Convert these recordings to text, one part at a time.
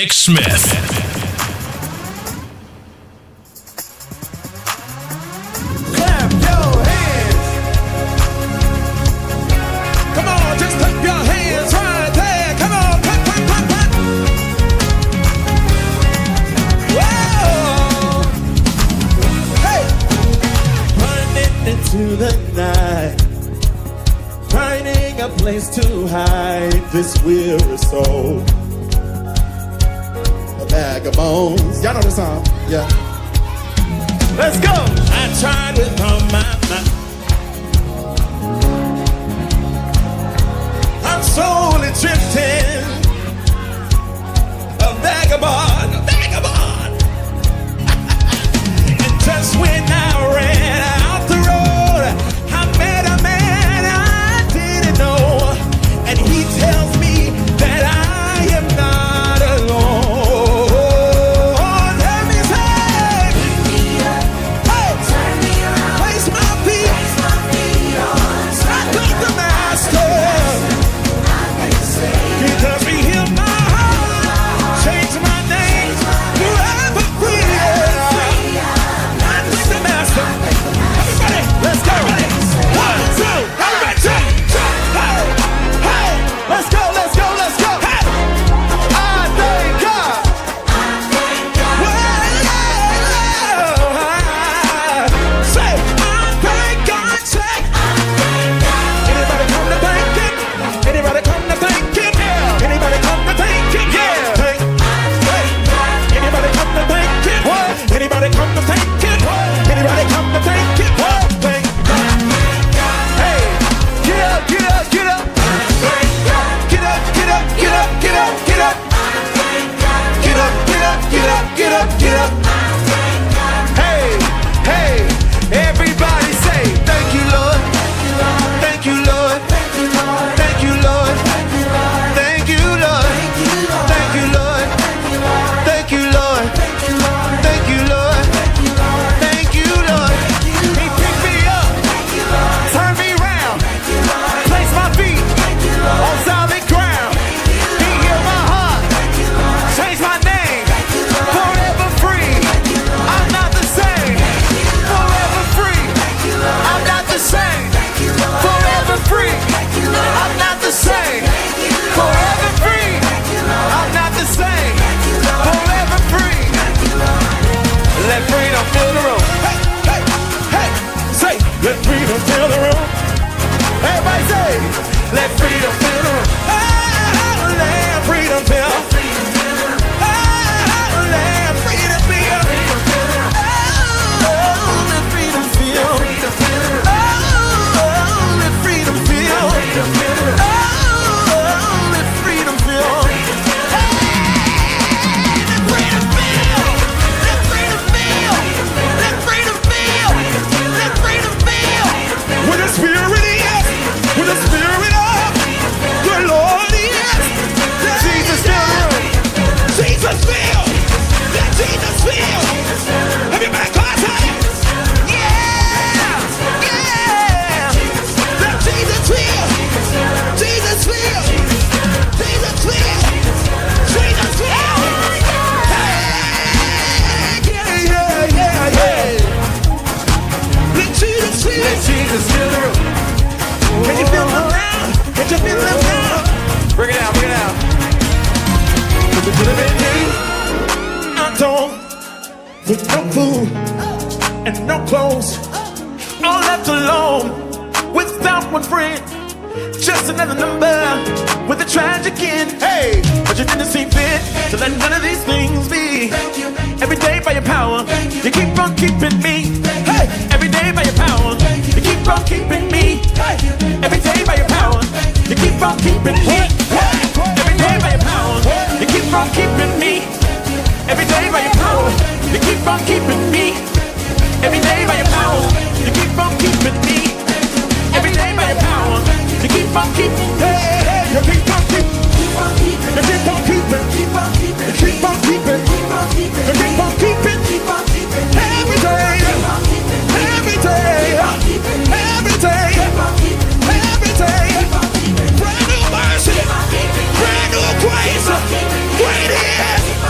Nick Smith. Clap your hands. Come on, just clap your hands right there. Come on, clap, clap, clap, clap. Whoa! Hey! Running into the night, finding a place to hide this weary soul. A bag of bones. Y'all know the song? Yeah. Let's go! I tried with all my might. I'm slowly drifting. A vagabond, a vagabond. And just when I ran out the road, I met a man I didn't know. And he tells me that I am not alone. Let me say, hey, place my feet. I got the master. He tells me heal my heart, change my name, forever free. I thank the master. Everybody, let's go. 1, 2, everybody, hey, hey, let's go, let's go, let's go. Hey, I thank God. Say, I thank God. Say, anybody come to thank Him? Anybody come to thank Him? Anybody come to thank Him? Yeah. Anybody come to thank Him? Anybody come to thank Him? Anybody come to thank Him? Hey, get up, get up, get up. Get up, get up, get up, get up, get up. Get up, get up, get up, get up, get up. Hey, hey, everybody say, thank you, Lord. Thank you, Lord. Thank you, Lord. Thank you, Lord. Thank you, Lord. Thank you, Lord. Thank you, Lord. Thank you, Lord. Thank you, Lord. He picked me up, turned me round, placed my feet on solid ground. He healed my heart, changed my name, forever free. I'm not the same, forever free. I'm not the same, forever free. I'm not the same, forever free. I'm not the same, forever free. Let freedom fill the room. Hey, hey, hey, say, let freedom fill the room. Everybody say, let freedom fill the room. Oh, let freedom fill. Oh, let freedom fill. Oh, let freedom fill. Oh, let freedom fill. Oh, let freedom fill. With the spirit is, with the spirit of the Lord is. Let Jesus fill the room. Jesus fill. Let Jesus fill. Everybody clap hands. Yeah, yeah. Let Jesus fill. Jesus fill. Jesus fill. Jesus fill. Hey, yeah, yeah, yeah, yeah. Let Jesus fill. Let Jesus fill the room. Can you feel them now? Can you feel them now? Bring it out, bring it out. Could have been me. I'm torn with no food and no clothes, all left alone without one friend. Just another number with a tragic end. Hey, but you didn't see fit to let none of these things be. Every day by your power, you keep on keeping me. Hey, every day by your power, you keep on keeping me. Hey, every day by your power, you keep on keeping me. Every day by your power, you keep on keeping me. Every day by your power, you keep on keeping me. Every day by your power, you keep on keeping me. Every day by your power, you keep on keeping. Hey, hey, you keep on keeping. You keep on keeping. You keep on keeping. You keep on keeping. You keep on keeping. Every day. Every day. Every day. Every day. Brand new mercy. Brand new grace. Great is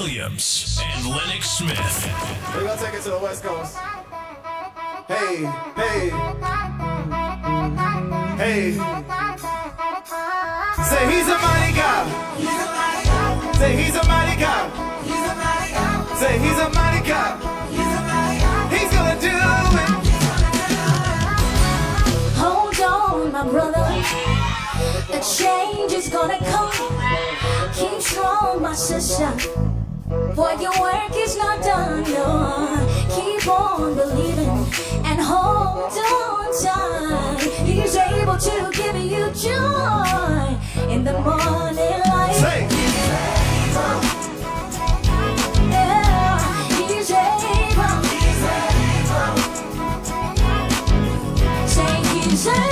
Williams and Lennox Smith. We're gonna take it to the West Coast. Hey, hey, hey. Say he's a mighty God. Say he's a mighty God. Say he's a mighty God. He's gonna do it. Hold on, my brother. A change is gonna come. Keep strong, my sister. For your work is not done, no. Keep on believing and hold on tight. He's able to give you joy in the morning light. Say. Yeah, he's able. Say he's able.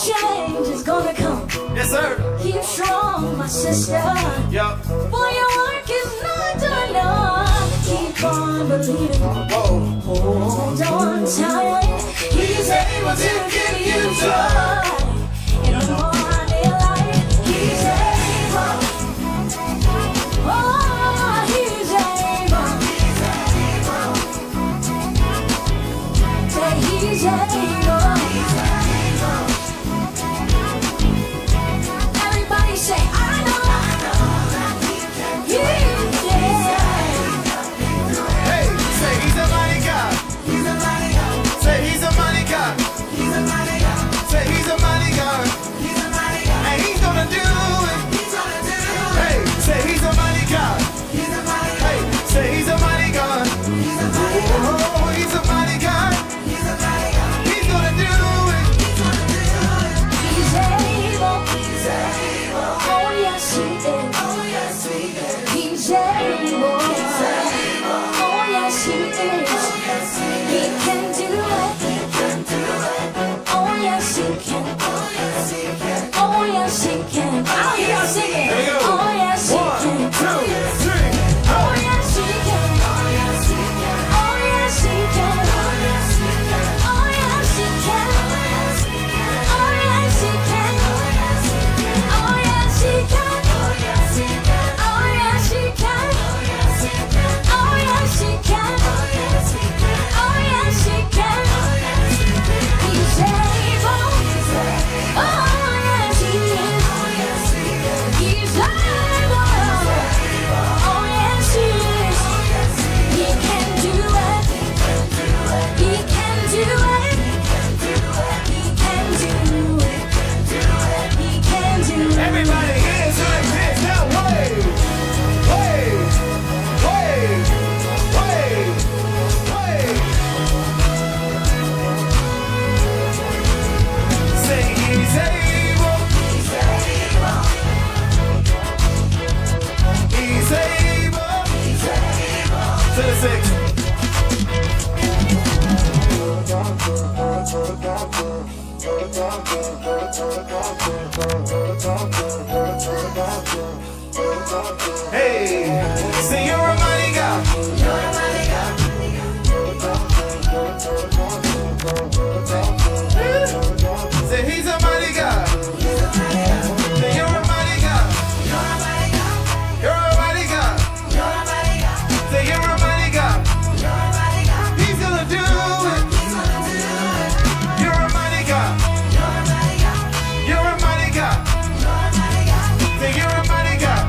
Change is gonna come. Yes, sir. Keep strong, my sister. Yup. For your work is not done. No. Keep on believing. Whoa. Hold on tight. He's able to give you joy in the morning light. He's able. Oh, he's able. Say he's able. Say, I know that he can do it. Hey, say he's a mighty God. He's a mighty God. Say he's a mighty God. He's a mighty God. Say he's a mighty God. He's a mighty God. And he's gonna do it. He's gonna do it. Hey, say he's a mighty God. He's a mighty God. Hey, say he's a mighty God. He's a mighty God. Oh, he's a mighty God. He's a mighty God. He's gonna do it. He's gonna do it. He's able. He's able. Oh yes he is. Oh yes he is. He's able. He's able. Oh yes he is. Oh yes he is. He can do it. He can do it. Oh yes he can. Oh yes he can. Oh yes he can. I don't hear y'all singing. Here we go. Oh yes he 1, can. 2, 3. Oh yes he can. Oh yes he can. Oh yes he can. Oh yes he can. Oh yes he can. Oh yes he can. Oh yes he can. Oh yes he can. Oh yes he can. Oh yes he can. Oh yes he can. Oh yes he can. Oh yes he can. He's able. Oh yes he is. He's able. Oh yes he is. He can do it. He can do it. He can do it. He can do it. Everybody hands like this. Now wave. Wave. Wave. Wave. Wave. Say he's able. He's able. He's able. He's able. To the 6. Hey, say you're a mighty God. You're a mighty God. Say he's a mighty God. Say you're a mighty God. You're a mighty God. You're a mighty God. Say you're a mighty God. He's gonna do it. You're a mighty God. You're a mighty God. Say you're a mighty God.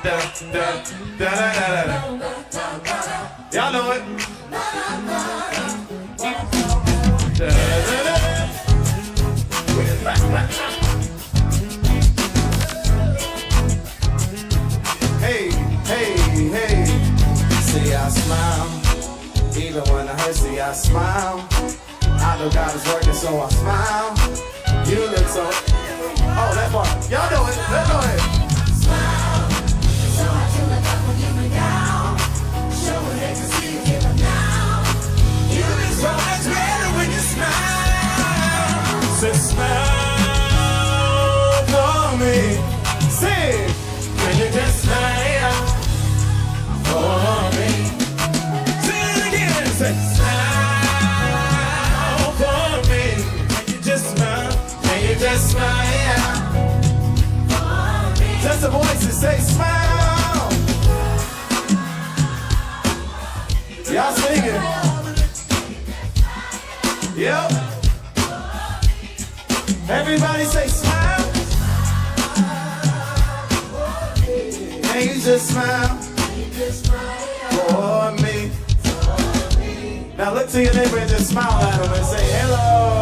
da da da da da da. Y'all know it. Da, da, da, da. Hey, hey, hey. See, I smile. Even when I hurt, see, I smile. I know God is working, so I smile. You look so. Oh, that part. Y'all know it. Let's go ahead. Smile, so I can look up when you went down. Show what they can see you give up now. You look so much better when you smile. Say smile for me. Sing. Can you just smile for me? Sing it again. Say smile for me. Can you just smile? Can you just smile for me? Just the voices say smile. Y'all singing. Yep. Everybody say smile. Can you just smile for me? Now look to your neighbor and just smile at him and say hello.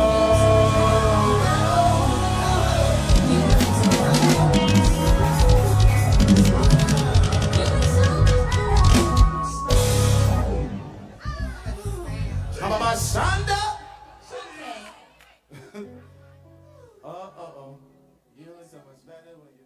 Come on, my Shonda. Uh-oh. You look so much better when you...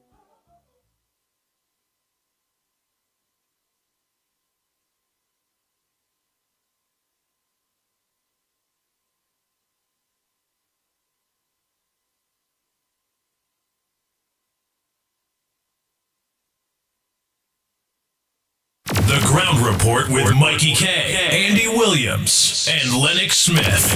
The Ground Report with Mikey K, Andy Williams, and Lennox Smith.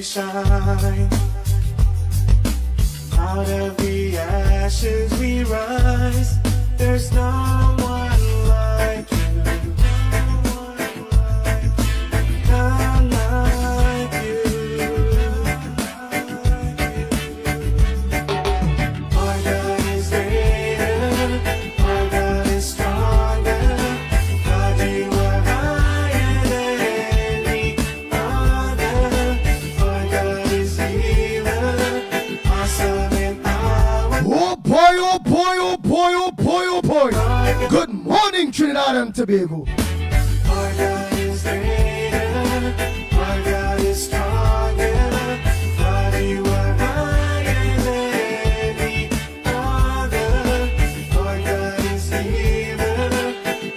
shine. Out of the ashes we rise. There's no one like you. None like you. Our God is greater. Our God is stronger. God, you are higher than any other. Our God is healer. Awesome in power. Oh boy, oh boy, oh boy, oh boy, oh boy. Good morning, Trinidad and Tobago. Our God is greater. Our God is stronger. God, you are higher than any other. Our God is healer.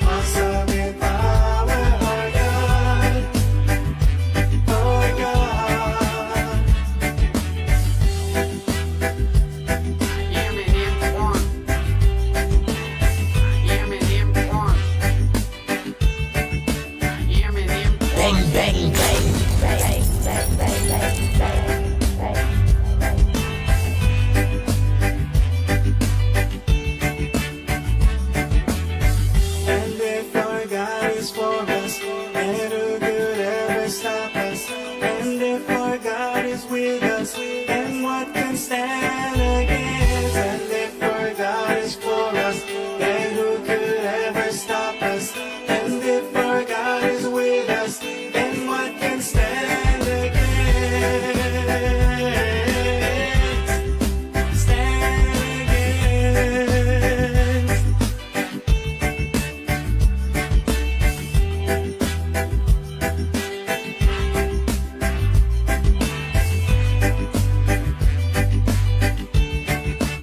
Awesome in power. Our God. bang, bang, bang, bang, bang, bang, bang, bang. And if our God is for us, then who could ever stop us? And if our God is with us, then what can stand against? And if our God is for us, then who could ever stop us? And if our God is with us, then what can stand against? Stand against.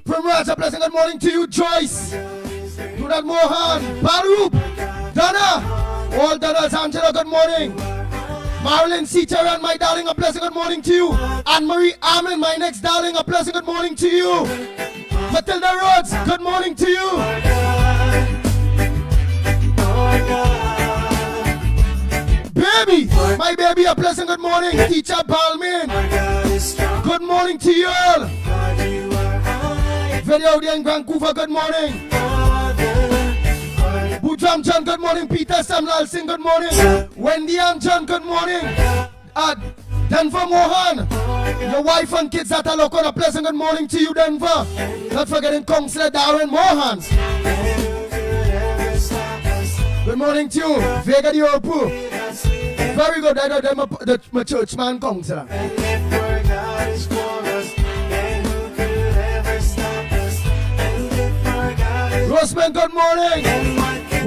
Primrose, a pleasant good morning to you, Joyce. Do that, Mohan, Baruch, Donna, all Donna's, Angela, good morning. Marilyn, Sita, and my darling, a pleasant good morning to you. Anne-Marie Armin, my next darling, a pleasant good morning to you. Matilda Rhodes, good morning to you. Baby, my baby, a pleasant good morning. Teacher Balmain, good morning to you all. Video there in Vancouver, good morning. Bujam John, good morning. Peter Samlal Singh, good morning. Wendy and John, good morning. Denver Mohan, your wife and kids that are local, a pleasant good morning to you, Denver. Not forgetting Councillor Darren Mohan. Good morning to you, Vega de Opu. Very good, I know them my church man, Councillor. Roseman, good morning.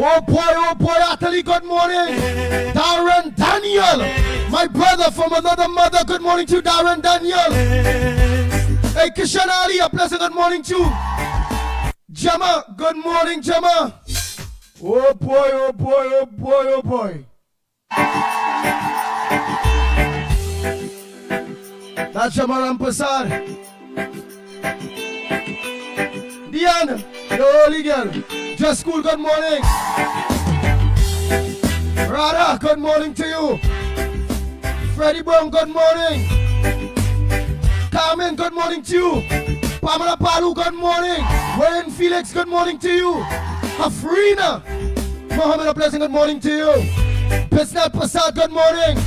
Oh boy, Atali, good morning. Darren Daniel, my brother from another mother, good morning to you, Darren Daniel. Hey, Kishan Ali, a pleasant good morning to you. Gemma, good morning, Gemma. Oh boy. That's Gemma Rampasar. Diana, the holy girl. Just school, good morning. Radha, good morning to you. Freddie Brown, good morning. Carmen, good morning to you. Pamela Palu, good morning. Wayne Felix, good morning to you. Afrina, Mohammed, a pleasant good morning to you. Pisnat Prasad, good morning.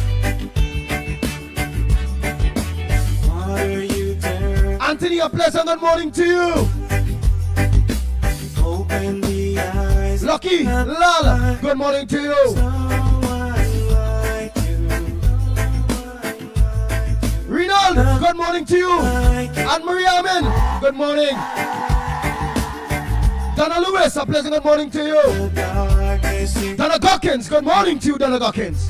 Anthony, a pleasant good morning to you. Open the eyes. Lucky, Lala, good morning to you. Renald, good morning to you. Anne-Marie Amin, good morning. Donna Lewis, a pleasant good morning to you. Donna Gawkins, good morning to you, Donna Gawkins.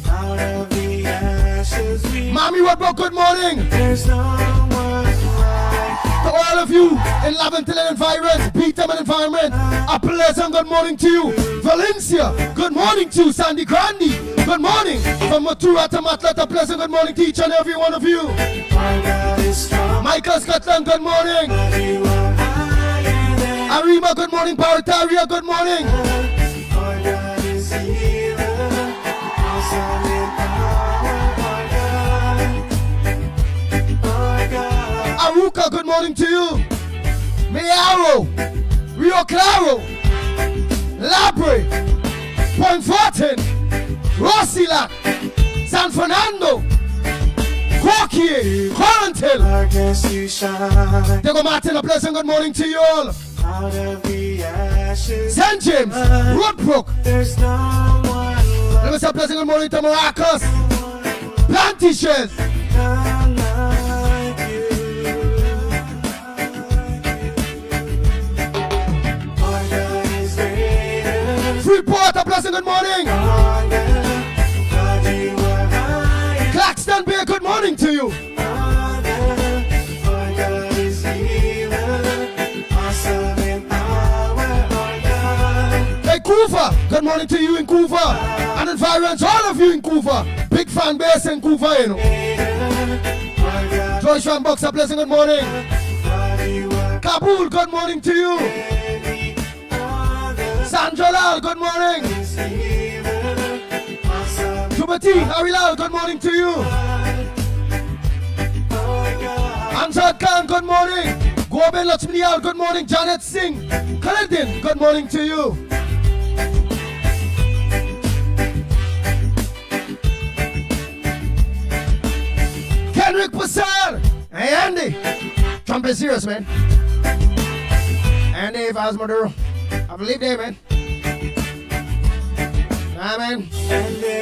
Out of the ashes we Mommy Woodbrook, good morning. there's no one like To all of you in Laventille and environs, Beetham and environment, a pleasant good morning to you. Valencia, good morning to you. Sandy Grandi, good morning. From Matura to Matlat, a pleasant good morning to each and every one of you. our God is strong. Michael Scotland, good morning. You are higher than Arima, good morning. Barataria, good morning. our God is healer. Awesome in power. Our God. Aruka, good morning to you. Mayaro, Rio Claro, Labre, Point Fortin, Rosila, San Fernando, Corky, Corantil. Darkness you shine. Diego Martin, a pleasant good morning to you all. Out of the ashes St. James, Woodbrook. there's no one Let me say a pleasant good morning to Maracas, Plantations, like you. Our God is greater. Freeport, a pleasant good morning. God, you are higher. Claxton Bay, good morning to you. Our God is healer. Awesome in power. Our God. Hey, Kufa, good morning to you in Kufa. And environs, all of you in Kufa. Big fan base in Kufa, you know. Our God, Joyce Van Box, a pleasant good morning. you are Kabul, good morning to you. ready. Our God Sanjalal, good morning. is healer. Awesome. To Subati, Harilal, good morning to you. Ansad Khan, good morning. Goben Lachminial, good morning. Janet Singh, Khalidin, good morning to you. Henrik Passar. Hey Andy, Trump is serious, man. Andy, if I was Maduro, I believe there, man. Nah, man.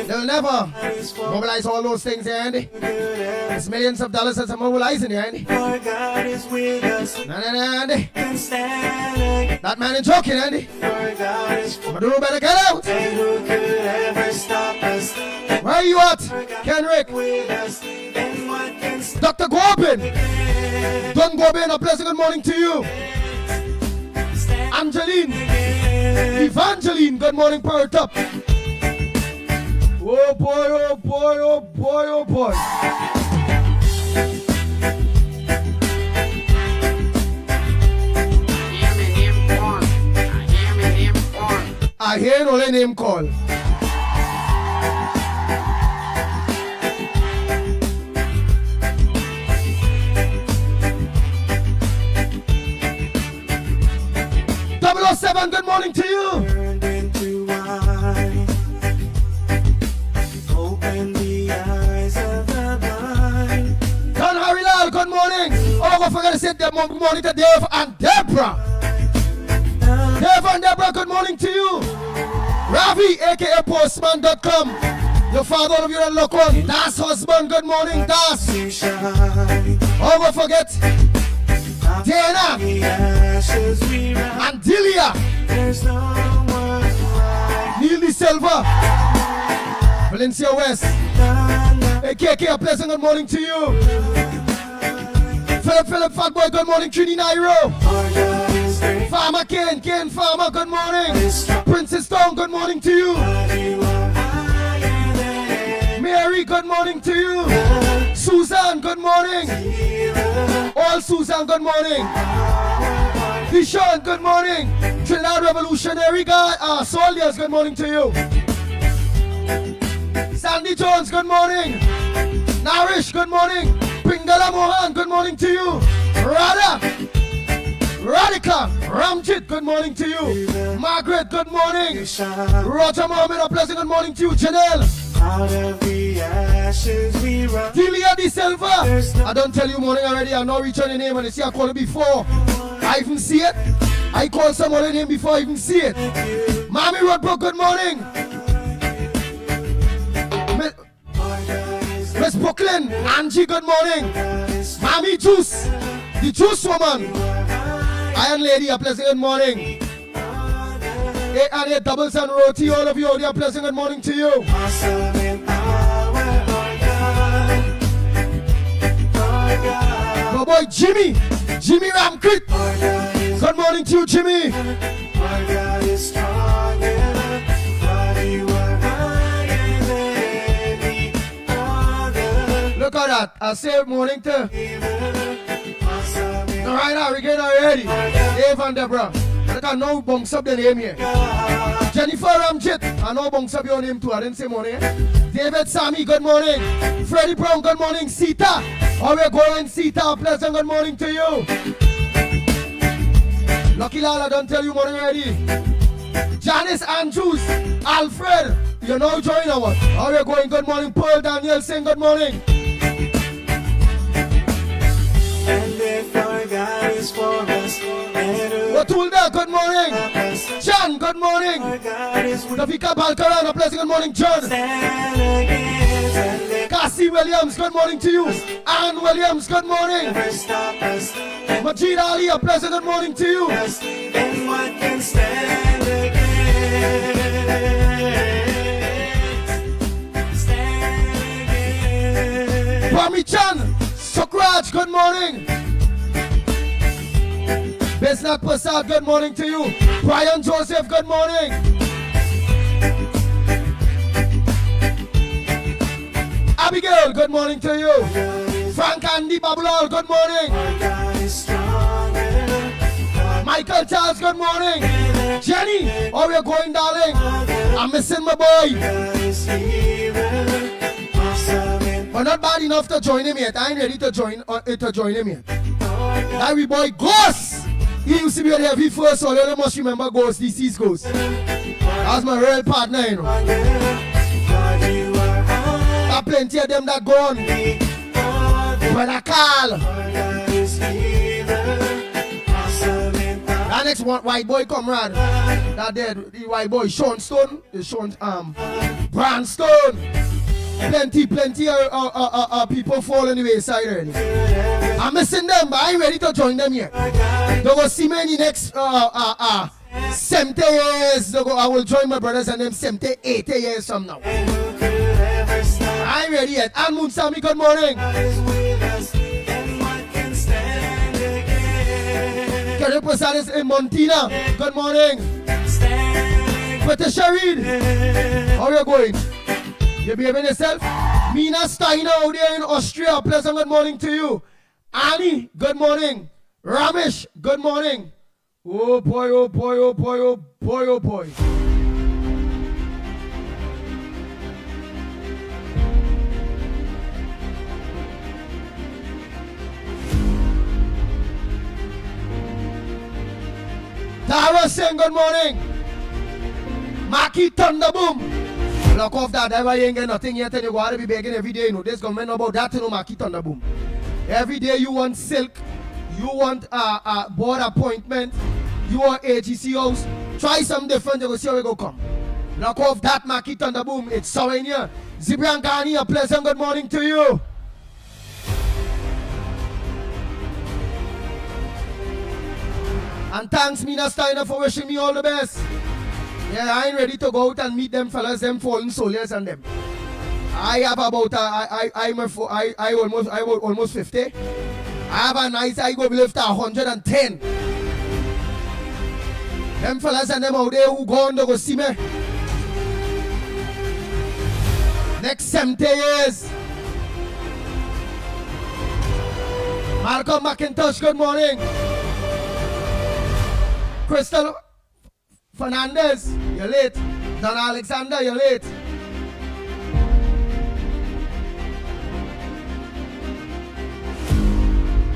They'll never mobilize all those things here, Andy. It's millions of dollars that's mobilizing here, Andy. Our God is with us. Nah, Andy. Can stand That man is joking, Andy. Our God is Maduro better get out. and who could ever stop us? Where are you at, Kenrick? With us, and what can Dr. Gobin. Don Gobin, a pleasant good morning to you. Angeline. Evangeline, good morning, Power Top. Oh boy, oh boy, oh boy, oh boy. I hear no name call. Seven, good morning to you. turned into wine? Open the eyes of the blind. Don Harilal, good morning. Oh, I forgot to say good morning to Dave and Deborah. Dave and Deborah, good morning to you. Ravi, aka Postman.com. Your father, all of you that look on. Das husband, good morning, Das. You shine. Oh, I forget. Dana The ashes we rise. and Delia. There's no one like Neil De Silva. Valencia West. Hey, KK, a pleasant good morning to you. Philip, Fatboy, good morning. Trini Nairo. our God is great. Farmer Ken Farmer, good morning. Princess Town, good morning to you. You are higher than Mary, good morning to you. Susan, good morning. All Susan, good morning. Dishon, good morning. Trinidad Revolutionary Guy, Soldiers, good morning to you. Sandy Jones, good morning. Narish, good morning. Pingala Mohan, good morning to you. Radhika, Ramjit, good morning to you. Margaret, good morning. shine. Roger Mohammed, a pleasant good morning to you. Janelle, Out of the ashes we rise. Delia De Silva. I don't tell you morning already. I know reach on your name and you see I call it before I even see it. I call someone name before I even see it. Mommy Rodbrook, good morning. Miss Brooklyn, Angie, good morning. Mommy Juice, the Juice woman. Iron Lady, a pleasant good morning. 8 and 8 doubles and roti, all of you out there, pleasant good morning to you. Awesome in power, our God. My boy Jimmy Ramkrit. Our God is, Good morning to you, Jimmy. our God is strong enough. God, you are higher than the other. Look at that. I say good morning to. Awesome in All right, now we get ready. Dave and Deborah. Look at no bunks up the name here. Jennifer Ramjit. I know bunks up your name too. I didn't say morning. David Sammy, good morning. Freddie Brown, good morning. Sita. How we going, Sita? Pleasant good morning to you. Lucky Lala, don't tell you morning already. Janice Andrews, Alfred, you know join our. How we going? Good morning. Paul Daniel saying good morning. and if our God is for us, and who Watulda, good morning. us, John, good morning. our God is with Tafika Balkaran, a pleasant good morning, John. stand against and they Cassie Williams, good morning to you. Ann Williams, good morning. never stop us. Majid Ali, a pleasant good morning to you. And what can stand against? Stand against. Kwame Chan, Sokraj, good morning. Besnat Prasad, good morning to you. Brian Joseph, good morning. Abigail, good morning to you. Frank Andy Babulal, good morning. God is stronger. Michael Charles, good morning. Jenny, how are you going, darling? I'm missing my boy. God is here. But not bad enough to join him yet. I ain't ready to join him yet. That we boy Ghost. He used to be the heavy first, so you must remember Ghost, this is Ghost. That's my real partner, you know. There are plenty of them that gone. When I call. That next one white boy comrade. That dead, the white boy Sean Stone. The Sean Brand Stone. Plenty people fall on the wayside already. I'm missing them, but I ain't ready to join them yet. They go see me in the next 70 years. I will join my brothers and them 70, 80 years from now. I ain't ready yet. And Moon Sammy, good morning. Kerr Posadas in Montina, good morning. Patricia Reed, how you going? You behaving yourself? Mina Steiner out there in Austria, pleasant good morning to you. Annie, good morning. Ramesh, good morning. Oh boy, oh boy, oh boy, oh boy, oh boy. Tara saying good morning. Mickie Thunderboom. Lock off that, that way you ain't get nothing yet and you gotta be begging every day, you know. This government about that, you know, Mickie Thunderboom. Every day you want silk, you want board appointment, you want AGC house. Try something different, you go see how we go come. Lock off that, Mickie Thunderboom. It's so in here. Zibrian Ghani, a pleasant good morning to you. And thanks, Mina Steiner, for wishing me all the best. Yeah, I ain't ready to go out and meet them fellas, them fallen soldiers and them. I have about I almost 50. I have a nice I go live to 110. Them fellas and them out there who gone to go see me. Next 70 years. Malcolm McIntosh, good morning. Crystal Fernandez, you're late. Don Alexander, you're late.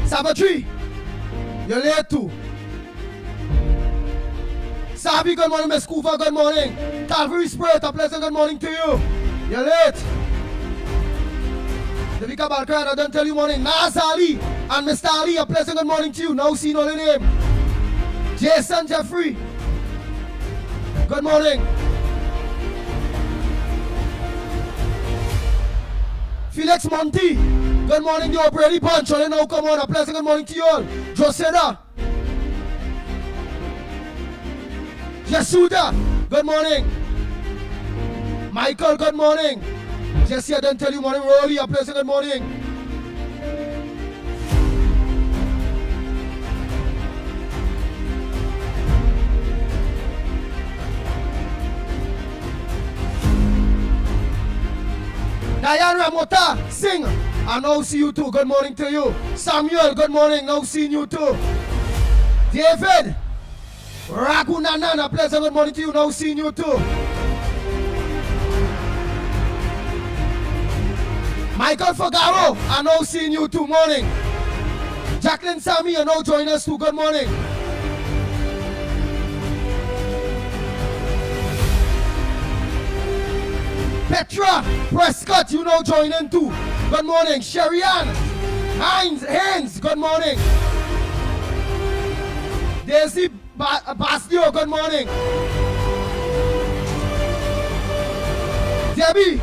Sabatry, you're late too. Sabi, good morning. Miss Kufa, good morning. Calvary Spirit, a pleasant good morning to you. You're late. Devika Balkran, I don't tell you morning. Nas Ali and Mr. Ali, a pleasant good morning to you. Now see no name. Jason Jeffrey, good morning. Felix Monty, good morning. You Brady Punch, only now come on. A pleasant good morning to you all. Joseda, Jesuda, good morning. Michael, good morning. Jesse, I don't tell you morning. Rolly, a pleasant good morning. Diane Ramota, sing. I now see you too. Good morning to you. Samuel, good morning. Now seeing you too. David, Ragunanan, a pleasant good morning to you. Now seeing you too. Michael Fagaro, I now seeing you too. Morning. Jacqueline Sammy, you now join us too. Good morning. Petra Prescott, you know join in too. Good morning. Sherry-Ann Haynes, good morning. Daisy Bastio, good morning. Debbie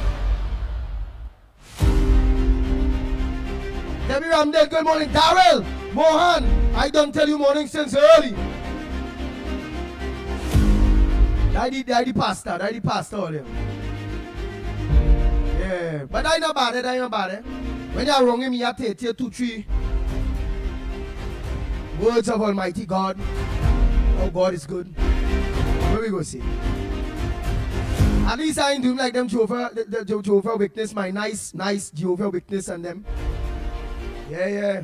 Ramdale, good morning. Darrell Mohan, I don't tell you morning since early. Daddy pastor all them. Yeah, but I know about it. When you're wrong, me I take you 2, 3 words of Almighty God. Oh, God is good. Where we go see? At least I ain't doing like them the Jehovah Witness, my nice Jehovah Witness and them. Yeah.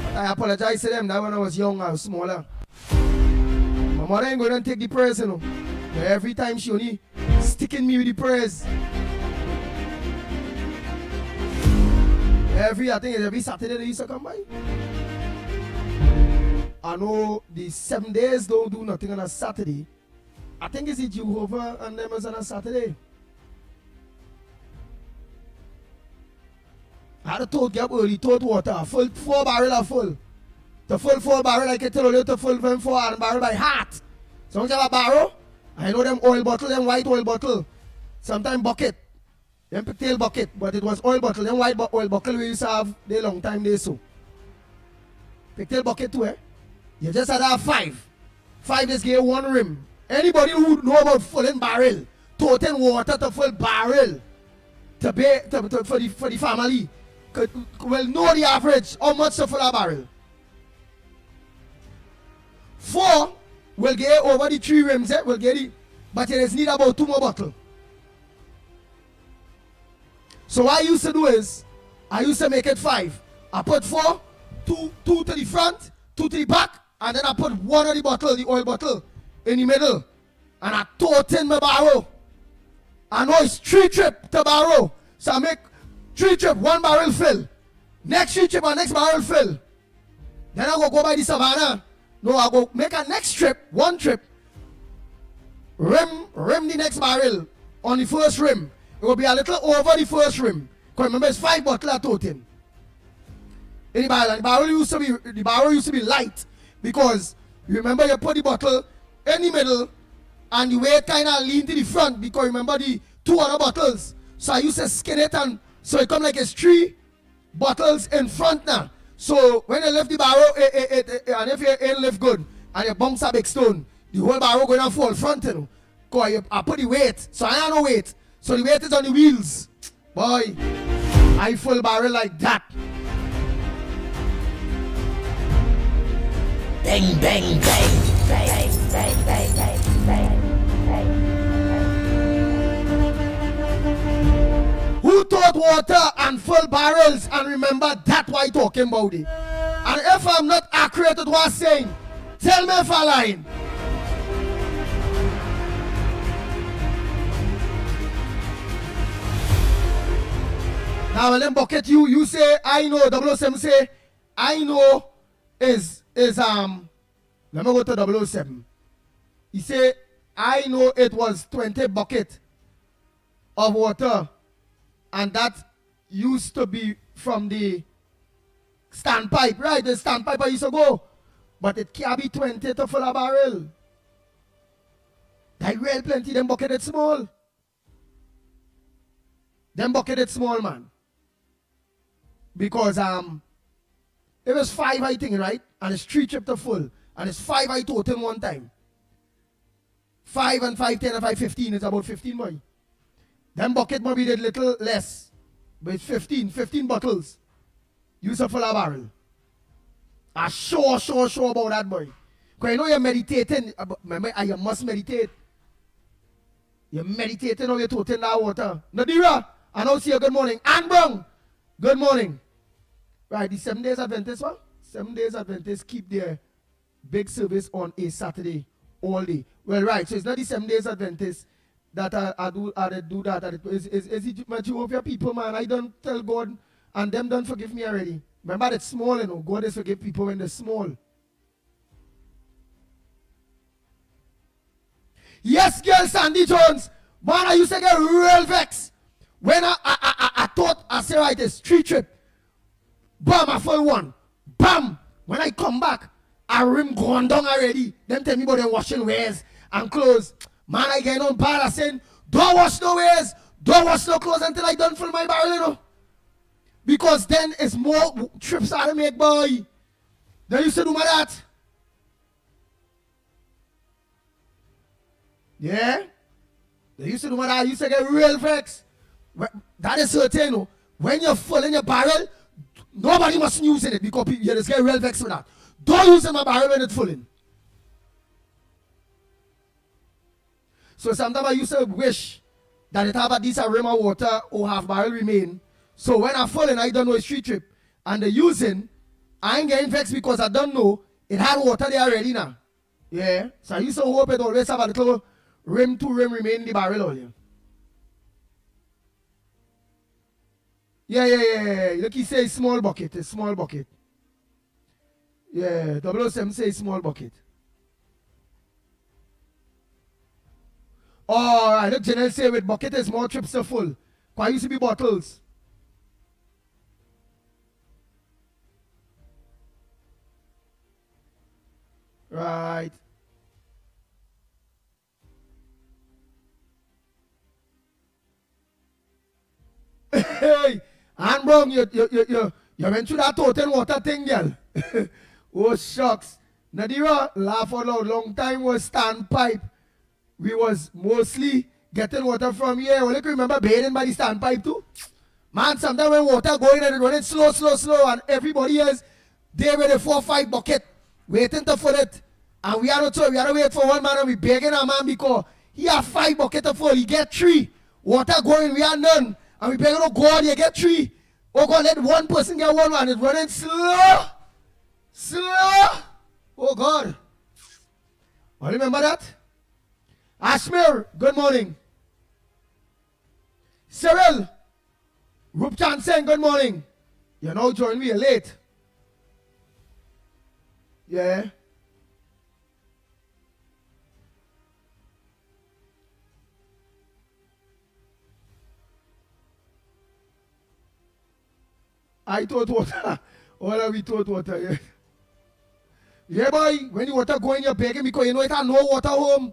But I apologize to them that when I was young, I was smaller. My mother ain't going to take the praise, you know. But every time she only sticking me with the praise. I think it's every Saturday they used to come by. I know the 7 days don't do nothing on a Saturday. I think it's the Jehovah and them is on a Saturday. I had a toad get up early, toad water, full 4 barrel are full. The full 4 barrel I can tell you to full them 4 and barrel by heart. So you have a barrel, I know them oil bottle, them white oil bottle. Sometimes bucket. Them pigtail bucket, but it was oil bottle. Them white oil bottle we used to have the long time they so. Pigtail bucket too, eh? You just had to have 5. 5 is give 1 rim. Anybody who know about filling barrel, toting water to full barrel, for the family, will know the average, how much to fill a barrel. 4 will get over the 3 rims, will get it, but it is need about 2 more bottles. So what I used to do is, I used to make it 5. I put 4, 2 to the front, 2 to the back, and then I put 1 of the bottle, the oil bottle, in the middle. And I tote in my barrel. I know it's 3 trip to barrel. So I make 3 trip, 1 barrel fill. Next 3 trip and next barrel fill. Then I go by the savannah. No, I go make a next trip, 1 trip. Rim the next barrel on the first rim. It will be a little over the first rim. Because remember, it's 5 bottles of toting in the barrel. And the barrel used to be light. Because remember, you put the bottle in the middle and the weight kind of lean to the front. Because remember the 2 other bottles. So I used to skin it, and so it come like it's 3 bottles in front now. So when you lift the barrel, and if you ain't lift good and you bounce a big stone, the whole barrel going to fall front, you know. Because I put the weight. So I have no weight. So the weight is on the wheels. Boy, I full barrel like that. Bang, bang, bang, bang, bang, bang, bang, bang. Who taught water and full barrels and remember that's why talking about it. And if I'm not accurate with what I'm saying, tell me if I'm lying. Now when them bucket you say I know, 007 say I know is let me go to 007. He say I know it was 20 bucket of water, and that used to be from the standpipe, right? The standpipe I used to go, but it can't be 20 to fill a barrel. That real plenty, them bucket it small. Them bucket it small, man. Because it was 5 I think, right? And it's 3 trip to full. And it's 5 I total one time. 5 and 5, 10 and 5, 15 is about 15 boy. Them bucket maybe did little less. But it's 15 bottles. Use a full of barrel. I'm sure about that boy. Because you know you're meditating. Remember, you must meditate. You're meditating how you're toting that water. Nadira, I now see you good morning. Ann Brown, good morning. Right, the 7 days Adventists, what? 7 days Adventists keep their big service on a Saturday all day. Well, right, so it's not the 7 days Adventists that I do that. Is it my Jehovah people, man? I don't tell God, and them don't forgive me already. Remember, it's small, you know. God is forgive people when they're small. Yes, girl, Sandy Jones. Man, I used to get real vexed. When I thought, I say, right, it's 3 trip. Bam, I full 1. Bam! When I come back, I rim gone down already. Them tell me about them washing wares and clothes. Man, I get on bad. I saying, don't wash no wares. Don't wash no clothes until I done fill my barrel, you know. Because then it's more trips I make, boy. They used to do my that. Yeah? They used to do my that. I used to get real vexed. That is certain, you know. When you're full in your barrel, nobody must use it because you just get real vexed with that. Don't use in my barrel when it's full in. So sometimes I used to wish that it have at least a rim of water or half barrel remain. So when I full in, I don't know it's 3 trip. And the using, I ain't getting vexed because I don't know it had water there already now. Yeah. So I used to hope it always have a little rim to rim remain in the barrel only. Yeah. Look, he says small bucket. A small bucket. Yeah, 007 says small bucket. All right, look, Janelle say with bucket is more trips to full. Why used to be bottles? Right. Hey, and Brown, you went through that total water thing, girl. Oh, shucks. Nadira, laugh out loud. Long time was standpipe. We was mostly getting water from here. Only can remember bathing by the standpipe too. Man, sometimes when water going and it running slow, and everybody is there with a 4-5 bucket waiting to fill it. And we had to wait for one man and we begging a man because he have 5 buckets full. He get 3. Water going, we have none. And we begging, oh God, you get 3. Oh God, let one person get one and it's running slow. Oh God. Oh, remember that? Ashmir, good morning. Cyril, Rupchan saying good morning. You know, join me late. Yeah. I thought water. All of we thought water, yeah. Yeah, boy, when the water go in your begging because you know it has no water home.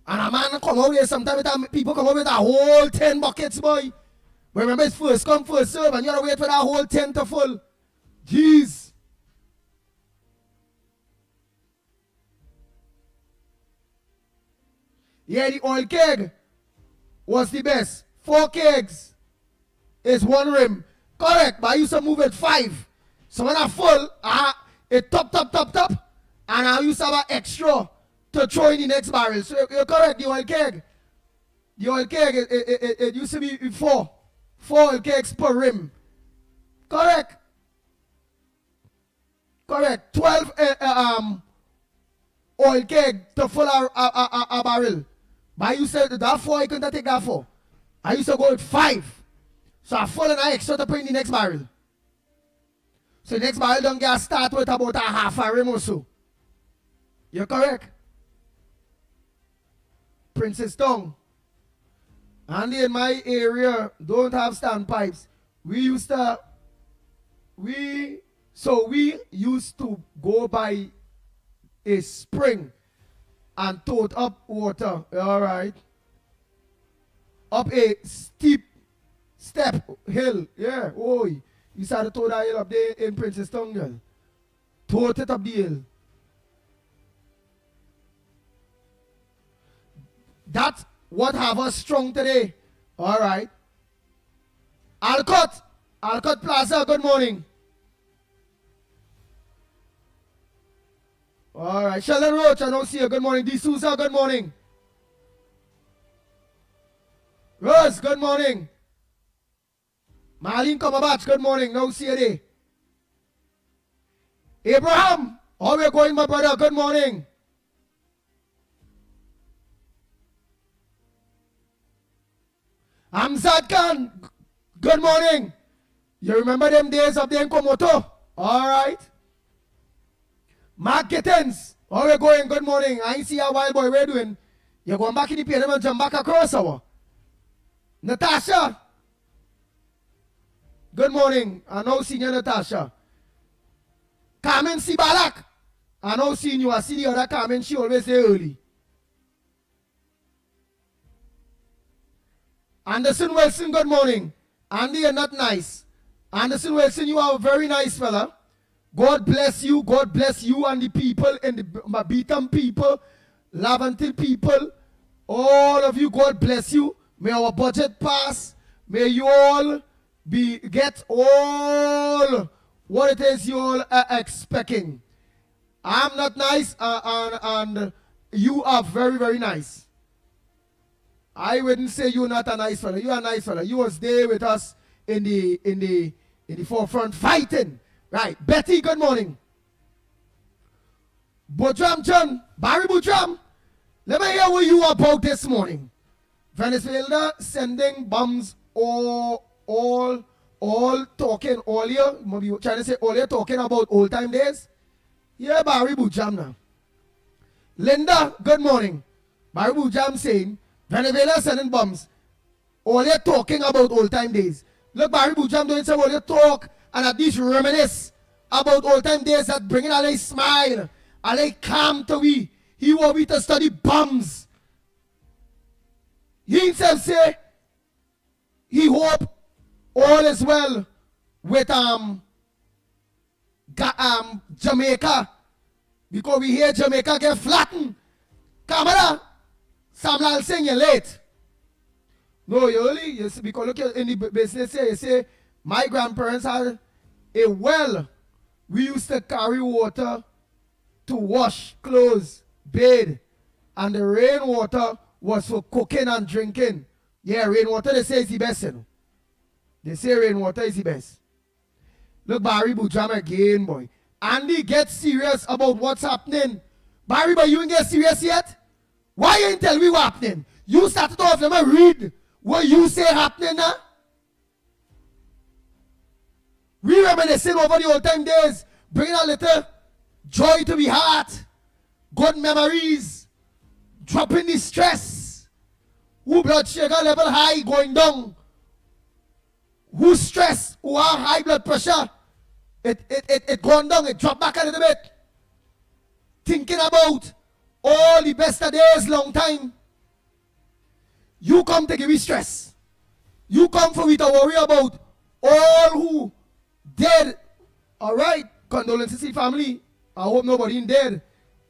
And a man come out here sometimes, people come out with a whole 10 buckets, boy. But remember, it's first come, first serve, and you gotta wait for that whole 10 to full. Jeez. Yeah, the oil keg was the best. 4 kegs is 1 rim. Correct, but I used to move it 5. So when I full, it top. And I used to have an extra to throw in the next barrel. So you're correct, the oil keg. The oil keg, it used to be 4. 4 oil kegs per rim. Correct. 12 oil keg to fill a barrel. But I used to, that 4, I couldn't take that 4. I used to go with 5. So I full and I extra to put in the next barrel. So the next barrel don't get start with about a half a rim or so. You're correct. Princess Tongue. And in my area don't have standpipes. We used to go by a spring and tote up water. All right. Up a steep step hill. Yeah. Oh, you started to tote that hill up there in Princess Tongue, girl. Tote it up the hill. That's what have us strong today. All right. Alcott Plaza, good morning. All right. Sheldon Roach, I don't see you. Good morning. D. Souza, good morning. Rose, good morning. Marlene Kamabach, good morning. No see you there. Abraham, how are you going, my brother? Good morning. Amzad Khan, good morning. You remember them days of the Nkomoto? All right. Mark Gittens, how are you going? Good morning. I see a wild boy. Where you doing? You're going back in the pyramid and jump back across our. Natasha, good morning. I know senior Natasha. Carmen Sibalak, I know seeing you. I see the other Carmen, she always say early. Anderson Wilson, good morning. Andy, you're not nice. Anderson Wilson, you are a very nice fella. God bless you. God bless you and the people and the Mabitam people, Lavantil people. All of you, God bless you. May our budget pass. May you all get all what it is you all are expecting. I'm not nice and you are very, very nice. I wouldn't say you're not a nice fella. You're a nice fella. You was there with us in the forefront fighting. Right. Betty, good morning. Butram John, Barry Butram, let me hear what you are about this morning. Venezuela sending bombs all all talking all year, maybe trying to say all year talking about old time days. Yeah, Barry Bujam now. Linda, good morning. Barry Bujam saying, Venezuela sending bombs. All year talking about old time days. Look, Barry Bujam doing some all year talk and at least reminisce about old time days that bringing a smile, a calm to we. He want me to study bombs. He himself say, he hope all is well with Jamaica, because we hear Jamaica get flattened. Camera, Samlal saying you're late. No, you only, you see, because look in the business here, you say, my grandparents had a well. We used to carry water to wash clothes, bathe, and the rainwater was for cooking and drinking. Yeah, rainwater, they say, is the best, you know. They say rainwater is the best. Look, Barry Bujam again, boy. Andy, get serious about what's happening. Barry, but you ain't get serious yet? Why you ain't tell me what's happening? You started off, let me read what you say happening now. We reminiscing over the old time days, bringing a little joy to the heart, good memories, dropping the stress. Who blood sugar level high going down? Who stress? Who have high blood pressure? It gone down, it dropped back a little bit. Thinking about all the best of days, long time. You come to give me stress. You come for me to worry about all who dead. All right, condolences to the family. I hope nobody dead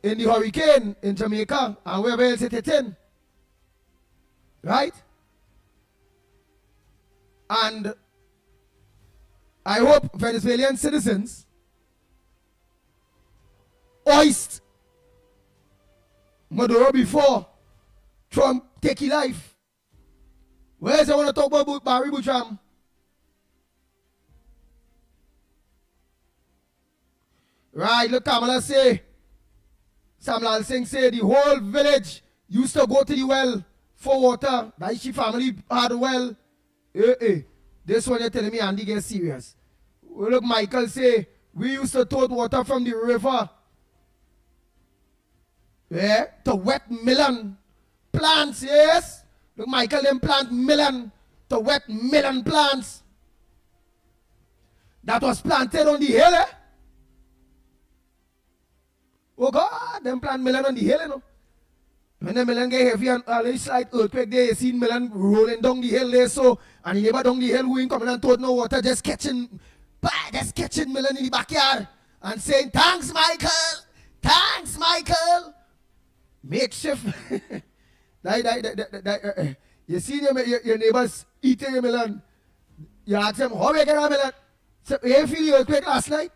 in the hurricane in Jamaica and wherever else it in. Right? And I hope Venezuelan citizens hoist Maduro before Trump take his life. Where's I want to talk about Barry Bujam? Right, look, Kamala say, Samlal Singh say the whole village used to go to the well for water. That she family had a well. This one you're telling me Andy get serious. Well, look, Michael say, we used to tote water from the river. Yeah, to wet melon plants, yes. Look, Michael them plant melon to wet melon plants. That was planted on the hill, eh? Oh God, them plant melon on the hill, you know. When the melon get heavy and a slight earthquake there, you see melon rolling down the hill there, so, and the neighbor down the hill who ain't coming and told no water, just catching melon in the backyard and saying, thanks, Michael, thanks, Michael. Makeshift. You see your neighbors eating your melon. You ask them, how you get a melon? So, you feel the earthquake last night?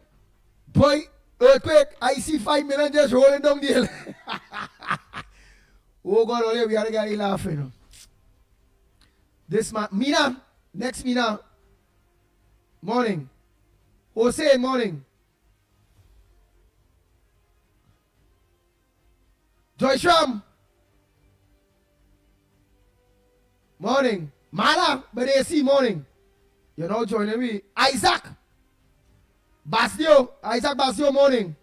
Boy, earthquake, I see 5 million just rolling down the hill. Oh God, only we are getting laughing. This man, Mina, next Mina, morning. Hossein, morning. Joyce Ram, morning. Mala, but they see morning. You know, joining me. Isaac Basio, morning.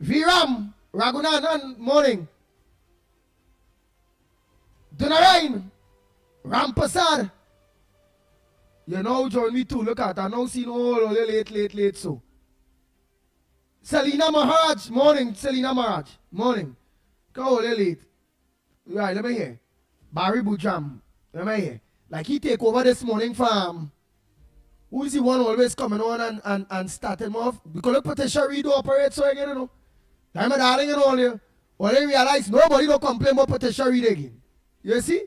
Viram, Ragunanan, morning. Dunarain, Rampasad. You know, join me too. Look at, I now seen all late, so. Selena Maharaj, morning. Selena Maharaj, morning. Go late. Right, let me hear. Barry Bujam, let me hear. Like he take over this morning from, who is the one always coming on and starting him off? Because look, Patricia Reed operates so again, you know. I'm a darling and all you. Well, they realize nobody don't complain about Patricia Reed again. You see?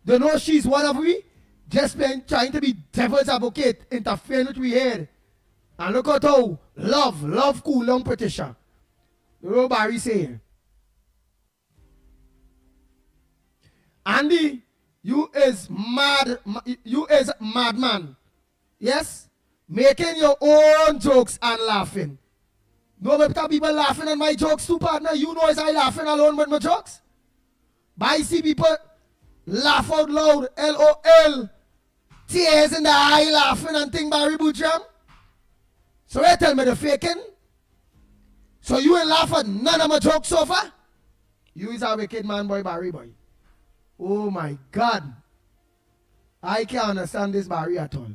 They know she's one of we. Just been trying to be devil's advocate, interfering with we head. And look at how love cool long Patricia. You know what Barry saying? Andy, you is madman. Yes? Making your own jokes and laughing. No better people laughing at my jokes too, partner. You know is I laughing alone with my jokes. But I see people laugh out loud, LOL. tears in the eye laughing and thing Barry Boojam. So they tell me the faking. So you ain't laugh at none of my jokes so far? You is a wicked man boy, Barry boy. Oh my God. I can't understand this Barry at all.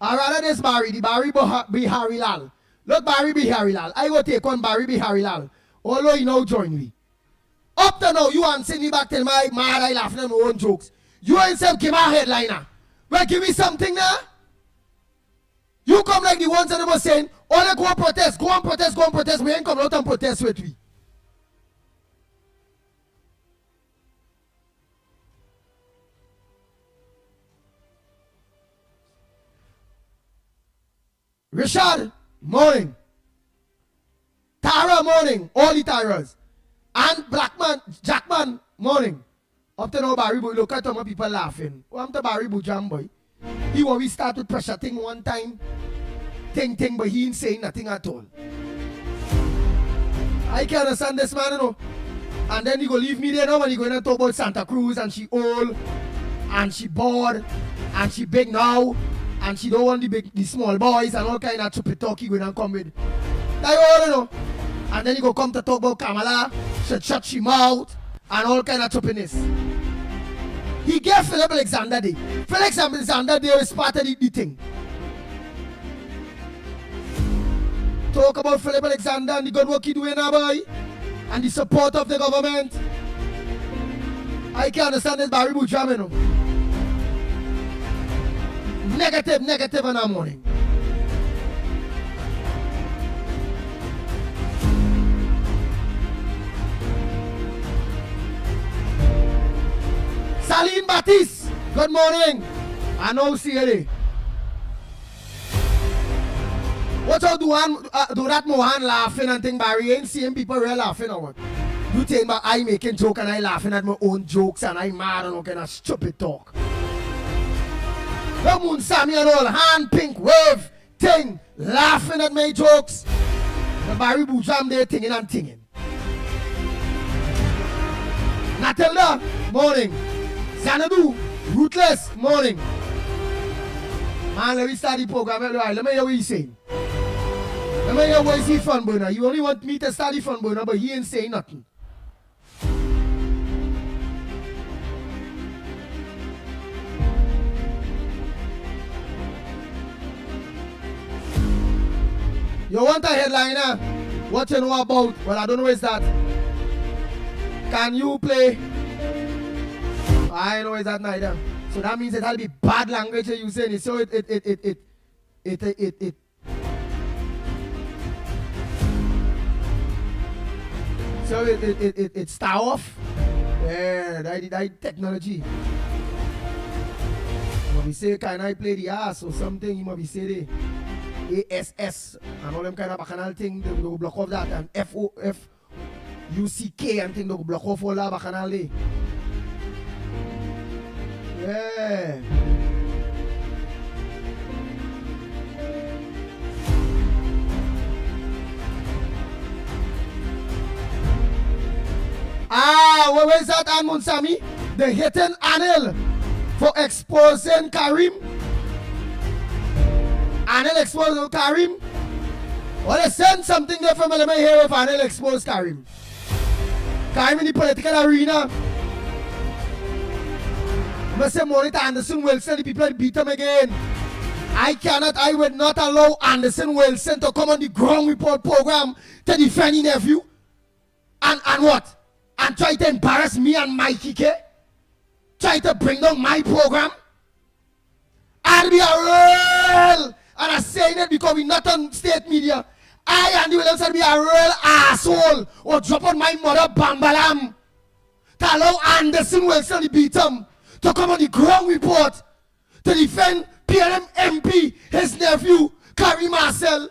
I rather this Barry, the Barry be Harry Lal. Look, Barry be Harry Lal. I will take on Barry be Harry Lal. Although you know join me. Up to now, you ain't send me back till my mad I laughing at my own jokes. You ain't say give me a headliner. Well, give me something now. You come like the ones that was saying, oh, they go and protest, go and protest, go and protest. We ain't come out and protest with we. Richard, morning. Tara, morning. All the Taras. And Blackman, Jackman, morning. Up to now, Barry boy, look at how many people laughing. What to Barry Boojam boy? He want we start with pressure thing one time. Thing, but he ain't saying nothing at all. I can't understand this man, you know. And then he go leave me there now when he going to talk about Santa Cruz and she old and she bored and she big now and she don't want the small boys and all kind of stupid talk he going to come with. That all, you know. And then he go come to talk about Kamala, she shut she mouth and all kind of stupidness. He gave Philip Alexander Day. Philip Alexander Day is part of the thing. Talk about Philip Alexander and the good work he doing now, boy. And the support of the government. I can't understand this Barry Boojam, you know. Negative in the morning. Saline Batiste, good morning. I know see you. What you do that Mohan laughing and think Barry ain't seeing people real laughing or what? You think about I making joke and I laughing at my own jokes and I mad and all kind of stupid talk. The moon Sammy and all hand pink wave thing laughing at my jokes. The Barry Boojam there thinking and thinking. Natilda, morning. Xanadu, ruthless, morning. Man, let me start the program. Let me hear what he's saying. Let me hear what is he fun burner. You only want me to start the fun burner, but he ain't saying nothing. You want a headliner? What you know about? Well, I don't know what's that. Can you play? I know it's that neither. So that means it'll be bad language you're using it. So it start off. Yeah, that technology. You might be say, can I play the ass or something? You might be say the ASS and all them kind of bacchanal thing. They will block off that and FOFUCK and thing they will block off all that bacchanal day. Yeah. Where is that Anmun Sami? The hitting Anil for exposing Karim. Anil exposed Karim. Well, they send something there from me here if Anil exposed Karim. Karim in the political arena. I say money to Anderson Wilson, the people beat him again. I would not allow Anderson Wilson to come on the ground report program to defend his nephew. And what? And try to embarrass me and Mickie Kerr? Try to bring down my program? I'll be a real, and I'm saying it because we're not on state media. I and the Williams will be a real asshole or drop on my mother bambalam to allow Anderson Wilson to beat him. To come on the ground report to defend PLM MP, his nephew, Kerr Marcel.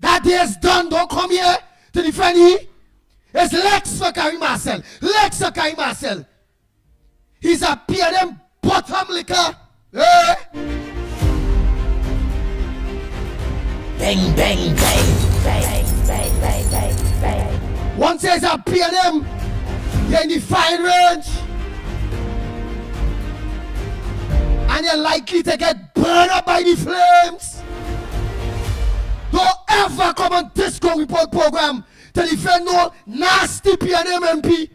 That day is done. Don't come here to defend him. It's Lex for Kerr Marcel. Lex for Kerr Marcel. He's a PLM bottom liquor. Eh? Bang, bang, bang, bang, bang, bang, bang, bang. Once there's a P&M, you're in the fire range. And you're likely to get burned up by the flames. Don't ever come on this Ground Report program to defend no nasty P&M MP.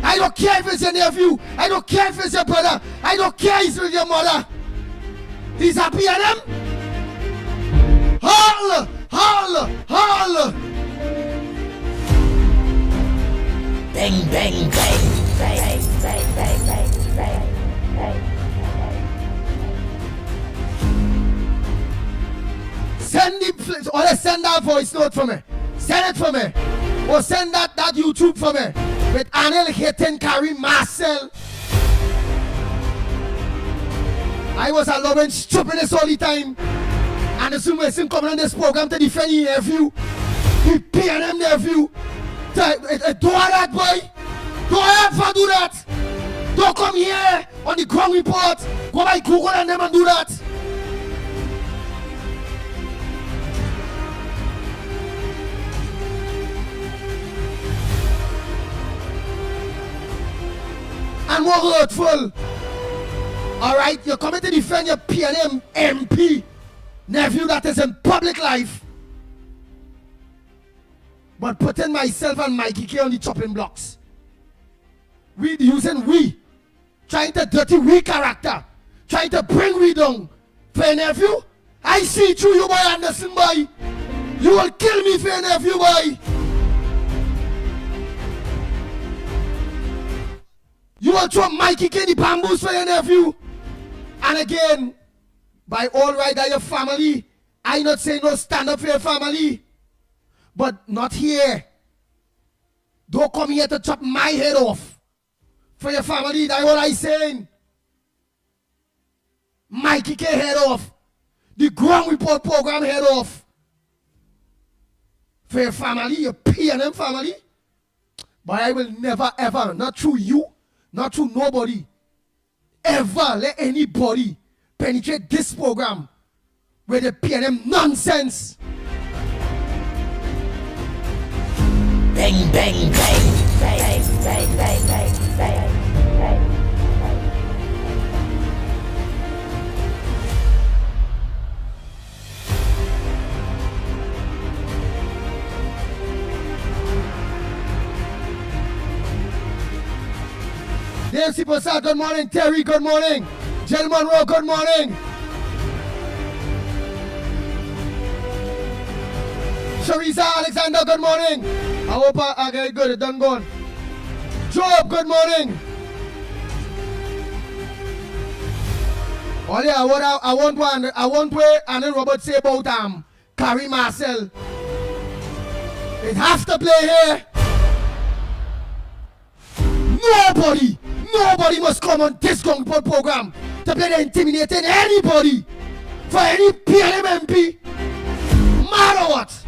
I don't care if it's your nephew. I don't care if it's your brother. I don't care if it's with your mother. He's a P&M. Holla, holla, holla. Bang, bang, bang, bang, bang, bang, bang, bang, bang. Send that voice note for me. Send it for me. Or send that YouTube for me. With Anil hitting Carrie Marcel. I was allowing stupidness all the time. And as soon as I'm coming on this program to defend your nephew, he paying him nephew. Do that, boy. Don't ever do that. Don't come here on the Ground Report. Go by Google and them and do that. And more hurtful. Alright, you're coming to defend your P&M MP nephew that is in public life. But putting myself and Mickie Kerr on the chopping blocks. Trying to dirty we character. Trying to bring we down. For your nephew, I see through you, boy, Anderson, boy. You will kill me for your nephew, boy. You will throw Mickie Kerr the bamboos for your nephew. And again, by all right that your family, I not saying no stand up for your family. But not here. Don't come here to chop my head off for your family. That's what I'm saying. Mickie Kerr head off. The Ground Report program head off. For your family, your P&M family. But I will never ever, not through you, not through nobody, ever let anybody penetrate this program with the P&M nonsense. Bang, bang, bang, bang, bang, bang, bang, bang, bang. Dave Siposa, good morning. Terry, good morning. Jill Monroe, good morning. Sharisa Alexander, good morning. I hope I get good. It done gone. Job, good morning. Oh yeah, I want where Anil Robert say about Carrie Marcel. It have to play here. Nobody must come on this Ground Report program to play the intimidating anybody for any P&M MP. Matter what?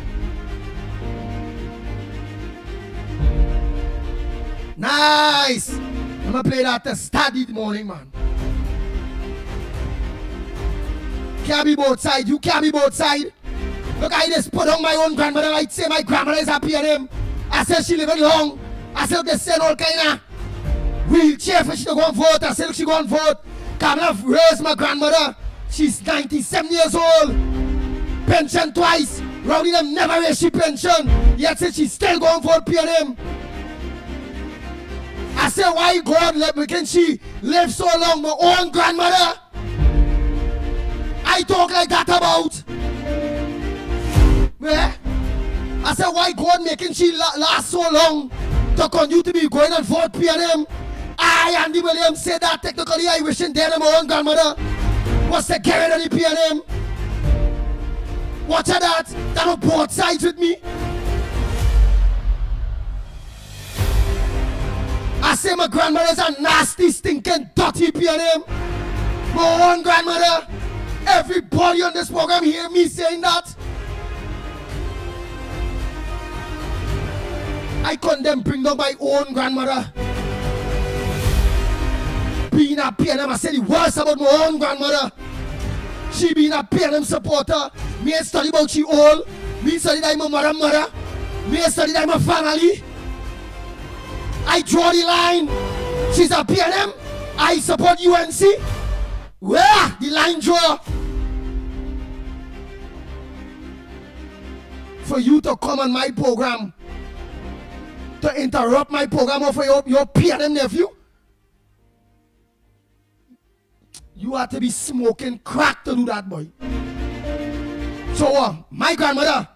Nice. I'm gonna play that to study the morning, man. Can't be both sides. You can't be both sides. Look, I just put on my own grandmother. I say my grandmother is a P&M. I said she living long. I said they send all kind of wheelchair for she to go and vote. I said she go and vote. Come and raise my grandmother. She's 97 years old. Pension twice. Rowdy them never raise she pension. Yet said she still going for P&M. I said, why God let me can she live so long? My own grandmother. I talk like that about. Yeah? I said, why God making she last so long to continue to be going and vote P&M? I, Andy Williams, said that technically I wishing them my own grandmother was to get rid of the P&M. Watch that. That on both sides with me. I say my grandmother's a nasty, stinking, dirty P&M. My own grandmother. Everybody on this program hear me saying that. I condemn bring down my own grandmother. Being a P&M, I say the worst about my own grandmother. She being a P&M supporter. Me ain't study about she old. Me study like my mother. Me study them a family. I draw the line. She's a PNM. I support UNC. Where the line draw? For you to come on my program, to interrupt my program, or for your PNM nephew, you have to be smoking crack to do that, boy. So my grandmother,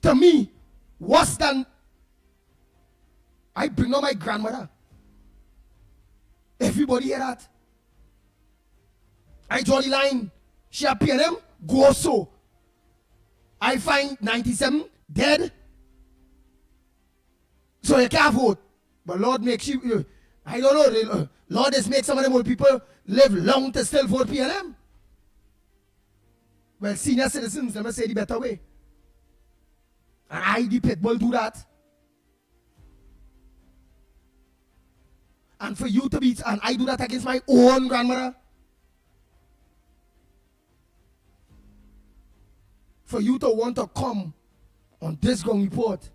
to me, worse than I bring on my grandmother. Everybody hear that? I draw the line. She a PNM, go so. I find 97 dead. So you can't vote. But Lord makes you, I don't know, Lord has made some of them old people live long to still vote PNM. Well, senior citizens, let me say the better way. And I, the Pitbull, do that. And for you to be, and I do that against my own grandmother. For you to want to come on this ground report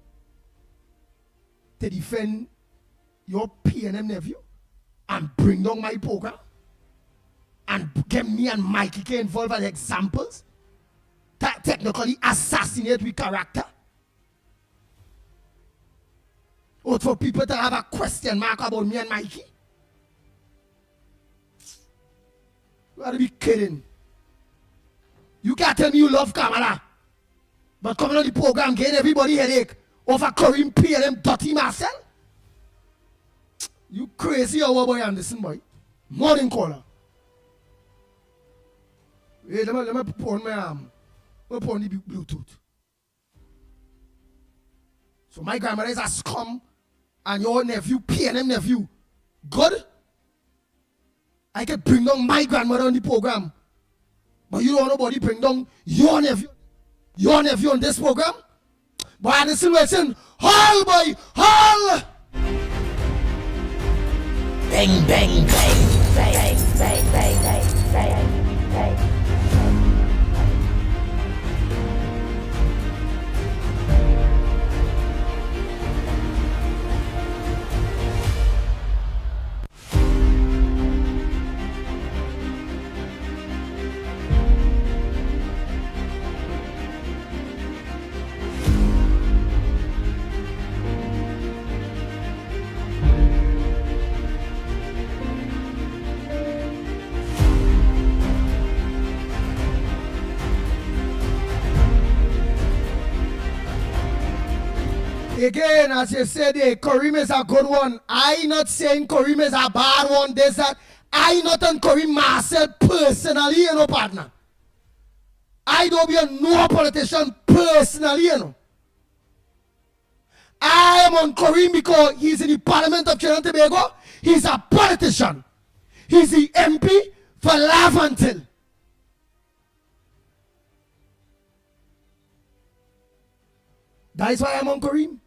to defend your PNM nephew and bring down my program and get me and Mickie involved as examples that technically assassinate with character. Or for people to have a question mark about me and Mickie. You gotta be kidding. You can't tell me you love Kamala, but coming on the program getting everybody headache over Kareem PLM dirty Marcel. You crazy or what, boy? Anderson, boy. Morning caller. Hey, let me put on my arm. Let me put on the Bluetooth. So my grandmother is a scum and your nephew, PNM nephew, good? I can bring down my grandmother on the program. But you don't want nobody bring down your nephew on this program? Boy, Anderson Wilson, haul, boy, haul! Bang, bang, bang, bang, bang, bang, bang, bang, bang. Again, as you said, Kareem is a good one. I not saying Kareem is a bad one, this, that. I not on Kareem Marcel personally, you know, partner. I don't be a no politician personally, you know. I am on Kareem because he's in the Parliament of Trinidad and Tobago. He's a politician. He's the MP for Laventille. That is why I'm on Kareem.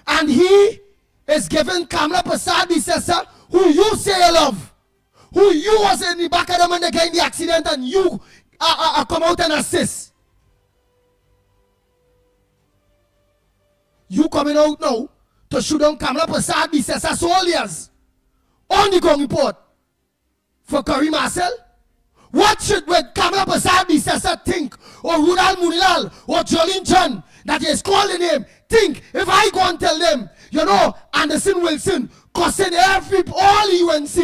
And he is giving Kamala Prasad the sister who you say you love, who you was in the back of them when they get in the accident and you come out and assist. You coming out now to shoot down Kamala Prasad the sister soldiers on the ground report for Kareem Marcel? What should Kamala Prasad the sister think, or Rudal Munilal, or Jolene Chan, that is calling him, think, if I go and tell them, you know, Anderson Wilson cussing all UNC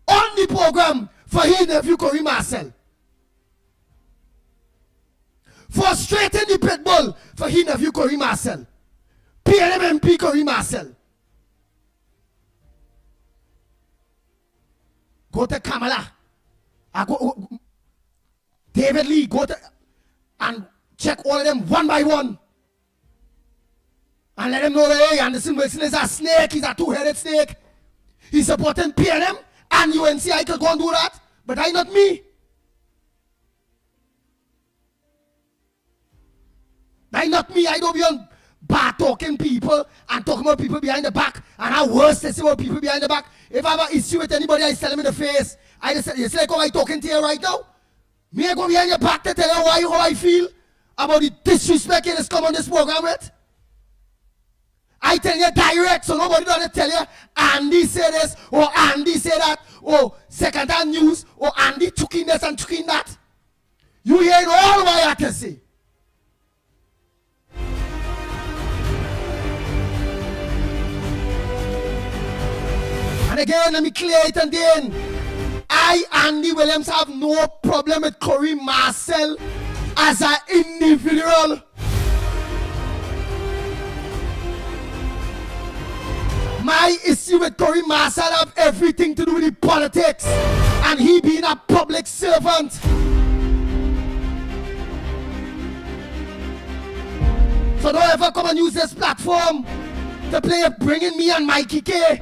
on the program for his nephew Kareem Marcel. Frustrating the Pitbull for his nephew Kareem Marcel. PNM MP Kareem Marcel. Go to Kamala. David Lee, go to and check all of them one by one. And let them know that, hey, Anderson Wilson is a snake, he's a two-headed snake. He's supporting PNM and UNC. I could go and do that, but I not me. I not me. I don't be on bad talking people and talking about people behind the back. And how worse they say about people behind the back. If I have an issue with anybody, I tell them in the face. I just say, it's like how I talking to you right now. Me, I go behind your back to tell you how I feel. about the disrespect you just come on this program with? I tell you direct, so nobody doesn't tell you Andy said this, or Andy said that, or second-hand news, or Andy took in this and took in that. You hear all what I have to say. And again, let me clear it and then. I, Andy Williams, have no problem with Corey Marcel as an individual. My issue with Corey Marcel have everything to do with the politics and he being a public servant. So don't ever come and use this platform to play bringing me and Mickie K.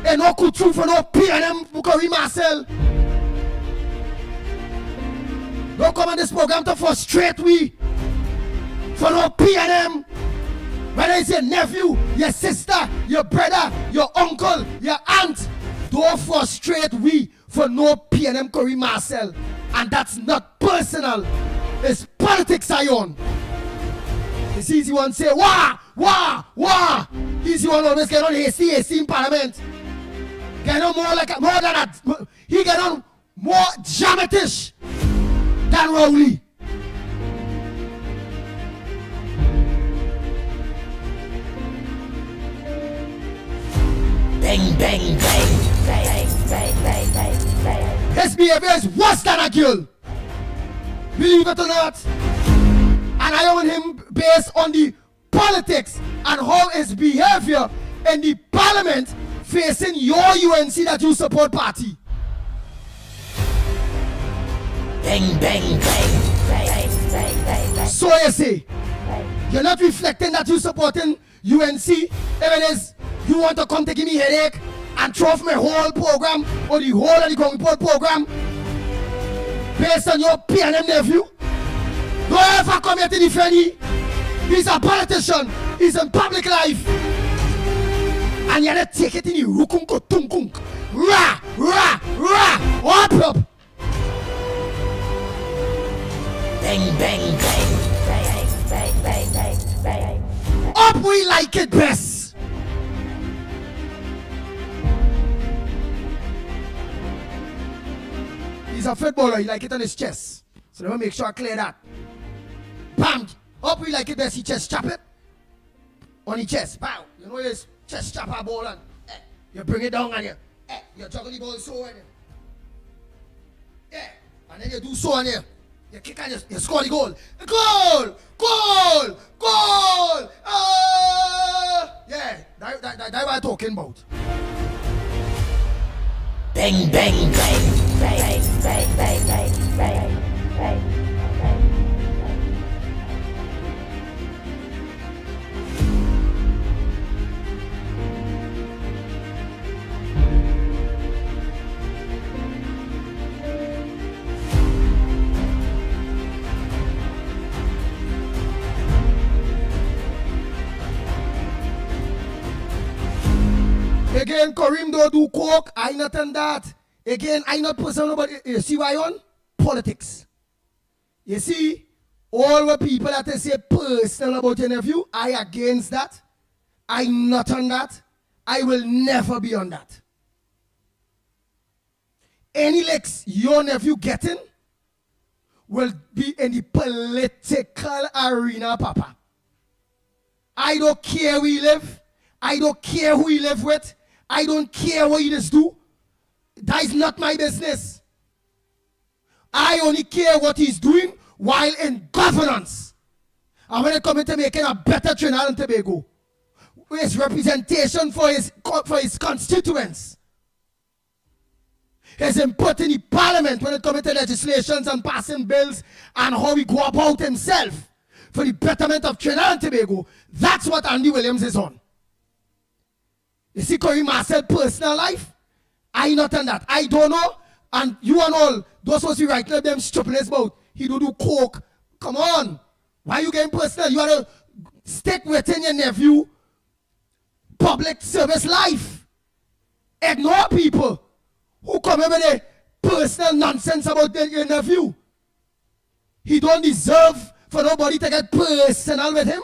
And no good truth for no PNM for Corey Marcel. Don't come on this program to frustrate we for no PNM. Whether it's your nephew, your sister, your brother, your uncle, your aunt, don't frustrate we for no PNM Corey Marcel. And that's not personal. It's politics I own. It's easy one say, wah, wah, wah. Easy one always get on hasty in parliament. Get on more than that. He get on more dramatish than Rowley. Bang, bang, bang, bang, bang, bang, bang, bang. His behavior is worse than a girl. Believe it or not. And I own him based on the politics and how his behavior in the parliament facing your UNC that you support party. Bang, bang, bang, bang, bang, bang, bang. So you say, you're not reflecting that you're supporting UNC. If it is, you want to come to give me headache and throw off my whole program or the whole of the Ground Report program based on your PNM nephew. Don't ever come here to defend him. He's a politician. He's in public life. And you're not take it in the rukunko tunkunk. Ra, ra, ra. Up. Bang, bang, bang, bang, bang, bang, bang, bang. Up we like it best. He's a footballer. He like it on his chest. So let me make sure I clear that. Bam. Up we like it best. He chest chop it. On his chest. Pow. You know his chest chop a ball and you bring it down and you juggle the ball so and and then you do so and you kick and you score the goal. Goal! Goal! Goal! That's what I'm talking about. Bang, bang, bang, bang, bang, bang, bang, bang, bang. Again, Kareem don't do coke. I not on that. Again, I not personal, but you see why on? Politics. You see, all the people that they say personal about your nephew, I against that. I not on that. I will never be on that. Any licks your nephew getting will be in the political arena, Papa. I don't care where he live. I don't care who he live with. I don't care what he just do. That is not my business. I only care what he's doing while in governance. And when it comes to making a better Trinidad and Tobago, his representation for his constituents, his input in the parliament when it comes to legislations and passing bills and how he go about himself for the betterment of Trinidad and Tobago, that's what Andy Williams is on. You see Corey Marcel personal life? I not on that. I don't know. And you and all, those supposed to be writing them stupidness about he do coke. Come on. Why you getting personal? You want to stick within your nephew public service life. Ignore people who come over there personal nonsense about your nephew. He don't deserve for nobody to get personal with him.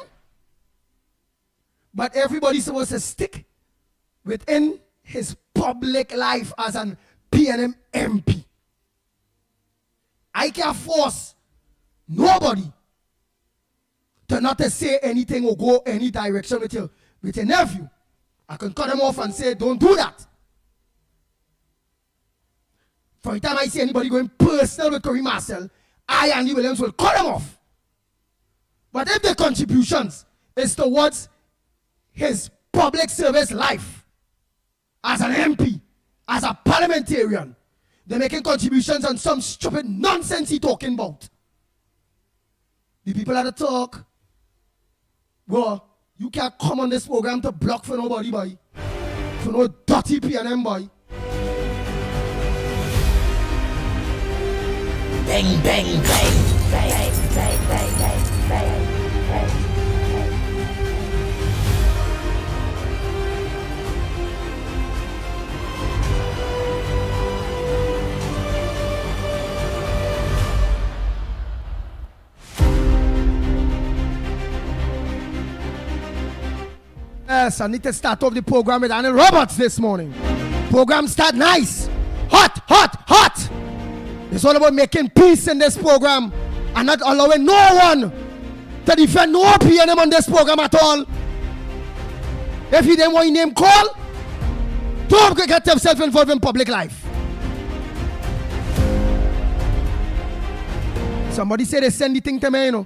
But everybody's supposed to stick within his public life as an PNM MP. I can't force nobody to not to say anything or go any direction with your nephew. I can cut him off and say, don't do that. For the time I see anybody going personal with Corey Marcel, I, Andy Williams, will cut him off. But if the contributions is towards his public service life as an MP, as a parliamentarian, they're making contributions on some stupid nonsense he talking about. The people that talk, well, you can't come on this program to block for nobody, boy. For no dirty PNM, boy. Bang, bang, bang, bang, bang, bang, bang, bang. Yes, I need to start off the program with Arnold Roberts this morning. Program start nice. Hot, hot, hot. It's all about making peace in this program and not allowing no one to defend no PNM on this program at all. If you didn't want your name called, don't get yourself involved in public life. Somebody said they send the thing to me, you know.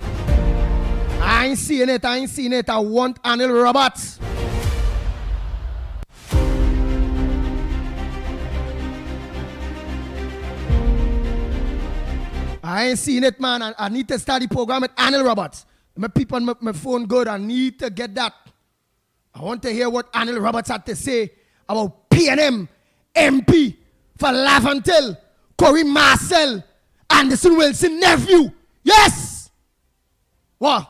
I ain't seeing it. I want Arnold Roberts. I ain't seen it, man. I need to start the program with Arnold Roberts. My people on my phone good. I need to get that. I want to hear what Arnold Roberts had to say about PNM, MP for Lavantil, Corey Marcel, Anderson Wilson nephew. Yes. What?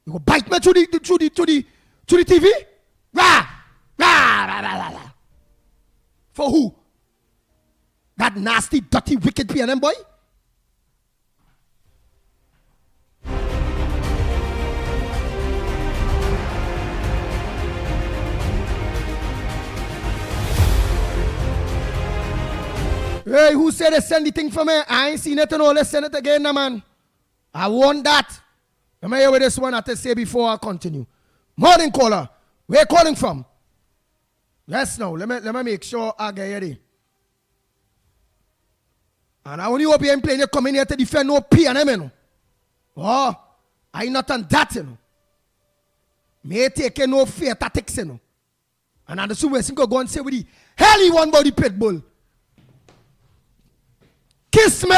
You go bite me through the TV? Rah! Rah! Rah! Rah! Rah! For who? That nasty, dirty, wicked PNM boy? Hey, who said they send the thing for me? I ain't seen it and all. Let's send it again, now, man. I want that. Let me hear what this one I have to say before I continue. Morning caller. Where you calling from? Yes, now. Let me make sure I get ready. And I only hope you ain't playing you coming here to defend no PNM, you know. Oh, I not on that, you know. Me taking no fear tactics, you know. And I just wait go and say with the hell he want about the Pitbull. Kiss me.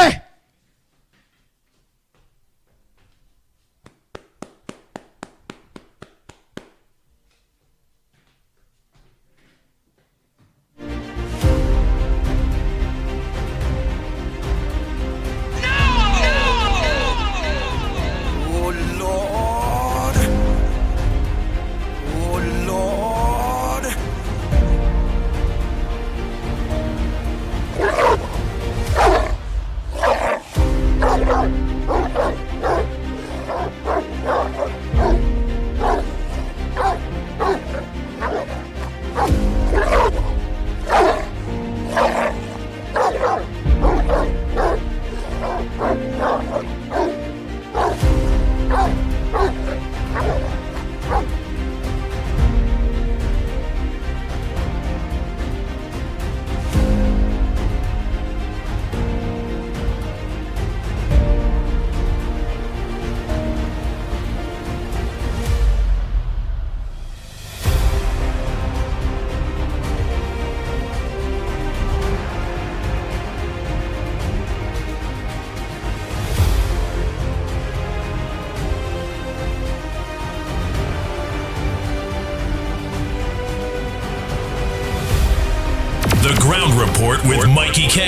The Ground Report with Mickie K,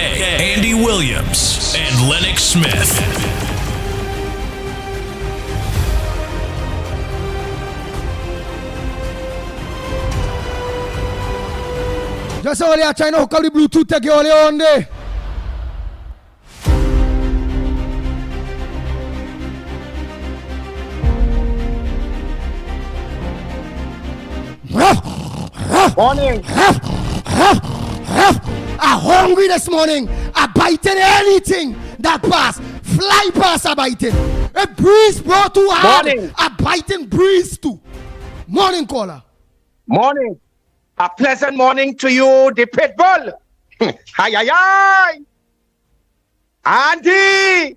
Andy Williams, and Lennox Smith. Just only I trying to hook up the Bluetooth to get all on there. Morning. I'm hungry this morning. I'm biting anything that pass. Fly past, I'm biting. A breeze blow too hard. Morning. I'm biting breeze too. Morning caller. Morning. A pleasant morning to you, the Pitbull. Hi, hi, hi. Auntie.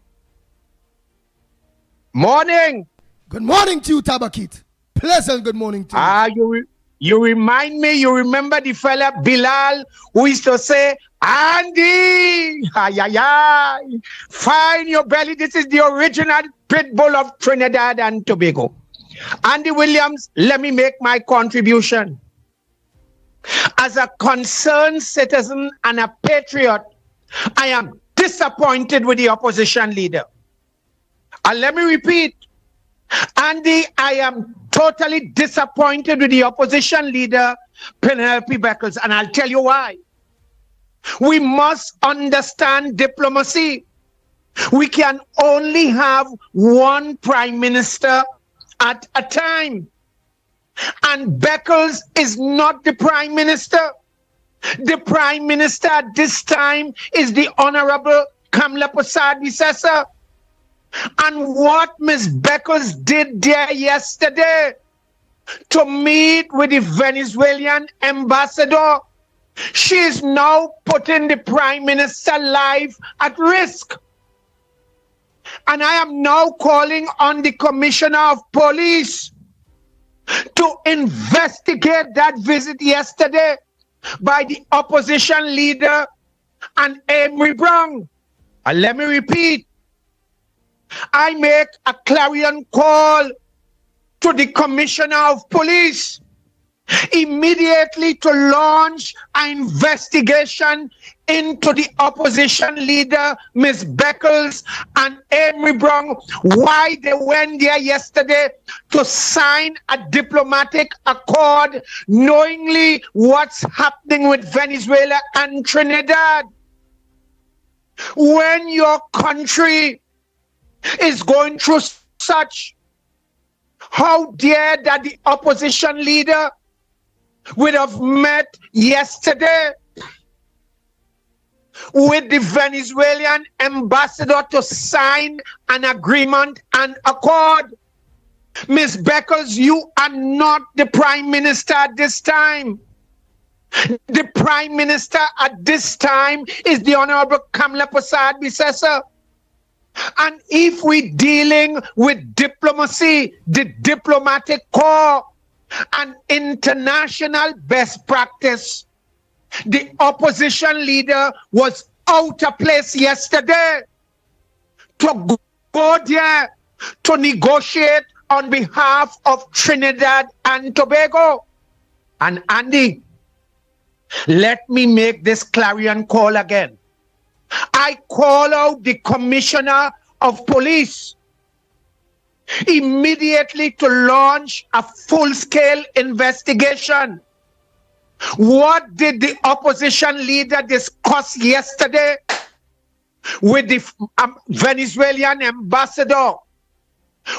Morning. Good morning to you, Tabakit. Pleasant good morning to you. You remind me, you remember the fella Bilal who used to say, Andy, hi, hi, hi. Find your belly. This is the original Pitbull of Trinidad and Tobago. Andy Williams, let me make my contribution. As a concerned citizen and a patriot, I am disappointed with the opposition leader. And let me repeat, Andy, I am totally disappointed with the opposition leader, Penelope Beckles, and I'll tell you why. We must understand diplomacy. We can only have one prime minister at a time. And Beckles is not the prime minister. The prime minister at this time is the Honorable Kamla Prasad-Visesa. And what Ms. Beckles did there yesterday to meet with the Venezuelan ambassador, she is now putting the prime minister's life at risk. And I am now calling on the commissioner of police to investigate that visit yesterday by the opposition leader and Amory Brown. And let me repeat, I make a clarion call to the commissioner of police immediately to launch an investigation into the opposition leader, Ms. Beckles and Amory Brown, why they went there yesterday to sign a diplomatic accord, knowingly what's happening with Venezuela and Trinidad. When your country is going through such, how dare that the opposition leader would have met yesterday with the Venezuelan ambassador to sign an agreement and accord. Ms. Beckles, you are not the prime minister at this time. The prime minister at this time is the Honorable Kamla Prasad-Visesa. And if we're dealing with diplomacy, the diplomatic corps, and international best practice, the opposition leader was out of place yesterday to go there to negotiate on behalf of Trinidad and Tobago. And Andy, let me make this clarion call again. I call out the commissioner of police immediately to launch a full-scale investigation. What did the opposition leader discuss yesterday with the Venezuelan ambassador?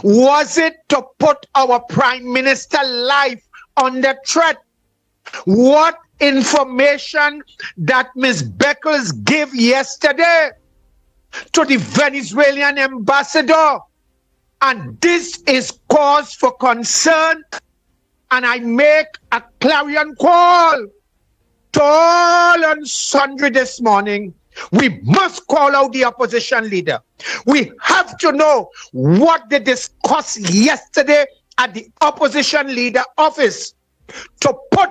Was it to put our prime minister's life under threat? What information that Ms. Beckles gave yesterday to the Venezuelan ambassador? And this is cause for concern, and I make a clarion call to all and sundry this morning. We must call out the opposition leader. We have to know what they discussed yesterday at the opposition leader office to put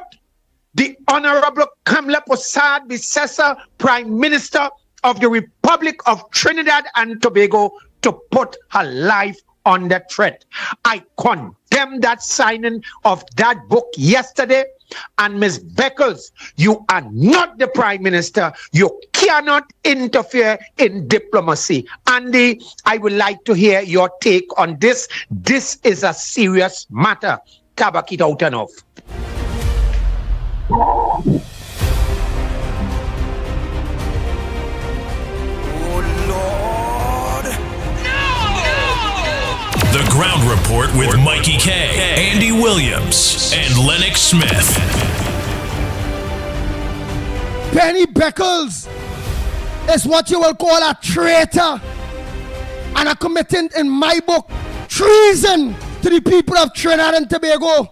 the Honorable Kamla Prasad-Visesa, Prime Minister of the Republic of Trinidad and Tobago, to put her life under threat. I condemn that signing of that book yesterday. And Ms. Beckles, you are not the Prime Minister. You cannot interfere in diplomacy. Andy, I would like to hear your take on this. This is a serious matter. Tabak it out and off. The Ground Report with Mikey K, Andy Williams, and Lennox Smith. Benny Beckles is what you will call a traitor and a committing, in my book, treason to the people of Trinidad and Tobago.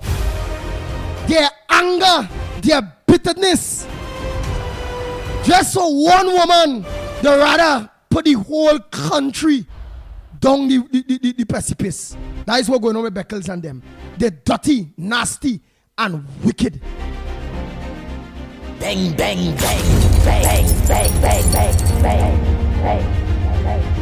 Their anger, their bitterness. Just for one woman, they rather put the whole country down the precipice. That is what's going on with Beckles and them. They're dirty, nasty, and wicked. Bang, bang, bang, bang, bang, bang, bang, bang, bang, bang.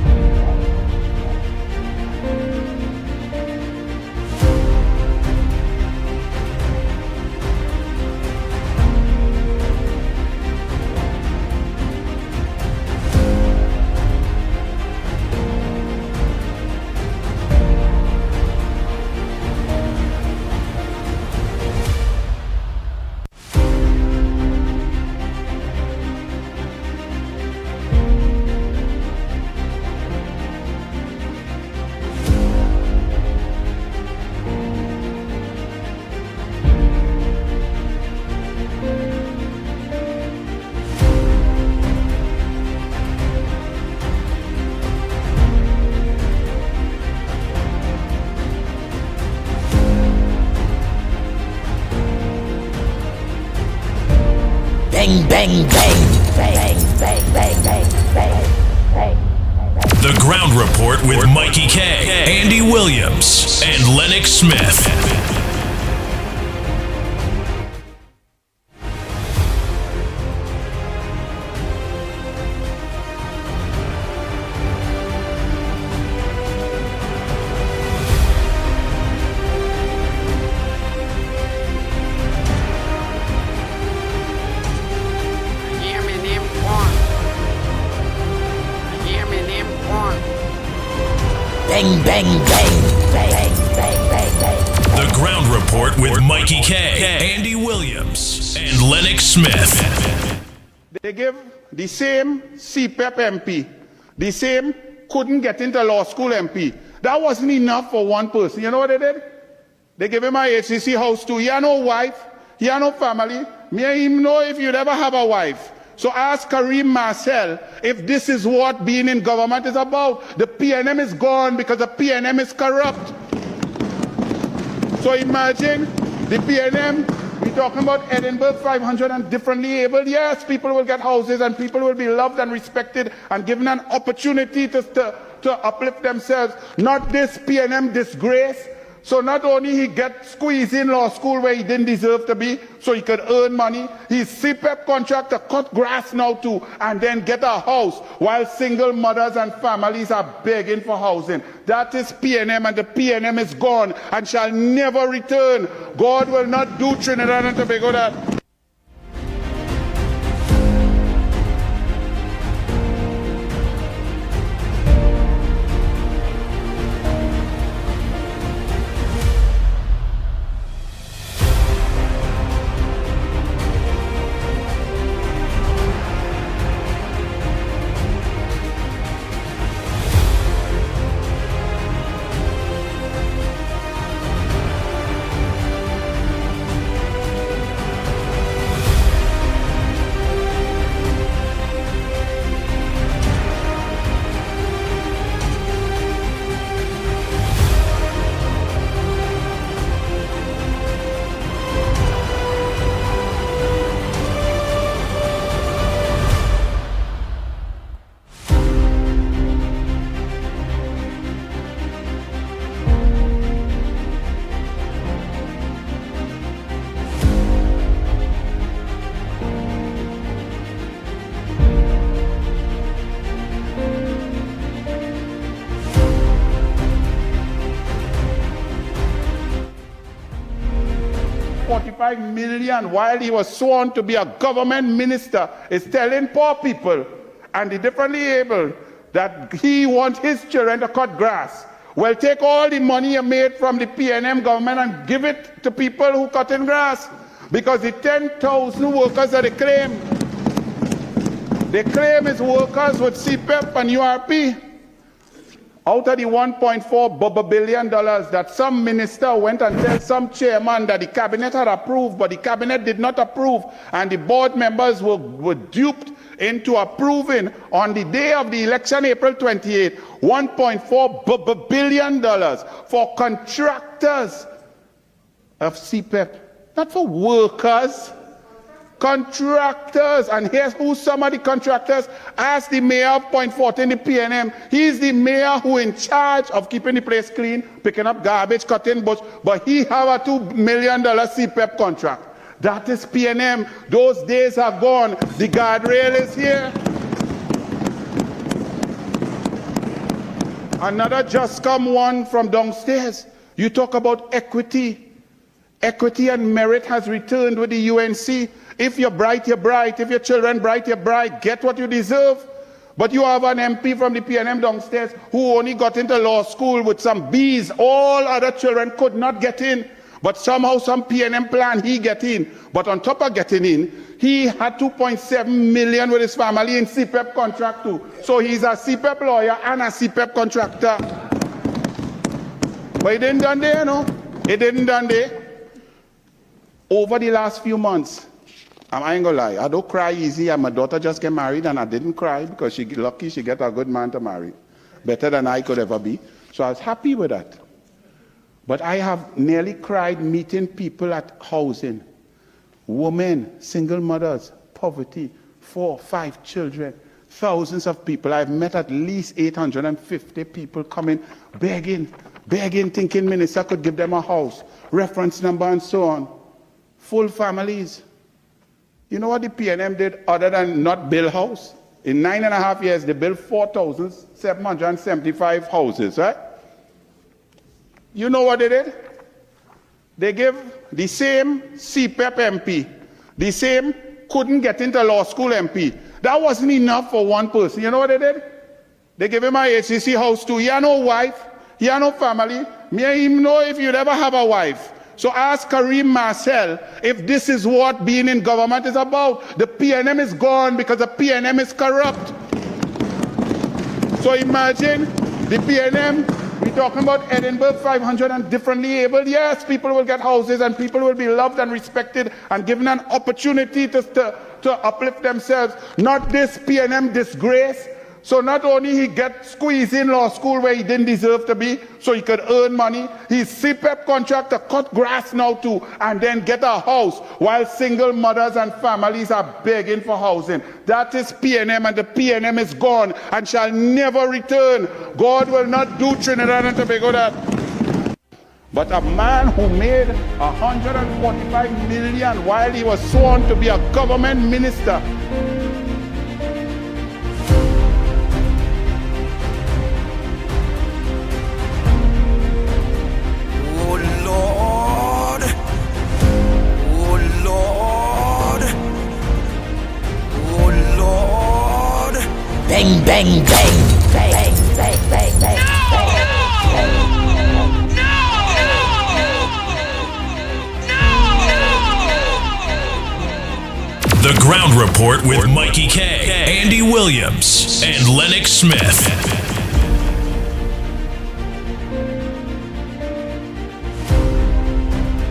Bang, bang, bang, bang, bang, bang, bang, bang, bang. The Ground Report with Mickie K, Andy Williams, and Lennox Smith. Bang, bang, bang, bang, bang, bang, bang. The Ground Report with Mickie K, Andy Williams, and Lennox Smith. They give the same CPEP MP, the same couldn't get into law school MP. That wasn't enough for one person. You know what they did? They gave him a HCC house too. He had no wife, he had no family. Me and him know if you'd ever have a wife. So ask Kareem Marcel if this is what being in government is about. The PNM is gone because the PNM is corrupt. So imagine the PNM, we're talking about Edinburgh 500 and differently able. Yes, people will get houses and people will be loved and respected and given an opportunity to uplift themselves. Not this PNM disgrace. So not only he get squeezed in law school where he didn't deserve to be, so he could earn money, his CPEP contract to cut grass now too, and then get a house, while single mothers and families are begging for housing. That is PNM, and the PNM is gone and shall never return. God will not do Trinidad and Tobago that. $45 million while he was sworn to be a government minister is telling poor people and the differently able that he wants his children to cut grass. Well, take all the money you made from the PNM government and give it to people who cutting grass, because the 10,000 workers that they claim is workers with CPEP and URP. Out of the $1.4 billion that some minister went and tell some chairman that the cabinet had approved, but the cabinet did not approve, and the board members were duped into approving on the day of the election, April 28, $1.4 billion for contractors of CPEP, not for workers. Contractors, and here's who some of the contractors. Ask the mayor of Point 14, the PNM. He's the mayor who in charge of keeping the place clean, picking up garbage, cutting bush, but he have a $2 million CPEP contract. That is PNM. Those days are gone. The guardrail is here. Another just come one from downstairs. You talk about equity. Equity and merit has returned with the UNC. If you're bright, you're bright. If your children bright, you're bright. Get what you deserve. But you have an MP from the PNM downstairs who only got into law school with some B's. All other children could not get in. But somehow some PNM plan, he get in. But on top of getting in, he had 2.7 million with his family in CPEP contract too. So he's a CPEP lawyer and a CPEP contractor. But it didn't done there, no? It didn't done there. Over the last few months, I ain't gonna lie, I don't cry easy, and my daughter just get married, and I didn't cry because she lucky she get a good man to marry. Better than I could ever be. So I was happy with that. But I have nearly cried meeting people at housing. Women, single mothers, poverty, 4, 5 children, thousands of people. I've met at least 850 people coming, begging, thinking minister could give them a house, reference number and so on. Full families. You know what the PNM did other than not build house? In 9.5 years, they built 4,775 houses, right? You know what they did? They gave the same CPEP MP, the same couldn't get into law school MP. That wasn't enough for one person. You know what they did? They gave him a HCC house too. He had no wife, he had no family. Me and him know if you'd ever have a wife. So ask Kareem Marcel if this is what being in government is about. The PNM is gone because the PNM is corrupt. So imagine the PNM, we're talking about Edinburgh 500 and differently abled. Yes, people will get houses and people will be loved and respected and given an opportunity to uplift themselves. Not this PNM disgrace. So not only he get squeezed in law school where he didn't deserve to be, so he could earn money, his CPEP contractor cut grass now too, and then get a house, while single mothers and families are begging for housing. That is PNM, and the PNM is gone and shall never return. God will not do Trinidad and Tobago that. But a man who made 145 million while he was sworn to be a government minister, Bang, bang, bang, bang, bang, bang, bang. The Ground Report with Mickie K, Andy Williams, and Lennox Smith.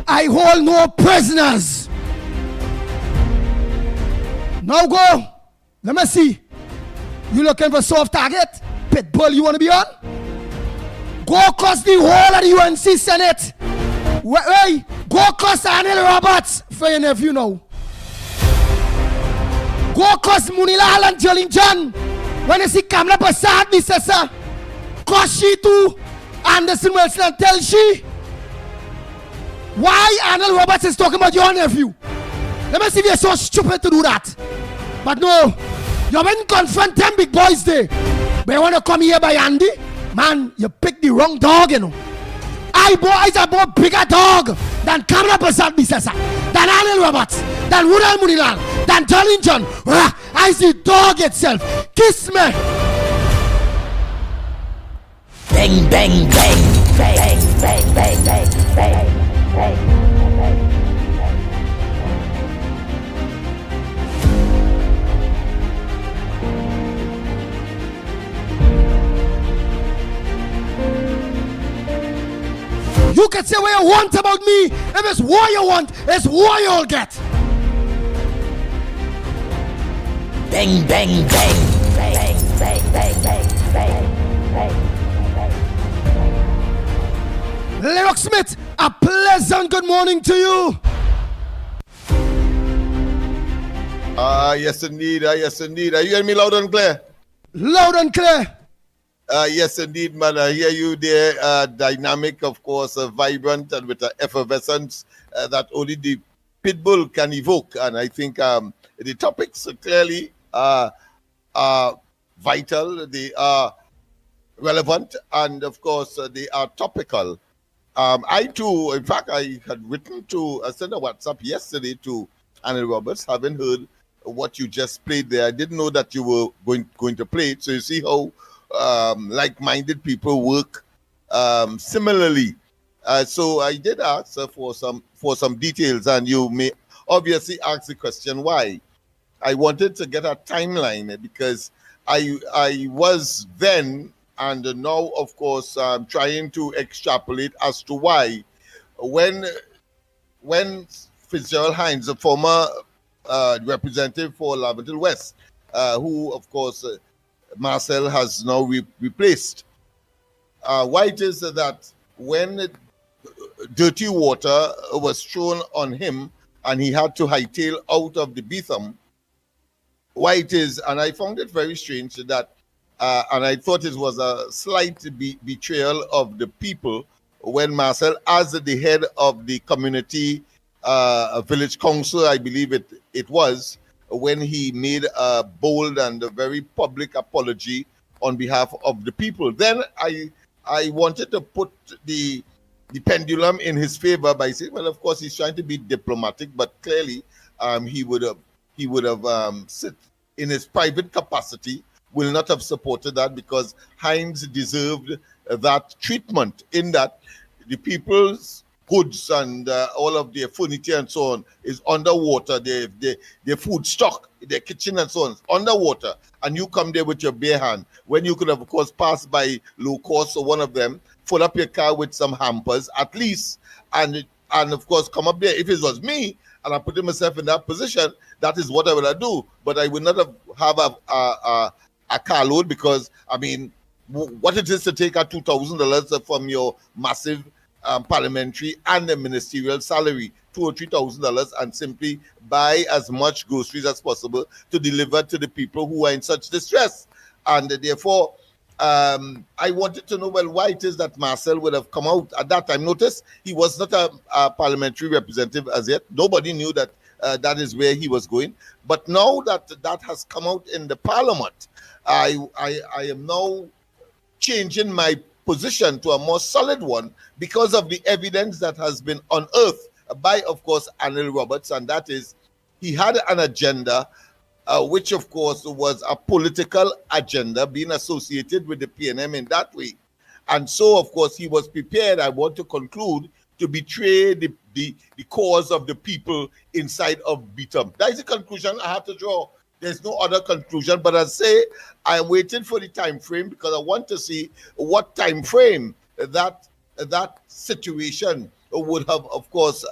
I hold no prisoners. Now go. Let me see. You looking for soft target? Pitbull you want to be on? Go across the whole of the UNC Senate. Hey, go across Anil Roberts for your nephew now. Go across Munilal and Jolington. When you see Kamla Prasad, Mr. Sir, cross she to Anderson Wilson and tell she why Anil Roberts is talking about your nephew. Let me see if you're so stupid to do that. But no. You haven't confront them big boys there. But you want to come here by Andy? Man, you picked the wrong dog, you know. I boys are more bigger dog than Kamala Prasad Bisasa, than Anil Roberts, than Woodall Munilal, than Darlington. I see dog itself. Kiss me. Bang, bang, bang, bang, bang, bang, bang, bang, bang. You can say what you want about me. If it's what you want, it's what you'll get. Bang, bang, bang. Bang, bang, bang, bang, bang, bang, bang. Lennox Smith, a pleasant good morning to you. Yes indeed, yes indeed. Are you hearing me loud and clear? Loud and clear. Yes indeed, man. I hear you there. Dynamic, of course, vibrant and with an effervescence that only the Pitbull can evoke. And I think the topics clearly are vital, they are relevant, and of course, they are topical. I too, in fact, I had sent a WhatsApp yesterday to Annie Roberts, having heard what you just played there. I didn't know that you were going to play it. So you see how like-minded people work similarly. So I did ask for some details, and you may obviously ask the question why. I wanted to get a timeline because I was then and now, of course, trying to extrapolate as to why when Fitzgerald Hines, the former representative for Laventille West, who, of course, Marcel has now replaced. Why it is that when dirty water was thrown on him and he had to hightail out of the Beetham, why it is, and I found it very strange that, and I thought it was a slight betrayal of the people when Marcel, as the head of the community village council, I believe it was, when he made a bold and a very public apology on behalf of the people. Then I wanted to put the pendulum in his favor by saying, well, of course, he's trying to be diplomatic, but clearly he would have sit in his private capacity, will not have supported that, because Hines deserved that treatment, in that the people's goods and all of their furniture and so on is underwater. Their food stock, their kitchen and so on is underwater. And you come there with your bare hand, when you could have, of course, passed by low cost or one of them, fill up your car with some hampers at least, and of course come up there. If it was me and I put myself in that position, that is what I would do. But I would not have a carload, because I mean, what it is to take out $2,000 from your massive parliamentary and the ministerial salary, $2,000 or $3,000, and simply buy as much groceries as possible to deliver to the people who are in such distress. And therefore, I wanted to know, well, why it is that Marcel would have come out at that time. Notice he was not a parliamentary representative as yet. Nobody knew that that is where he was going. But now that that has come out in the parliament, I am now changing my position to a more solid one because of the evidence that has been unearthed by, of course, Anil Roberts, and that is he had an agenda, which, of course, was a political agenda being associated with the PNM in that way. And so, of course, he was prepared, I want to conclude, to betray the cause of the people inside of Beetham. That is the conclusion I have to draw. There's no other conclusion, but I say I'm waiting for the time frame, because I want to see what time frame that situation would have, of course,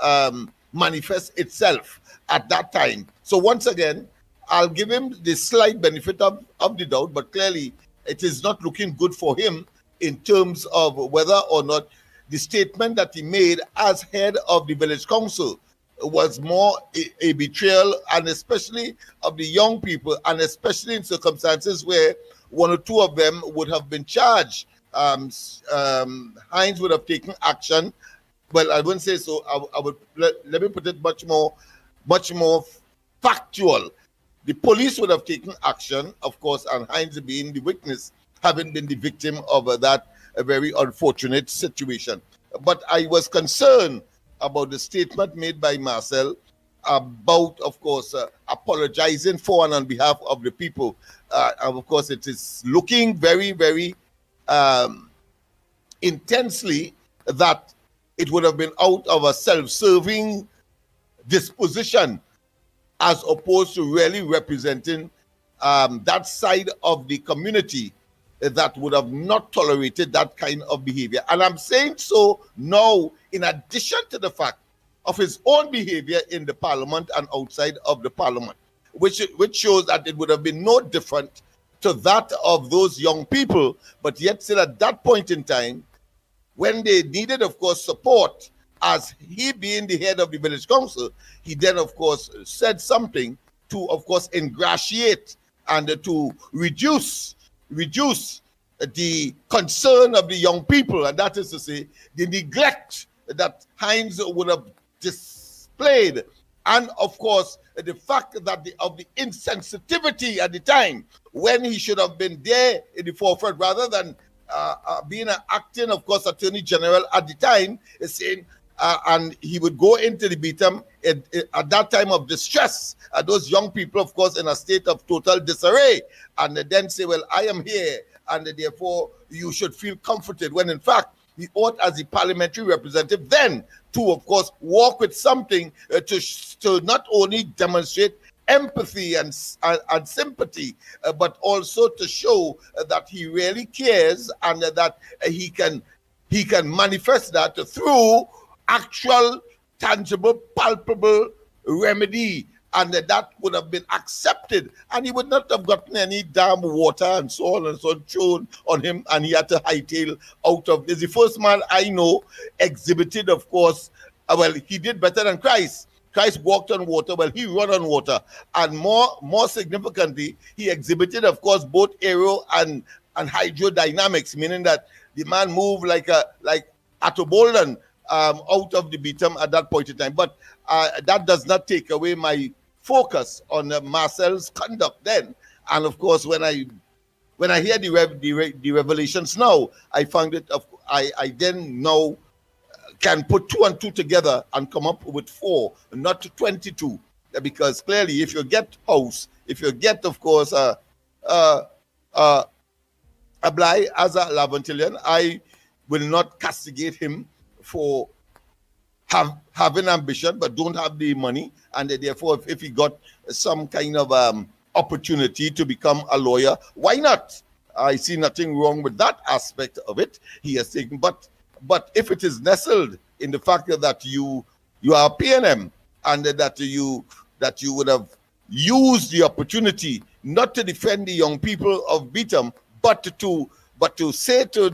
manifest itself at that time. So once again, I'll give him the slight benefit of the doubt, but clearly it is not looking good for him in terms of whether or not the statement that he made as head of the village council was more a betrayal, and especially of the young people, and especially in circumstances where one or two of them would have been charged. Hines would have taken action. Well, I wouldn't say so. I would let me put it much more factual. The police would have taken action, of course, and Hines being the witness, having been the victim of that very unfortunate situation. But I was concerned about the statement made by Marcel about, of course, apologizing for and on behalf of the people. And of course, it is looking very, very intensely that it would have been out of a self-serving disposition, as opposed to really representing that side of the community that would have not tolerated that kind of behavior. And I'm saying so now in addition to the fact of his own behavior in the parliament and outside of the parliament, which shows that it would have been no different to that of those young people, but yet still at that point in time, when they needed, of course, support, as he being the head of the village council, he then, of course, said something to, of course, ingratiate and to reduce the concern of the young people, and that is to say, the neglect that Hines would have displayed, and of course, the fact that of the insensitivity at the time when he should have been there in the forefront rather than being an acting, of course, attorney general at the time, is saying, and he would go into the Beetham at that time of distress, those young people, of course, in a state of total disarray, and then say, well, I am here, and therefore you should feel comforted, when in fact, he ought, as the parliamentary representative, then to, of course, walk with something to not only demonstrate empathy and sympathy, but also to show that he really cares and that he can manifest that through actual, tangible, palpable remedy, and that would have been accepted, and he would not have gotten any damn water and so on and so on thrown on him, and he had to hightail out of this. The first man I know exhibited, of course, well, he did better than Christ. Christ walked on water, well, he ran on water, and more significantly, he exhibited, of course, both aero and hydrodynamics, meaning that the man moved like Atto Boldon out of the Beetham at that point in time. But that does not take away my focus on Marcel's conduct then. And of course, when I hear the revelations now, I found it. I then now can put 2 and 2 together and come up with 4, not 22. Because clearly, if you get house, if you get, of course, a Bly as a Lavantillian, I will not castigate him for having ambition but don't have the money, and therefore if he got some kind of opportunity to become a lawyer, why not? I see nothing wrong with that aspect of it. He has taken, but if it is nestled in the fact that you are PNM and that you would have used the opportunity not to defend the young people of Beetham, but to say to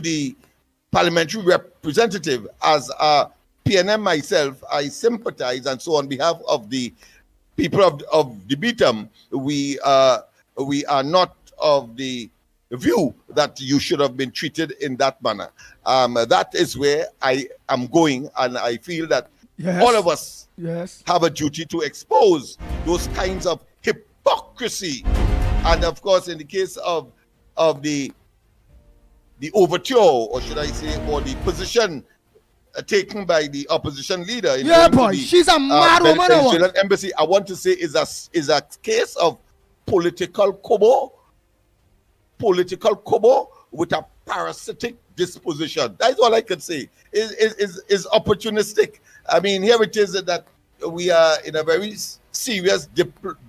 the parliamentary representative, as a PNM myself, I sympathize, and so on behalf of the people of the Beetham, we are not of the view that you should have been treated in that manner. That is where I am going, and I feel that all of us have a duty to expose those kinds of hypocrisy. And of course, in the case of the overture, or should I say, or the position taken by the opposition leader in she's a mad woman. Venezuelan embassy, I want to say is a case of political kobo with a parasitic disposition. That's all I can say. Is opportunistic. I mean, here it is that we are in a very serious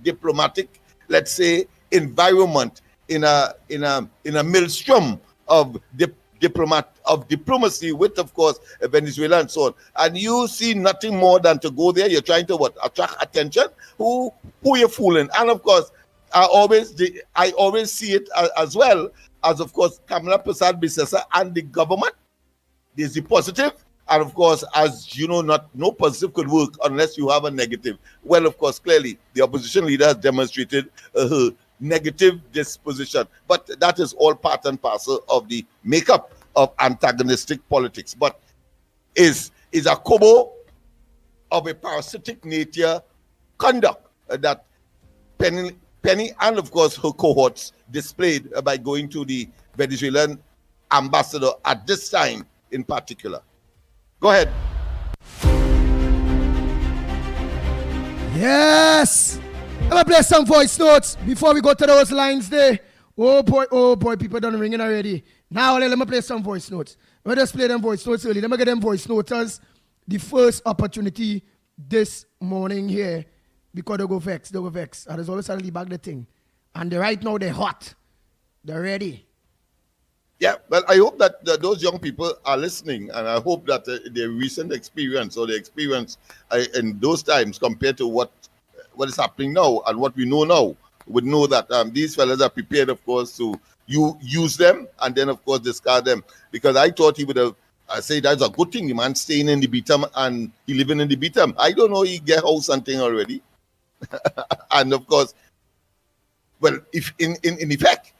diplomatic, let's say, environment, in a maelstrom of diplomacy with, of course, Venezuela and so on. And you see nothing more than to go there. You're trying to attract attention. Who you're fooling? And of course, I always see it as well as, of course, Kamala Prasad Bisesa and the government. There's the positive, and of course, as you know, no positive could work unless you have a negative. Well, of course, clearly the opposition leader has demonstrated her negative disposition, but that is all part and parcel of the makeup of antagonistic politics. But is a kobo of a parasitic nature conduct that Penny and of course her cohorts displayed by going to the Venezuelan ambassador at this time in particular. Go ahead. Yes. I'm gonna play some voice notes before we go to those lines there. Oh boy, people done ringing already. Now let me play some voice notes. Let me just play them voice notes early. Let me get them voice notes the first opportunity this morning here, because they go vex. And there's always a leave back the thing. And right now they're hot. They're ready. Yeah, well, I hope that those young people are listening, and I hope that their recent experience or the experience in those times compared to what is happening now and what we know now, would know that these fellas are prepared, of course, to use them and then, of course, discard them. Because I thought he would have said that's a good thing, the man staying in the Beatum and he living in the Beatum. I don't know, he get house and thing already. And, of course, well, if in effect,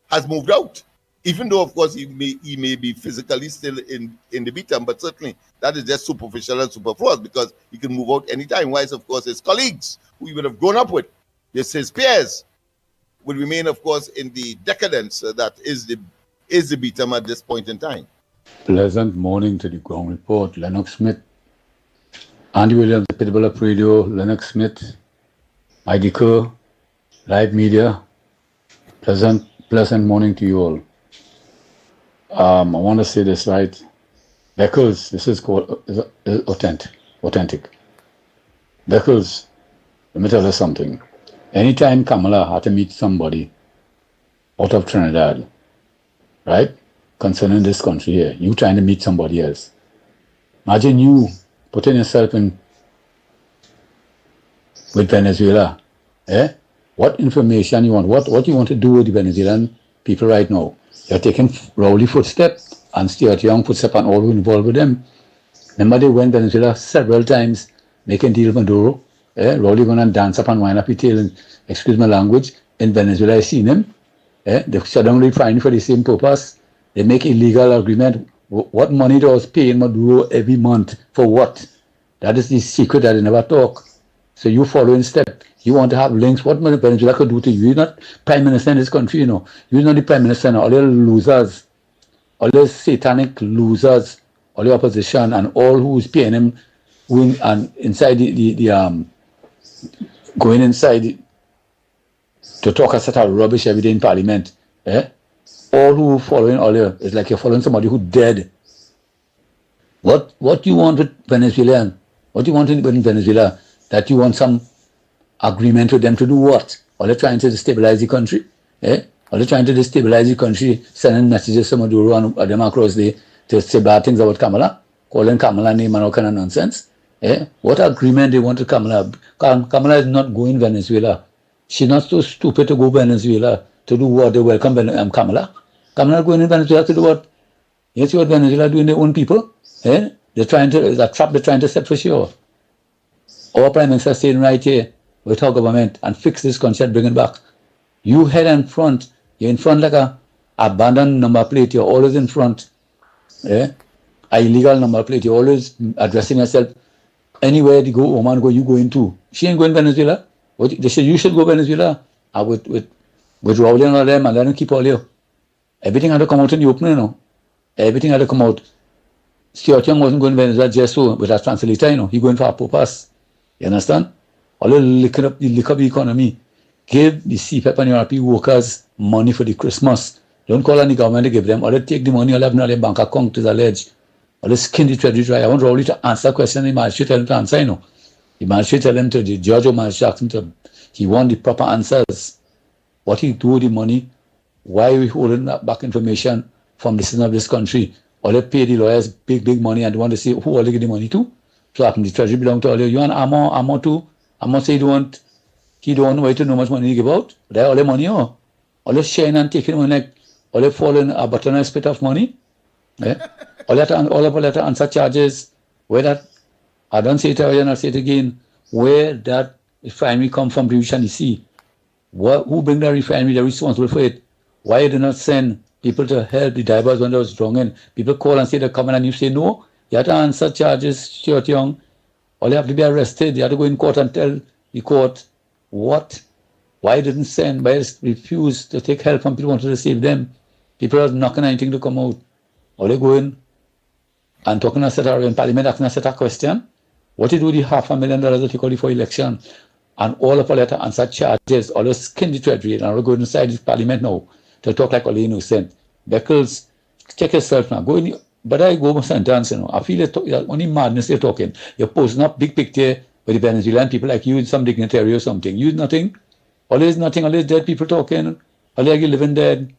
has moved out. Even though, of course, he may be physically still in the Beatum, but certainly that is just superficial and superfluous because he can move out anytime. Whilst, of course, his colleagues, who he would have grown up with, his peers, will remain, of course, in the decadence that is the Beatum at this point in time. Pleasant morning to the ground report. Lennox Smith, Andy Williams, the Pitbull of Radio, Lennox Smith, Mickie Kerr, Live Media. Pleasant morning to you all. I want to say this right. Beckles, this is called is authentic. Beckles, let me tell you something. Anytime Kamala had to meet somebody out of Trinidad, right, concerning this country here, you trying to meet somebody else. Imagine you putting yourself in with Venezuela. What information you want? What you want to do with the Venezuelan people right now? You're taking Rowley footsteps and Stuart Young footsteps and all who involved with them. Remember they went to Venezuela several times making deal with Maduro. Rowley went and dance up and wind up his tail, and excuse my language, in Venezuela I seen him. They shut down refinery for the same purpose. They make illegal agreement. What money they was paying Maduro every month for what? That is the secret that they never talk. So you follow in step. You want to have links. What Venezuela could do to you? You're not prime minister in this country, you know. You're not the prime minister. All your losers, all your satanic losers, all your opposition, and all who's paying him, going and inside going inside to talk a set of rubbish every day in Parliament. All who following all you is like you're following somebody who dead. What you want with Venezuelan? What you want in Venezuela? That you want some agreement with them to do what? Are they trying to destabilize the country? Are they trying to destabilize the country, sending messages to Maduro and them across the to say bad things about Kamala, calling Kamala name and all kind of nonsense? What agreement they want to Kamala? Kamala is not going Venezuela. She's not so stupid to go Venezuela to do what? They welcome Kamala. Kamala going in Venezuela to do what? You see what Venezuela doing their own people? They're trying to, it's a trap they're trying to set for sure. Our Prime Minister staying right here with our government and fix this country and bring it back. You head in front. You're in front like a abandoned number plate. You're always in front. A illegal number plate. You're always addressing yourself. Anywhere you go, woman go, you go into. She ain't going Venezuela. They say you should go Venezuela with Rowley and all them and let them keep all you. Everything had to come out in the open, you know. Everything had to come out. Stuart Young wasn't going to Venezuela just so with a translator, you know. He going for a purpose. You understand? All the lick up the economy. Give the CPEP and URP workers money for the Christmas. Don't call on the government to give them. Or they take the money, or have no bank account is alleged. Or they skin the treasury dry. I want Rowley to answer the question. The magistrate tell him to answer, you know. The magistrate tell him to, the judge or magistrate ask him to, he want the proper answers. What he do with the money? Why are we holding back information from the citizen of this country? Or they pay the lawyers big money and they want to say who all they give the money to? So happen the treasury belong to all you. You want Amor too? Amor say he don't want to know how much money he give out. They all the money, oh. All they sharing and taking money, like, all they falling a button and spit of money. All of that answer charges. Where that, I don't say it already and I'll say it again, where that refinery come from, British and the sea. Who bring the refinery? They're responsible for it. Why you do not send people to help the divers when they was drowning? People call and say they're coming and you say no. You have to answer charges, Stuart Young. Or you have to be arrested. You have to go in court and tell the court what? Why didn't send? Why refused to take help from people who wanted to save them? People are knocking anything to come out. Or they go in and talking a set in Parliament, asking a set of question. What you do with the $500,000 that you call for election? And all of all that answer charges, all those skin the treasury, and I'll go inside the Parliament now to talk like all innocent. Beckles, check yourself now. Go in. But I go sentence, you know. I feel it only madness you're talking. You're posting up big picture with the Venezuelan people like you, some dignitary or something. You nothing. Always nothing, always dead people talking, always you living dead.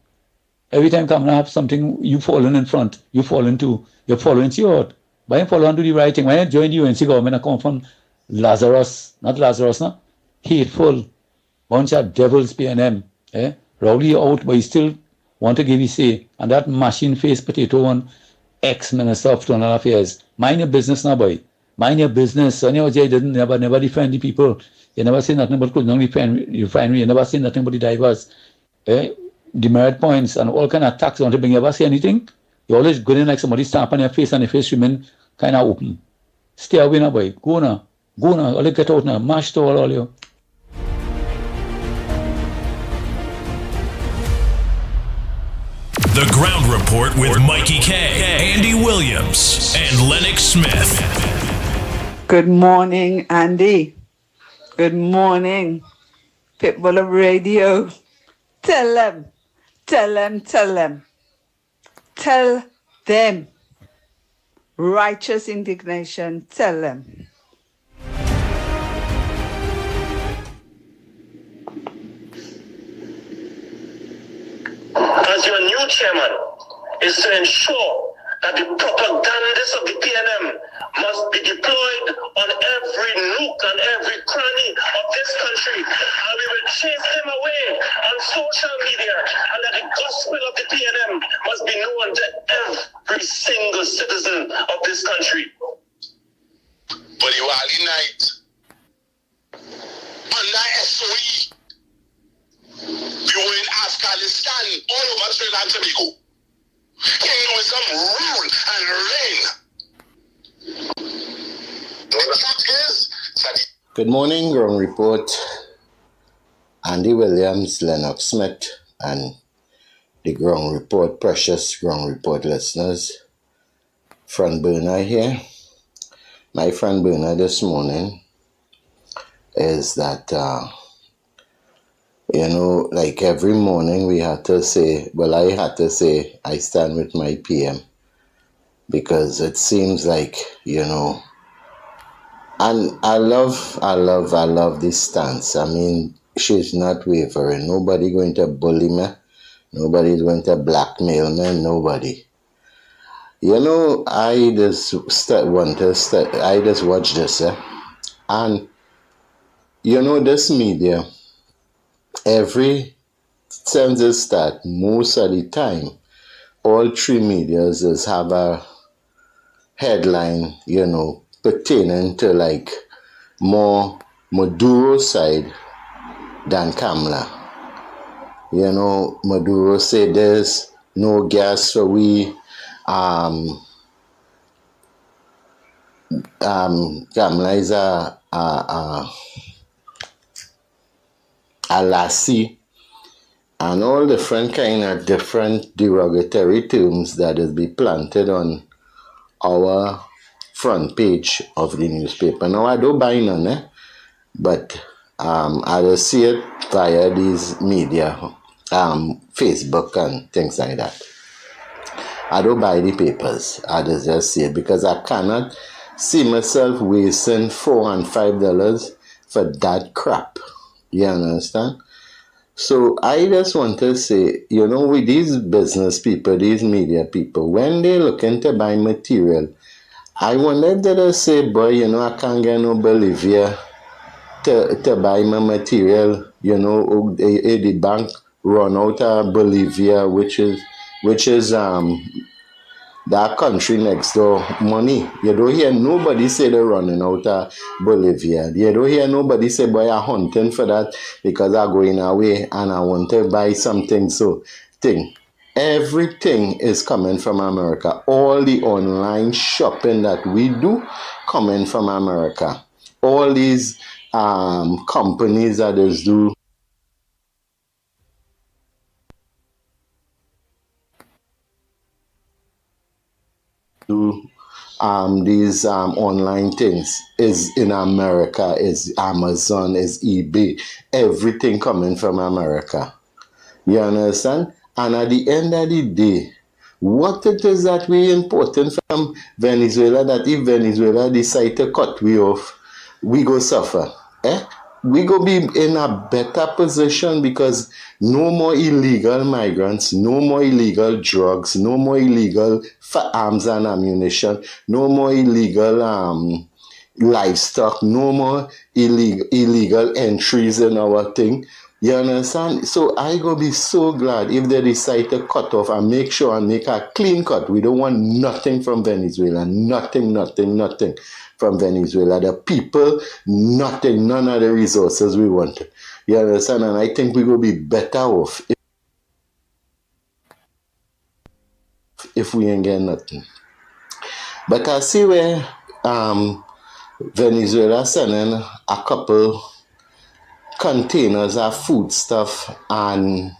Every time Kamala have something, you falling in front, you falling too. You're following out. Why you follow on to the right thing? Why you join the UNC government and come from Lazarus, not Lazarus, no? Hateful, bunch of devils, PNM. Eh? Rowdy out, but he still want to give you say. And that machine face potato one, ex-minister of external affairs. Mind your business now, boy. Mind your business. Sonny Ojai didn't never defend the people. You never say nothing about Kudnong refinery. You never say nothing about the divers. Eh? Demerit points and all kind of tax. You want to bring, you ever say anything? You always go in like somebody stamp on your face and the face remain kind of open. Stay away now, boy. Go now. Go now. All you get out now. Mash to all you. The Ground Report with Mikey K, Andy Williams, and Lennox Smith. Good morning, Andy. Good morning, Pitbull of Radio. Tell them. Tell them. Righteous indignation, tell them. As your new chairman is to ensure that the propagandists of the PNM must be deployed on every nook and every cranny of this country, and we will chase them away on social media, and that the gospel of the PNM must be known to every single citizen of this country. But you are the night under SOE. We were in Afghanistan, all over Trinidad and Tobago. Hinduism rule and reign. The truth is that... Good morning, Ground Report. Andy Williams, Lennox Smith, and the Ground Report, precious Ground Report listeners. Front burner here. My front burner this morning is that, like every morning we had to say, I had to say, I stand with my PM. Because it seems like, and I love this stance. I mean, she's not wavering. Nobody going to bully me. Nobody's going to blackmail me. Nobody. I just watch this, and this media, every census start, most of the time, all three medias just have a headline, pertaining to like more Maduro side than Kamala. Maduro said there's no gas for we. Kamala is a lassie, and all different derogatory terms that is be planted on our front page of the newspaper. Now I don't buy none, but I just see it via these media, Facebook and things like that. I don't buy the papers. I just see it because I cannot see myself wasting $4 and $5 for that crap. You understand? So I just want to say, with these business people, these media people, when they're looking to buy material, I wonder if they say, boy, I can't get no Bolivia to buy my material. The bank run out of Bolivia, which is that country next door money. You don't hear nobody say they're running out of Bolivia. You don't hear nobody say, boy, I'm hunting for that because I'm going away and I want to buy something. So, everything is coming from America. All the online shopping that we do coming from America. All these companies that just do these online things is in America, is Amazon, is eBay, everything coming from America. You understand? And at the end of the day, what it is that we importing from Venezuela, that if Venezuela decide to cut we off, we go suffer. we go be in a better position because no more illegal migrants, no more illegal drugs, no more illegal arms and ammunition, no more illegal livestock, no more illegal entries in our thing. You understand? So I go be so glad if they decide to cut off and make sure and make a clean cut. We don't want nothing from Venezuela. Nothing from Venezuela. The people, nothing, none of the resources we want. You understand? And I think we will be better off if we ain't get nothing. But I see where Venezuela sending a couple containers of foodstuff and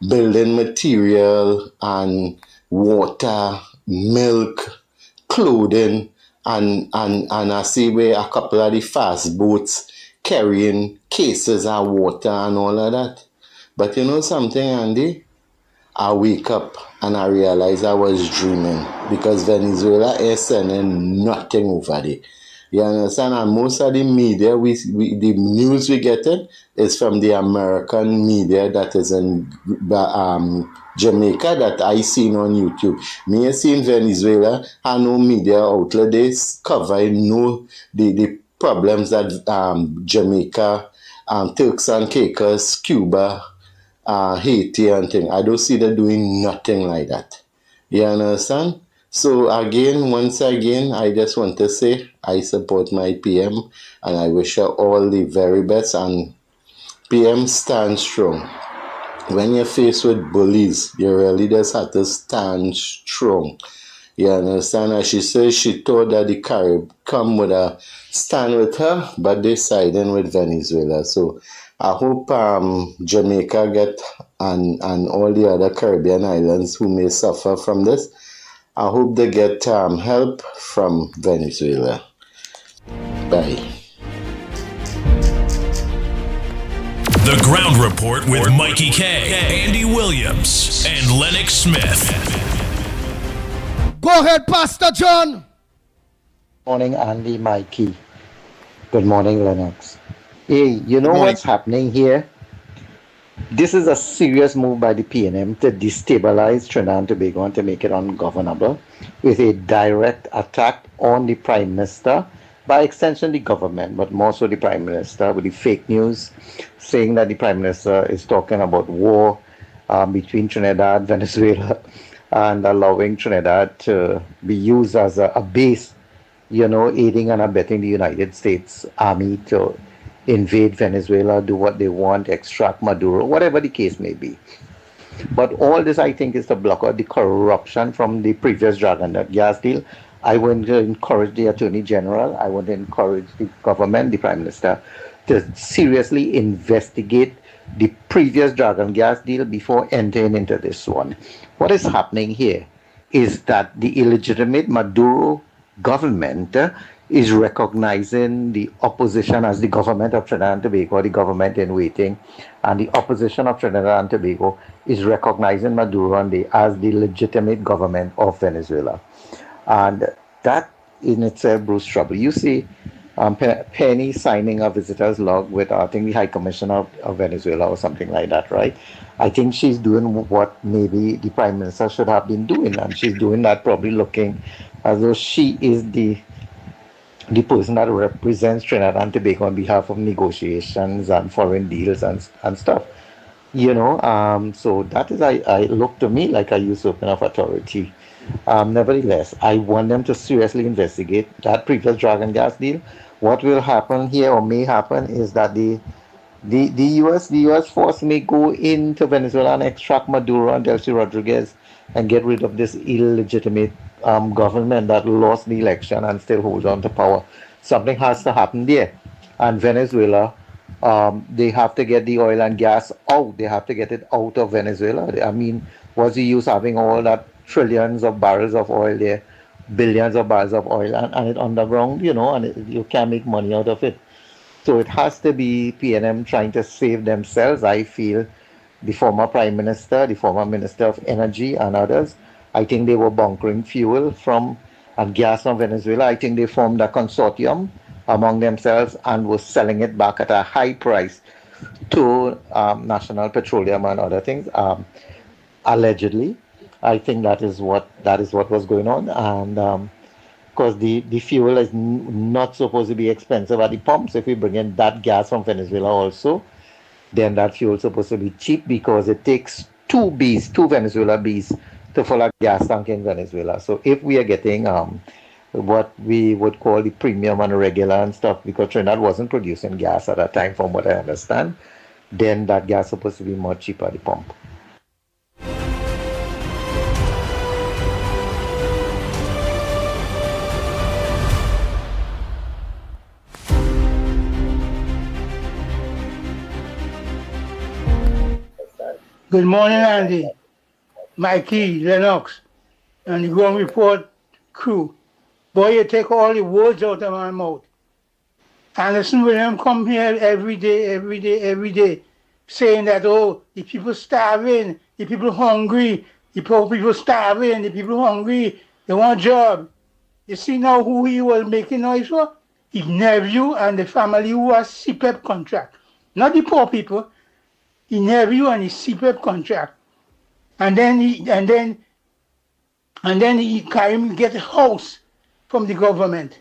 building material and water, milk, clothing, and I see where a couple of the fast boats carrying cases of water and all of that. But you know something, Andy? I wake up and I realize I was dreaming because Venezuela is sending nothing over there. You understand? And most of the media, the news we getting is from the American media that is in Jamaica that I seen on YouTube. Me seen Venezuela and no media outlet they cover the problems that Jamaica, Turks and Caicos, Cuba, Haiti and thing. I don't see them doing nothing like that. You understand? So again, once again, I just want to say I support my PM and I wish her all the very best. And PM, stand strong. When you're faced with bullies, you really just have to stand strong. You understand? As she says, she thought that the Carib come with a stand with her, but they siding with Venezuela. So I hope Jamaica get and all the other Caribbean islands who may suffer from this, I hope they get help from Venezuela. Bye. The Ground Report with Mikey K, Andy Williams, and Lennox Smith. Go ahead, Pastor John. Morning, Andy, Mikey. Good morning, Lennox. Hey, you know what's happening here? This is a serious move by the PNM to destabilize Trinidad and Tobago and to make it ungovernable with a direct attack on the Prime Minister, by extension the government, but more so the Prime Minister, with the fake news saying that the Prime Minister is talking about war between Trinidad and Venezuela and allowing Trinidad to be used as a base, aiding and abetting the United States Army to invade Venezuela, do what they want, extract Maduro, whatever the case may be. But all this, I think, is to block out the corruption from the previous Dragon gas deal. I want to encourage the Attorney General, I want to encourage the government, the Prime Minister, to seriously investigate the previous Dragon gas deal before entering into this one. What is happening here is that the illegitimate Maduro government is recognizing the opposition as the government of Trinidad and Tobago, the government in waiting, and the opposition of Trinidad and Tobago is recognizing Maduro as the legitimate government of Venezuela. And that in itself brews trouble. You see Penny signing a visitor's log with, I think, the High Commissioner of Venezuela or something like that, right? I think she's doing what maybe the Prime Minister should have been doing, and she's doing that probably looking as though she is the person that represents Trinidad and Tobago on behalf of negotiations and foreign deals and stuff. So that is, I look to me like a usurping of authority. Nevertheless, I want them to seriously investigate that previous Dragon gas deal. What will happen here or may happen is that the U.S. force may go into Venezuela and extract Maduro and Delcy Rodriguez and get rid of this illegitimate government that lost the election and still holds on to power. Something has to happen there. And Venezuela, they have to get the oil and gas out. They have to get it out of Venezuela. I mean, what's the use having all that trillions of barrels of oil there, billions of barrels of oil, and it underground, and you can't make money out of it. So it has to be PNM trying to save themselves. I feel the former Prime Minister, the former Minister of Energy and others, I think they were bunkering fuel and gas from Venezuela. I think they formed a consortium among themselves and was selling it back at a high price to National Petroleum and other things. Allegedly, I think that is what was going on, and because the fuel is not supposed to be expensive at the pumps. If we bring in that gas from Venezuela also, then that fuel is supposed to be cheap because it takes two Venezuela Bs to fill a gas tank in Venezuela. So if we are getting what we would call the premium and regular and stuff, because Trinidad wasn't producing gas at that time from what I understand, then that gas is supposed to be much cheaper at the pump. Good morning, Andy, Mickie, Lennox, and the Ground Report crew. Boy, you take all the words out of my mouth. Anderson William come here every day, saying that, oh, the people starving, the people hungry, the poor people starving, the people hungry, they want a job. You see now who he was making noise for? His nephew and the family who has CPEP contract. Not the poor people. His nephew and his CPEP contract. And then he can get a house from the government.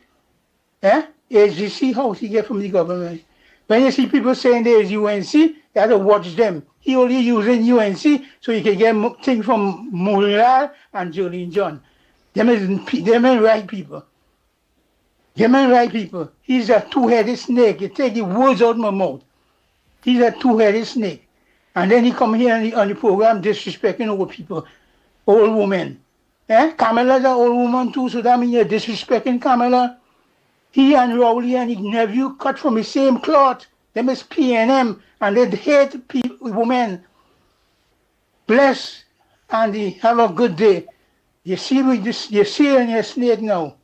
HGC house he get from the government. When you see people saying there is UNC, you have to watch them. He only using UNC so he can get things from Mulal and Jolene John. Them ain't right people. Them ain't right people. He's a two-headed snake. You take the words out of my mouth. He's a two-headed snake. And then he come here on the program disrespecting old people, old women. Kamala's an old woman too, so that means you're disrespecting Kamala. He and Rowley and his nephew cut from the same cloth. Them is PNM, and they hate women. Bless, Andy. Have a good day. You see in your snake now.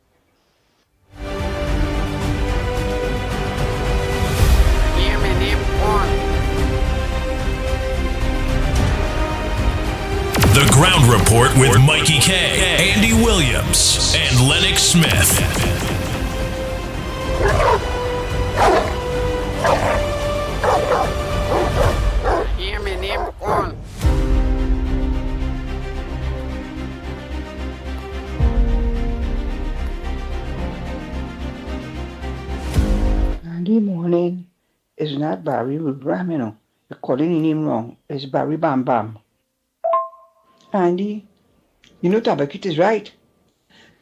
The Ground Report with Mickie K, Andy Williams, and Lennox Smith. Andy morning is not Barry Ram, you know. You're calling his name wrong. It's Barry Bam Bam. Andy, you know Tabakit is right.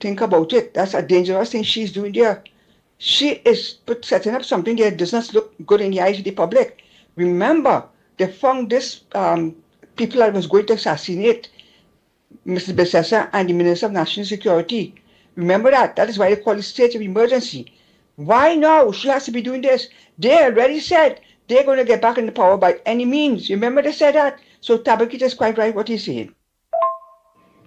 Think about it. That's a dangerous thing she's doing there. She is setting up something that does not look good in the eyes of the public. Remember, they found this people that was going to assassinate Mr. Besessa and the Minister of National Security. Remember that. That is why they call it state of emergency. Why now? She has to be doing this. They already said they're going to get back in the power by any means. Remember they said that? So Tabakit is quite right what he's saying.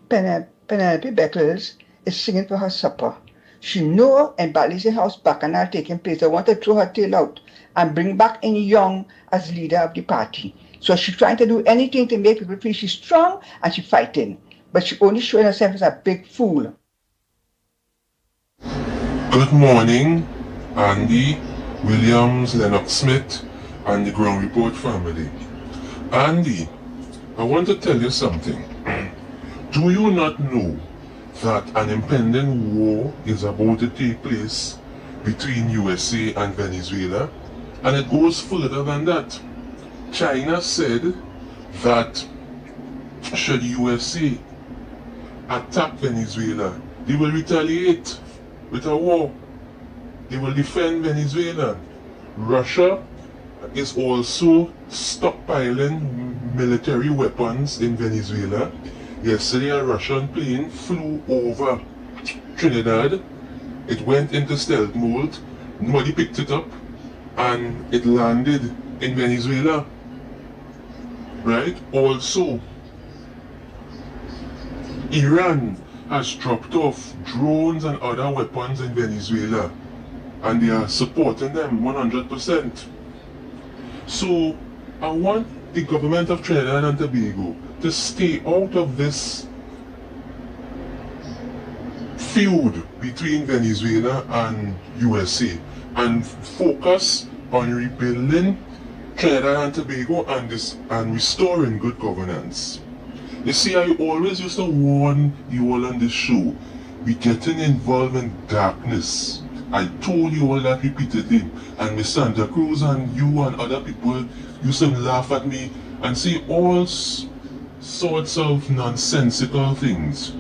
Penelope Beckles is singing for her supper. She know in Bally's house bacchanal taking place. I want to throw her tail out and bring back any young as leader of the party. So she's trying to do anything to make people feel she's strong and she's fighting. But she only showing herself as a big fool. Good morning, Andy, Williams, Lennox Smith, and the Ground Report family. Andy, I want to tell you something. Do you not know that an impending war is about to take place between USA and Venezuela? And it goes further than that. China said that should USA attack Venezuela, they will retaliate with a war. They will defend Venezuela. Russia is also stockpiling military weapons in Venezuela. Yesterday a Russian plane flew over Trinidad. It went into stealth mode. Nobody picked it up and it landed in Venezuela. Right? Also, Iran has dropped off drones and other weapons in Venezuela and they are supporting them 100%. So I want the government of Trinidad and Tobago to stay out of this feud between Venezuela and USA and focus on rebuilding Trinidad and Tobago and restoring good governance. You see, I always used to warn you all on this show, we getting involved in darkness. I told you all that repeatedly, and Miss Santa Cruz and you and other people used to laugh at me and say all sorts of nonsensical things,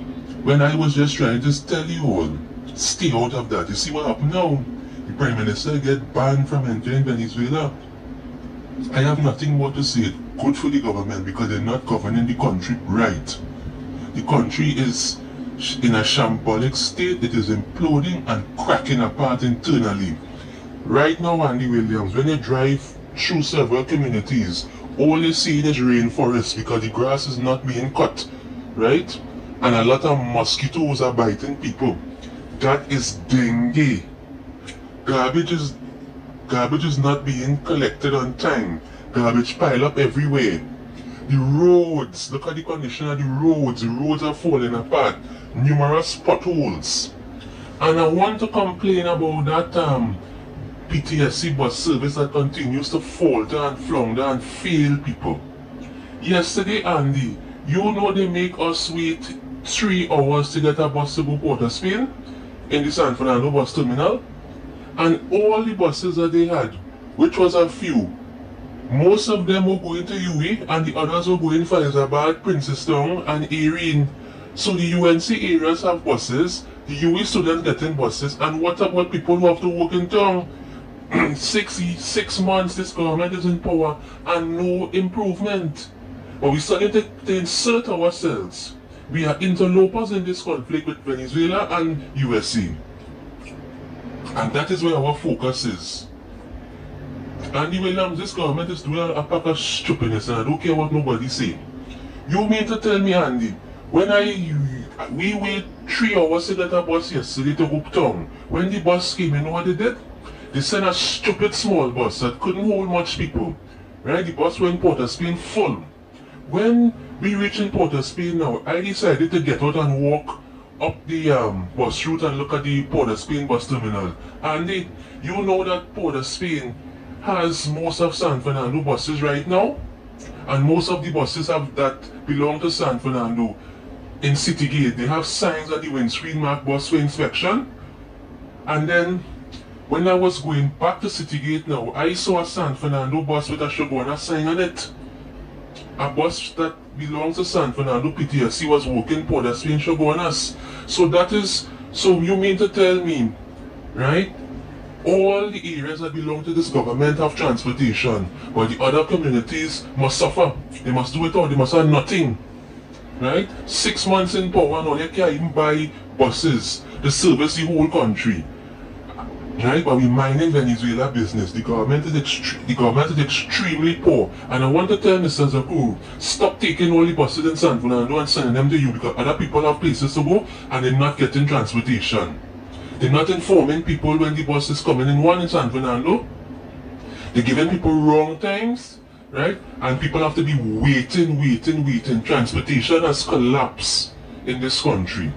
when I was just trying to tell you all, stay out of that. You see what happened now? The Prime Minister get banned from entering Venezuela. I have nothing more to say. Good for the government because they're not governing the country right. The country is in a shambolic state. It is imploding and cracking apart internally. Right now, Andy Williams, when you drive through several communities, all you're seeing is rainforest because the grass is not being cut, right? And a lot of mosquitoes are biting people. That is dengue. Garbage is not being collected on time. Garbage pile up everywhere. The roads, look at the condition of the roads. The roads are falling apart. Numerous potholes. And I want to complain about that PTSC bus service that continues to falter and flounder and fail people. Yesterday, Andy, you know they make us wait 3 hours to get a bus to go Port of Spain in the San Fernando bus terminal. And all the buses that they had, which was a few, most of them were going to UE and the others were going Faizabad, Princestown and Erin. So the UNC areas have buses, the UE students getting buses, and what about people who have to work in town? 6 months this government is in power and no improvement. But we started to insert ourselves. We are interlopers in this conflict with Venezuela and USA. And that is where our focus is. Andy Williams, this government is doing a pack of stupidness and I don't care what nobody say. You mean to tell me, Andy, when we wait 3 hours to get a bus yesterday to Uptown, when the bus came, you know what they did? They sent a stupid small bus that couldn't hold much people. Right? The bus went Port of Spain full. When we reached in Port of Spain now, I decided to get out and walk up the bus route and look at the Port of Spain bus terminal. And you know that Port of Spain has most of San Fernando buses right now, and most of the buses that belong to San Fernando in City Gate, they have signs at the windscreen marked bus for inspection. And then when I was going back to City Gate now, I saw a San Fernando bus with a Shogona sign on it. A bus that belongs to San Fernando PTSC was working Port of Spain Shogunas. So you mean to tell me, right? All the areas that belong to this government have transportation, but the other communities must suffer. They must do it all, they must have nothing. Right? 6 months in power now, you can't even buy buses to service the whole country. Right? But we minding Venezuela business. The government is extremely poor. And I want to tell Mr. Zakur, stop taking all the buses in San Fernando and sending them to you because other people have places to go and they're not getting transportation. They're not informing people when the bus is coming in San Fernando. They're giving people wrong times, right? And people have to be waiting. Transportation has collapsed in this country.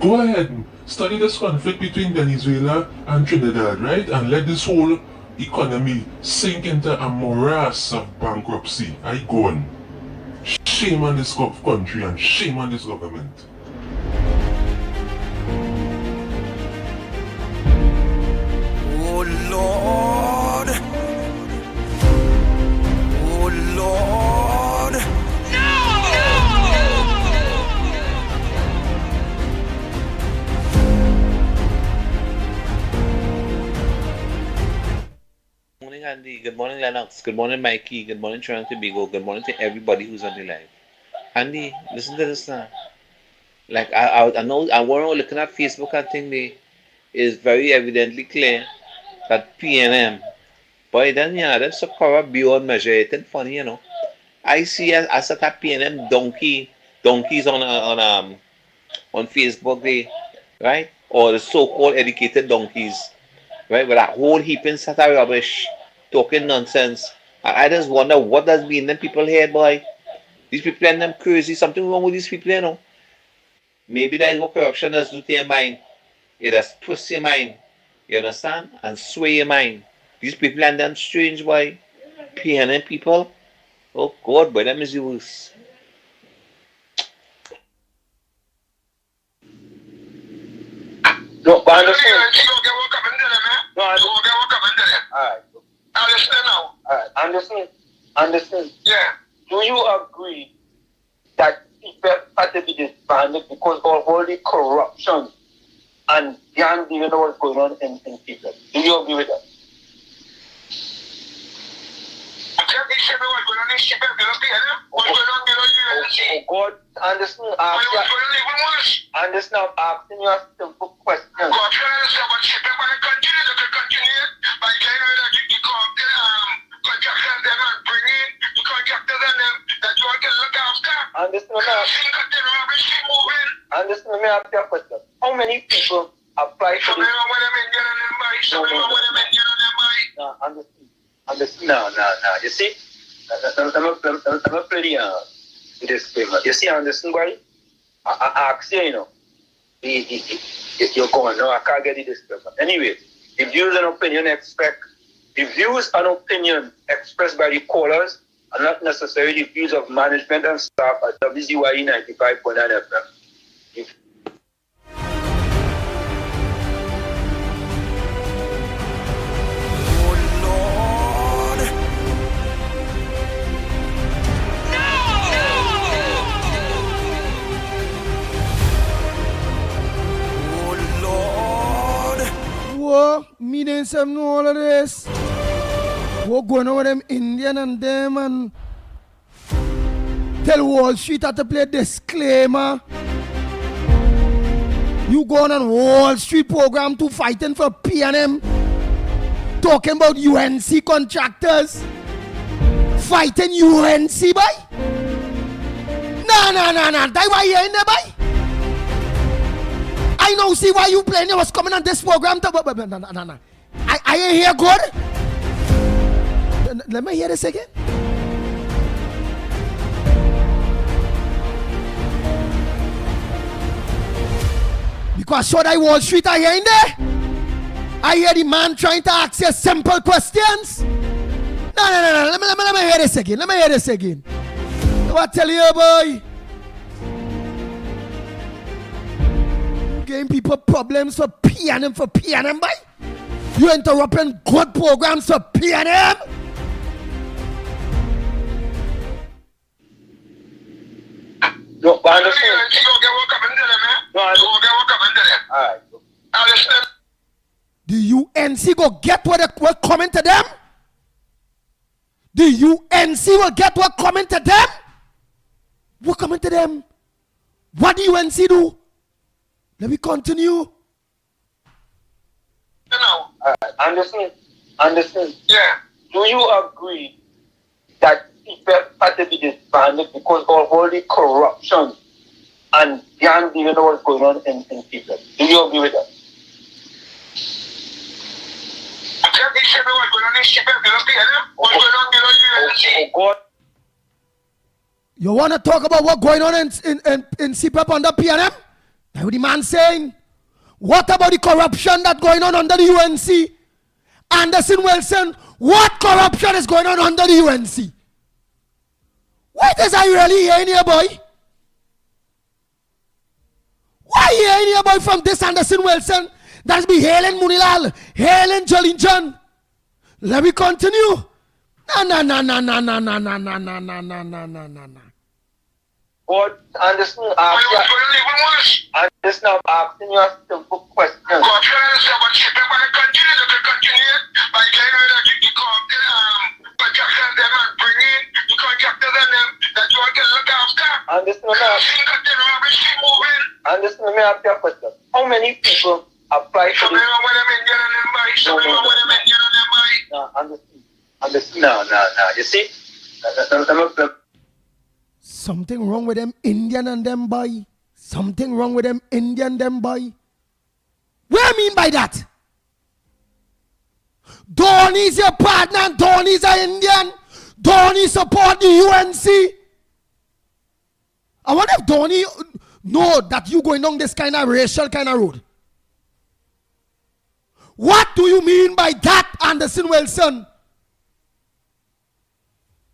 Go ahead, study this conflict between Venezuela and Trinidad, right? And let this whole economy sink into a morass of bankruptcy. I go on. Shame on this country and shame on this government. Oh Lord. Oh Lord. Good morning, Andy. Good morning, Lennox. Good morning, Mickie. Good morning, Trinidad and Tobago. Good morning to everybody who's on the live. Andy, listen to this now. Like I know, I was looking at Facebook and thing. Is very evidently clear that PNM, boy, then that's so corrupt beyond measure. It's funny, you know. I see as a PNM donkeys on Facebook, right? Or the so-called educated donkeys, right? With a whole heaping set of rubbish, talking nonsense. I just wonder what does mean them people here, boy. These people and them crazy. Something wrong with these people, you know. Maybe that's what corruption does do to your mind. It does twist your mind. You understand? And sway your mind. These people and them strange, boy. PNM people. Oh God, boy, them is the worst. No, but understand. No, I don't get what coming there. Alright. Understand now. Alright. Understand. Yeah. Do you agree that people had to be disbanded because of all the corruption and they aren't even know what's going on in people? Do you agree with that? Oh God, understand. Understand. I'm asking you a simple question. Understand me ask you a question. How many people apply for this? No, understand. No. You see? I'm a pretty disclaimer. You see, understand, boy? I ask you, you know. If you're going, no, I can't get the disclaimer. Anyway, the views and opinion expressed by the callers are not necessarily the views of management and staff at WZYE 95.9 FM. Whoa, me didn't say know all of this. What going on with them Indian and them and tell Wall Street how to play disclaimer. You going on Wall Street program to fighting for PNM, talking about UNC contractors, fighting UNC, boy. Nah. That's why you in there, boy. I know, see why you playing. You was coming on this program. No. I ain't hear good. Let me hear this again. Because should I Wall Street, I hear in there? I hear the man trying to ask you simple questions. No. Let me hear this again. What tell you, boy? Giving people problems for PNM, boy. You interrupting good programs for PNM? No, but understand. No, I don't get what coming there. Alright. Understand. The UNC go get what coming to them? The UNC will get what coming to them? What coming to them? What do UNC do? Let me continue. No. Understand. Yeah. Do you agree that people had to be disbanded because of all the corruption and they aren't even know what's going on in people? Do you agree with that? Oh God. You want to talk about what's going on in CPAP under PNM? That's what the man saying. What about the corruption that's going on under the UNC? Anderson Wilson, what corruption is going on under the UNC? What is I really hearing here, boy? Why you hearing here, boy, from this Anderson Wilson? That's be hailing Munilal, hailing Jolington. Let me continue. No. God, understand, I'm asking you a simple question. Understand, me ask you a question. How many people apply for this? No, understand. No. You see? Something wrong with them Indian and them boy. Something wrong with them Indian them boy. What I mean by that? Dhoni's your partner, Dhoni's an Indian. Dhoni support the UNC. I wonder if know that you going down this kind of racial kind of road? What do you mean by that, Anderson Wilson?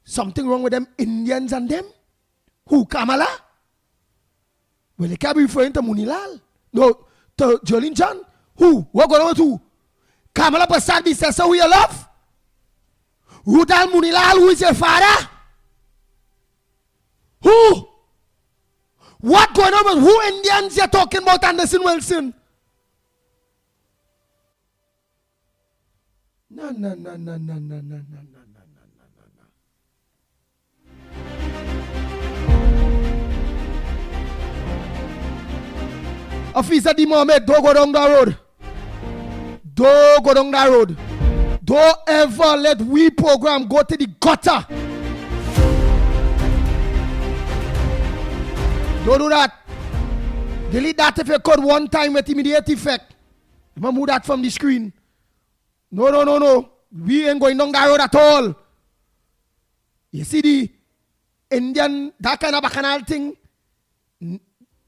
Something wrong with them Indians and them? Who, Kamala? Well, they can't be referring to Munilal. No, to Jolene John. Who? What going on with who? Kamala Prasad says so who you love? Rudal Munilal, who is your father? Who? What going on with who Indians you're talking about, Anderson Wilson? No. Officer D. Mohammed, don't go down that road. Don't go down that road. Don't ever let we program go to the gutter. Don't do that. Delete that if you could one time with immediate effect. Remove that from the screen. No. We ain't going down that road at all. You see the Indian, that kind of bacchanal thing?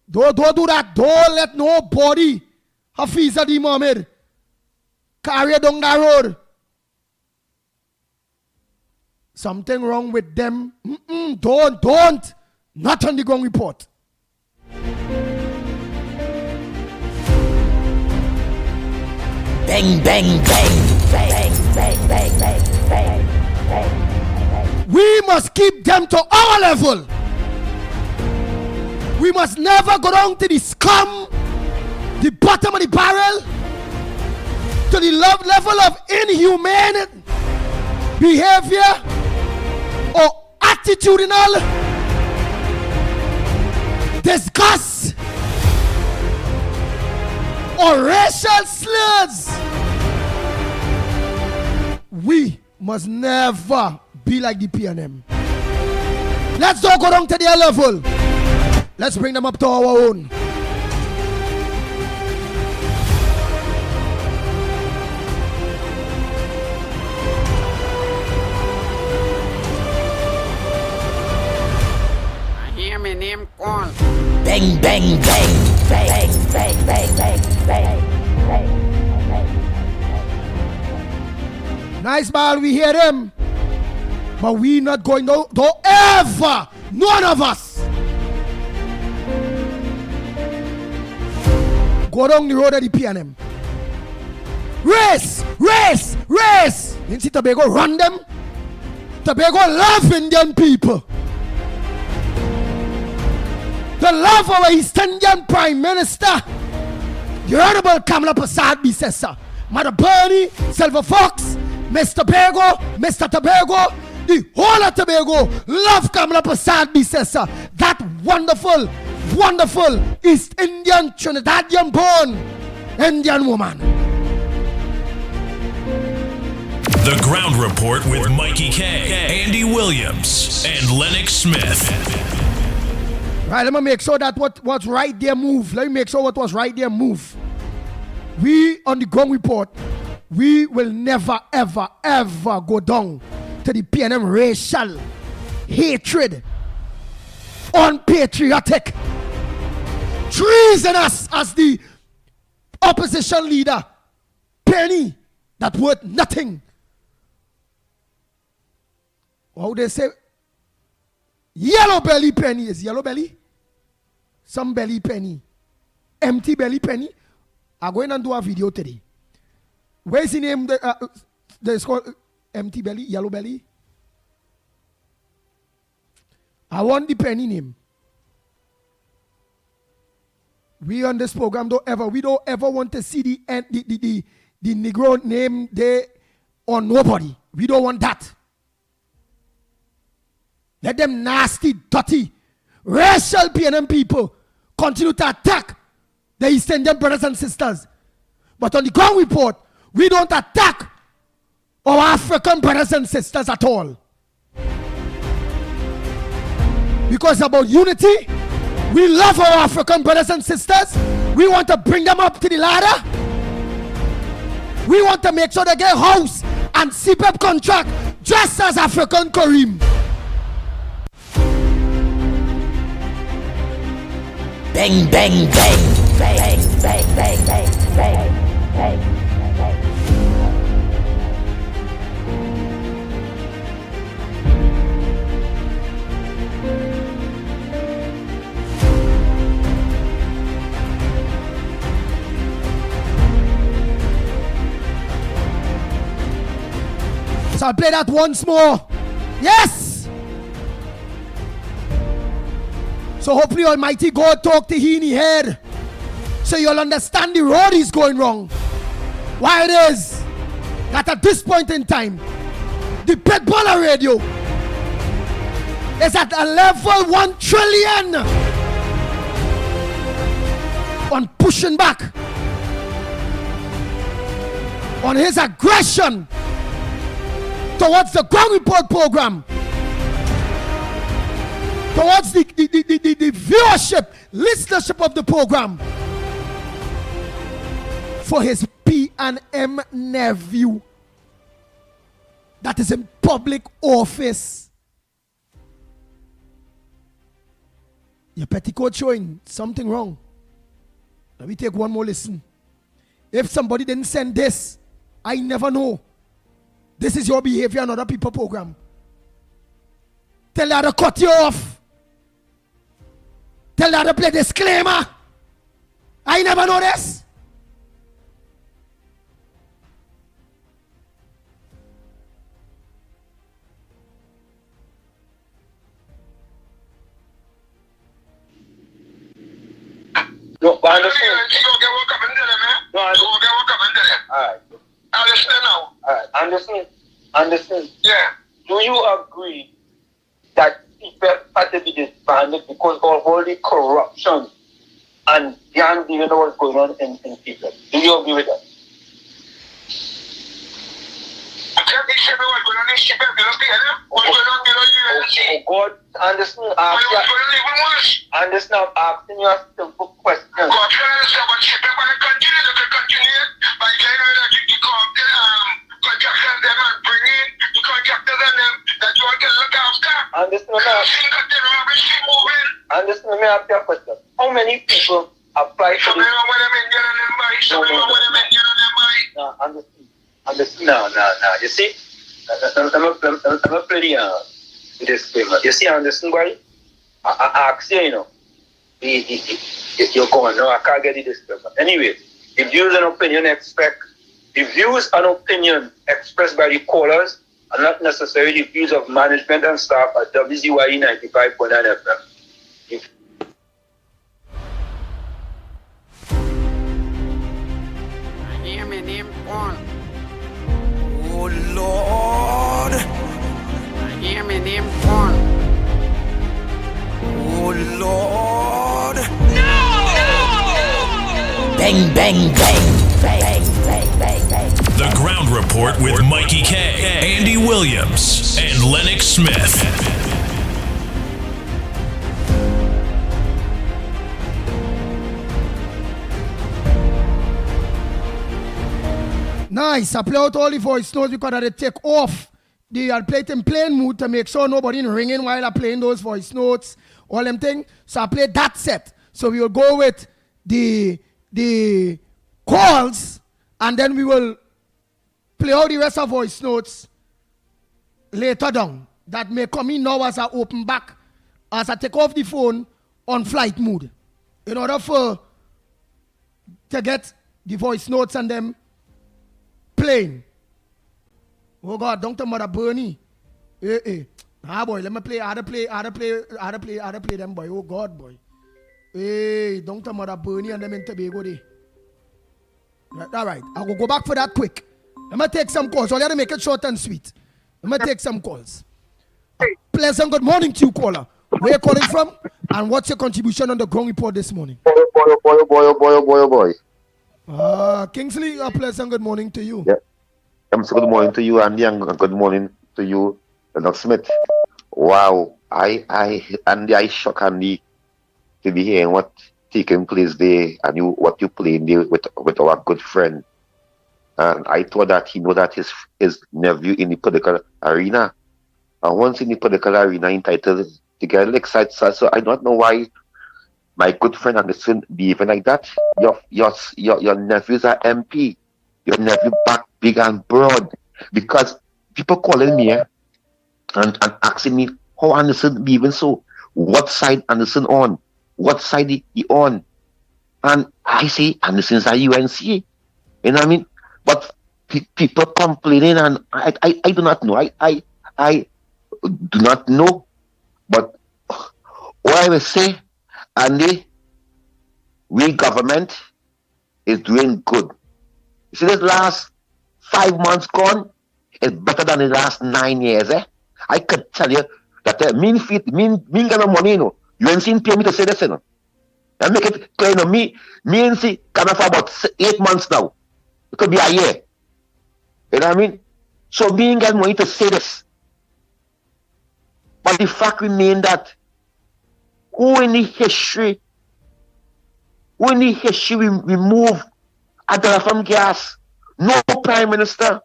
Don't do that. Don't let nobody, Hafiz Adi Mohammed, carry down that road. Something wrong with them. Don't. Not on the ground report. Bang, bang, bang. Bang, bang, bang, bang, bang, bang. We must keep them to our level. We must never go down to the scum, the bottom of the barrel, to the level of inhumane behavior or attitudinal disgust or racial slurs. We must never be like the PNM. Let's not go down to their level. Let's bring them up to our own. I hear my name call. Bang, bang, bang. Bang, bang, bang, bang, bang, bang. Nice ball, we hear them. But we not going to ever, none of us, go down the road of the PNM. Race. You see Tobago run them? Tobago love Indian people. They love our East Indian Prime Minister, the Honorable Kamala Prasad Bisesa, Mother Bernie, Silver Fox, Mr. Tobago, the whole of Tobago love Kamala Prasad Bisesa, that wonderful East Indian Trinidadian born Indian woman. The Ground Report with Mickie K, Andy Williams, and Lennox Smith. Right, let me make sure that what's right there move. Let me make sure what was right there move. We on the Ground Report, we will never ever go down to the PNM racial hatred, unpatriotic, treasonous as the opposition leader, penny that worth nothing. How they say, yellow belly penny is yellow belly, some belly penny, empty belly penny. I'm going to do a video today. Where's the name? It's called empty belly, yellow belly. I want the penny name. We on this program we don't ever want to see the Negro name there on nobody. We don't want that. Let them nasty, dirty, racial PNM people continue to attack the East Indian brothers and sisters. But on the Ground Report, we don't attack our African brothers and sisters at all. Because about unity, we love our African brothers and sisters. We want to bring them up to the ladder. We want to make sure they get house and CPEP contract just as African Kareem. Bang, bang, bang, bang, bang, bang, bang, bang, bang, bang. So I'll play that once more. Yes! So hopefully Almighty God talk to he in the head, so you'll understand the road is going wrong. Why it is that at this point in time, the Pitbull radio is at a level 1 trillion on pushing back on his aggression towards the Ground Report program, towards the viewership, listenership of the program, for his P&M nephew that is in public office. Your petticoat showing something wrong. Let me take one more listen. If somebody didn't send this, I never know. This is your behavior on other people program. Tell her to cut you off. Tell her to play disclaimer. I never know this. No, I understand. No, I understand. Alright. Understand now. Alright, understand. Yeah. Do you agree that people had to be disbanded because of all the corruption and they don't even know what's going on in people? Do you agree with that? Oh God, understand. Understand. I'm asking you a simple question. Understand me after a question. How many people apply for this? No, understand. No. You see, I'm not play the disclaimer. You see, understand, boy? I ask you, you know, you're going, no, I can't get the disclaimer. Anyway, the views and opinion expressed by the callers are not necessarily the views of management and staff at WZYE 95.9 FM. I hear my name called. Oh Lord. I hear my name called. Oh Lord. Bang, bang, bang, bang, bang, bang, bang. The Ground Report with Mickie K, Andy Williams, and Lennox Smith. Nice. I play out all the voice notes because I take off. I'll play it in plain mood to make sure nobody ringing while I'm playing those voice notes, all them things. So I play that set. So we will go with the calls, and then we will play all the rest of voice notes later down. That may come in now as I open back, as I take off the phone on flight mode, in order to get the voice notes and them playing. Oh God, don't tell Mother Bernie. Ah boy, let me play. I play them boy. Oh God, boy. Hey, don't tell Mother Bernie and them in Tobago day. All right, I will go back for that quick. Let me take some calls. So I got to make it short and sweet. Let me take some calls. Pleasant good morning to you, caller. Where you calling from? And what's your contribution on the Ground Report this morning? Boy. Kingsley, a pleasant good morning to you. Yeah. Good morning to you, Andy, and good morning to you, Lennox Smith. Wow, I shock Andy to be hearing what taking place there and what you playing there with our good friend. And I thought that he know that his nephew in the political arena. And once in the political arena entitled to get excited, so I don't know why my good friend Anderson, behaving like that. Your nephews are MP. Your nephew back big and broad. Because people calling me and asking me how Anderson behaving so. What side Anderson on? What side he on? And I say Anderson's a UNC. You know what I mean? But people complaining, and I do not know. I do not know. But what I will say, Andy, we government is doing good. You see, this last 5 months gone is better than the last 9 years. I could tell you that mean get no money, you know. You ain't seen pay me to say this, you know. And make it clear, you know, me and see coming for about 8 months now. It could be a year. You know what I mean? So me ain't get money to say this. But the fact remains that who in the history we move Adela from gas? No prime minister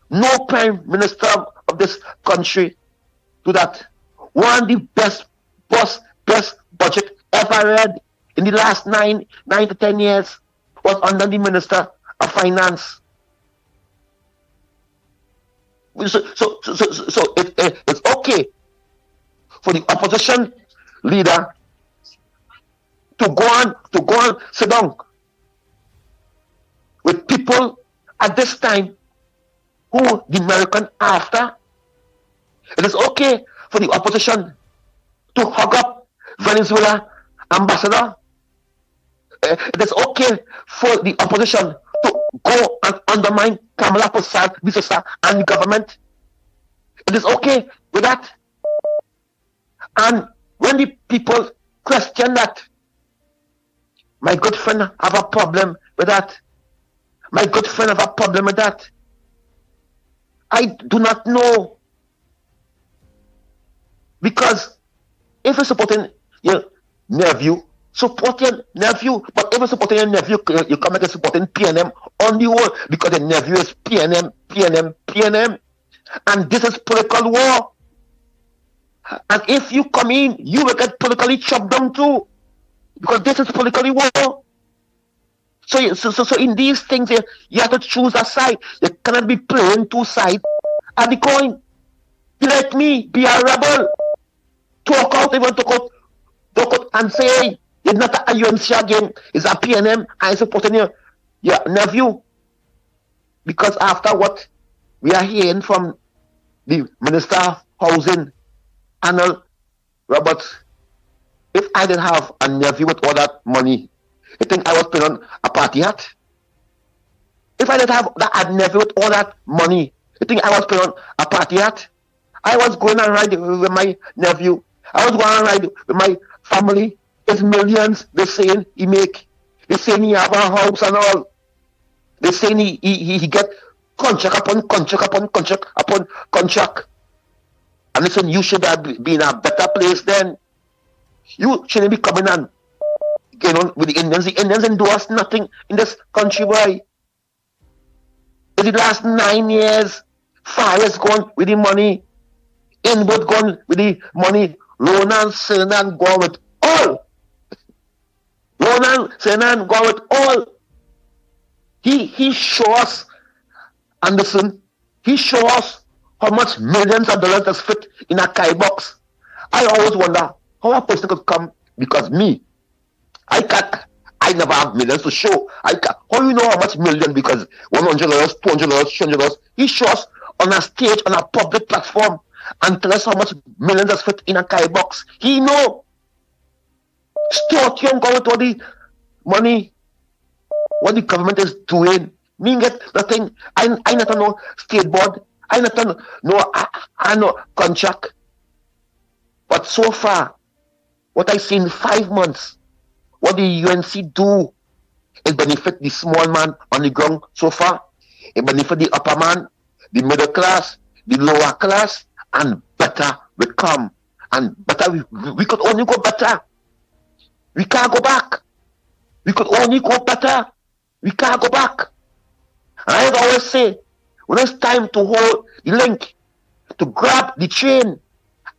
of this country do that. One of the best budget ever read in the last 9 to 10 years was under the Minister of Finance. So it's okay for the opposition leader to go on sit down with people at this time who the American after. It is okay for the opposition to hug up Venezuela ambassador. It is okay for the opposition to go and undermine Kamala Prasad, and the government. It is okay with that. And when the people question that, my good friend have a problem with that. My good friend have a problem with that. I do not know. Because if you're supporting your nephew, support your nephew. But if you're supporting your nephew, you come and supporting PNM on the whole, because the nephew is PNM. And this is political war. And if you come in, you will get politically chopped down too. Because this is politically war. So in these things, you have to choose a side. You cannot be playing two sides of the coin. Be like me, be a rebel. Talk out and say, hey, it's not a UNC again, it's a PNM, I supporting your nephew. Because after what we are hearing from the Minister of Housing, Arnold Roberts, if I didn't have a nephew with all that money, you think I was putting on a party hat? If I didn't have a nephew with all that money, you think I was putting on a party hat? I was going and ride with my nephew. I was going and ride with my family. It's millions they saying he make. They saying he have a house and all. They saying he get contract upon contract. And listen, you should have been in a better place then. You shouldn't be coming and getting on with the Indians. The Indians endorse nothing in this country, boy. In the last 9 years, Fires gone with the money. Inward gone with the money. Ronan Sernan gone with all. Ronan Sernan gone with all. He shows Anderson. He shows how much millions of dollars is fit in a Kai box. I always wonder how a person could come, because me, I never have millions to show. How you know how much million? Because $100, $200, $300. He shows on a stage, on a public platform, and tell us how much millions is fit in a Kai box. He know. Stuart Young go with all the money. What the government is doing. Me get nothing. I not know state board. I not know I know contract. But so far, what I see in 5 months, what the UNC do, it benefit the small man on the ground so far. It benefit the upper man, the middle class, the lower class, and better will come. And better, we could only go better. We can't go back. We could only go better. We can't go back. And I always say, when it's time to hold the link, to grab the chain,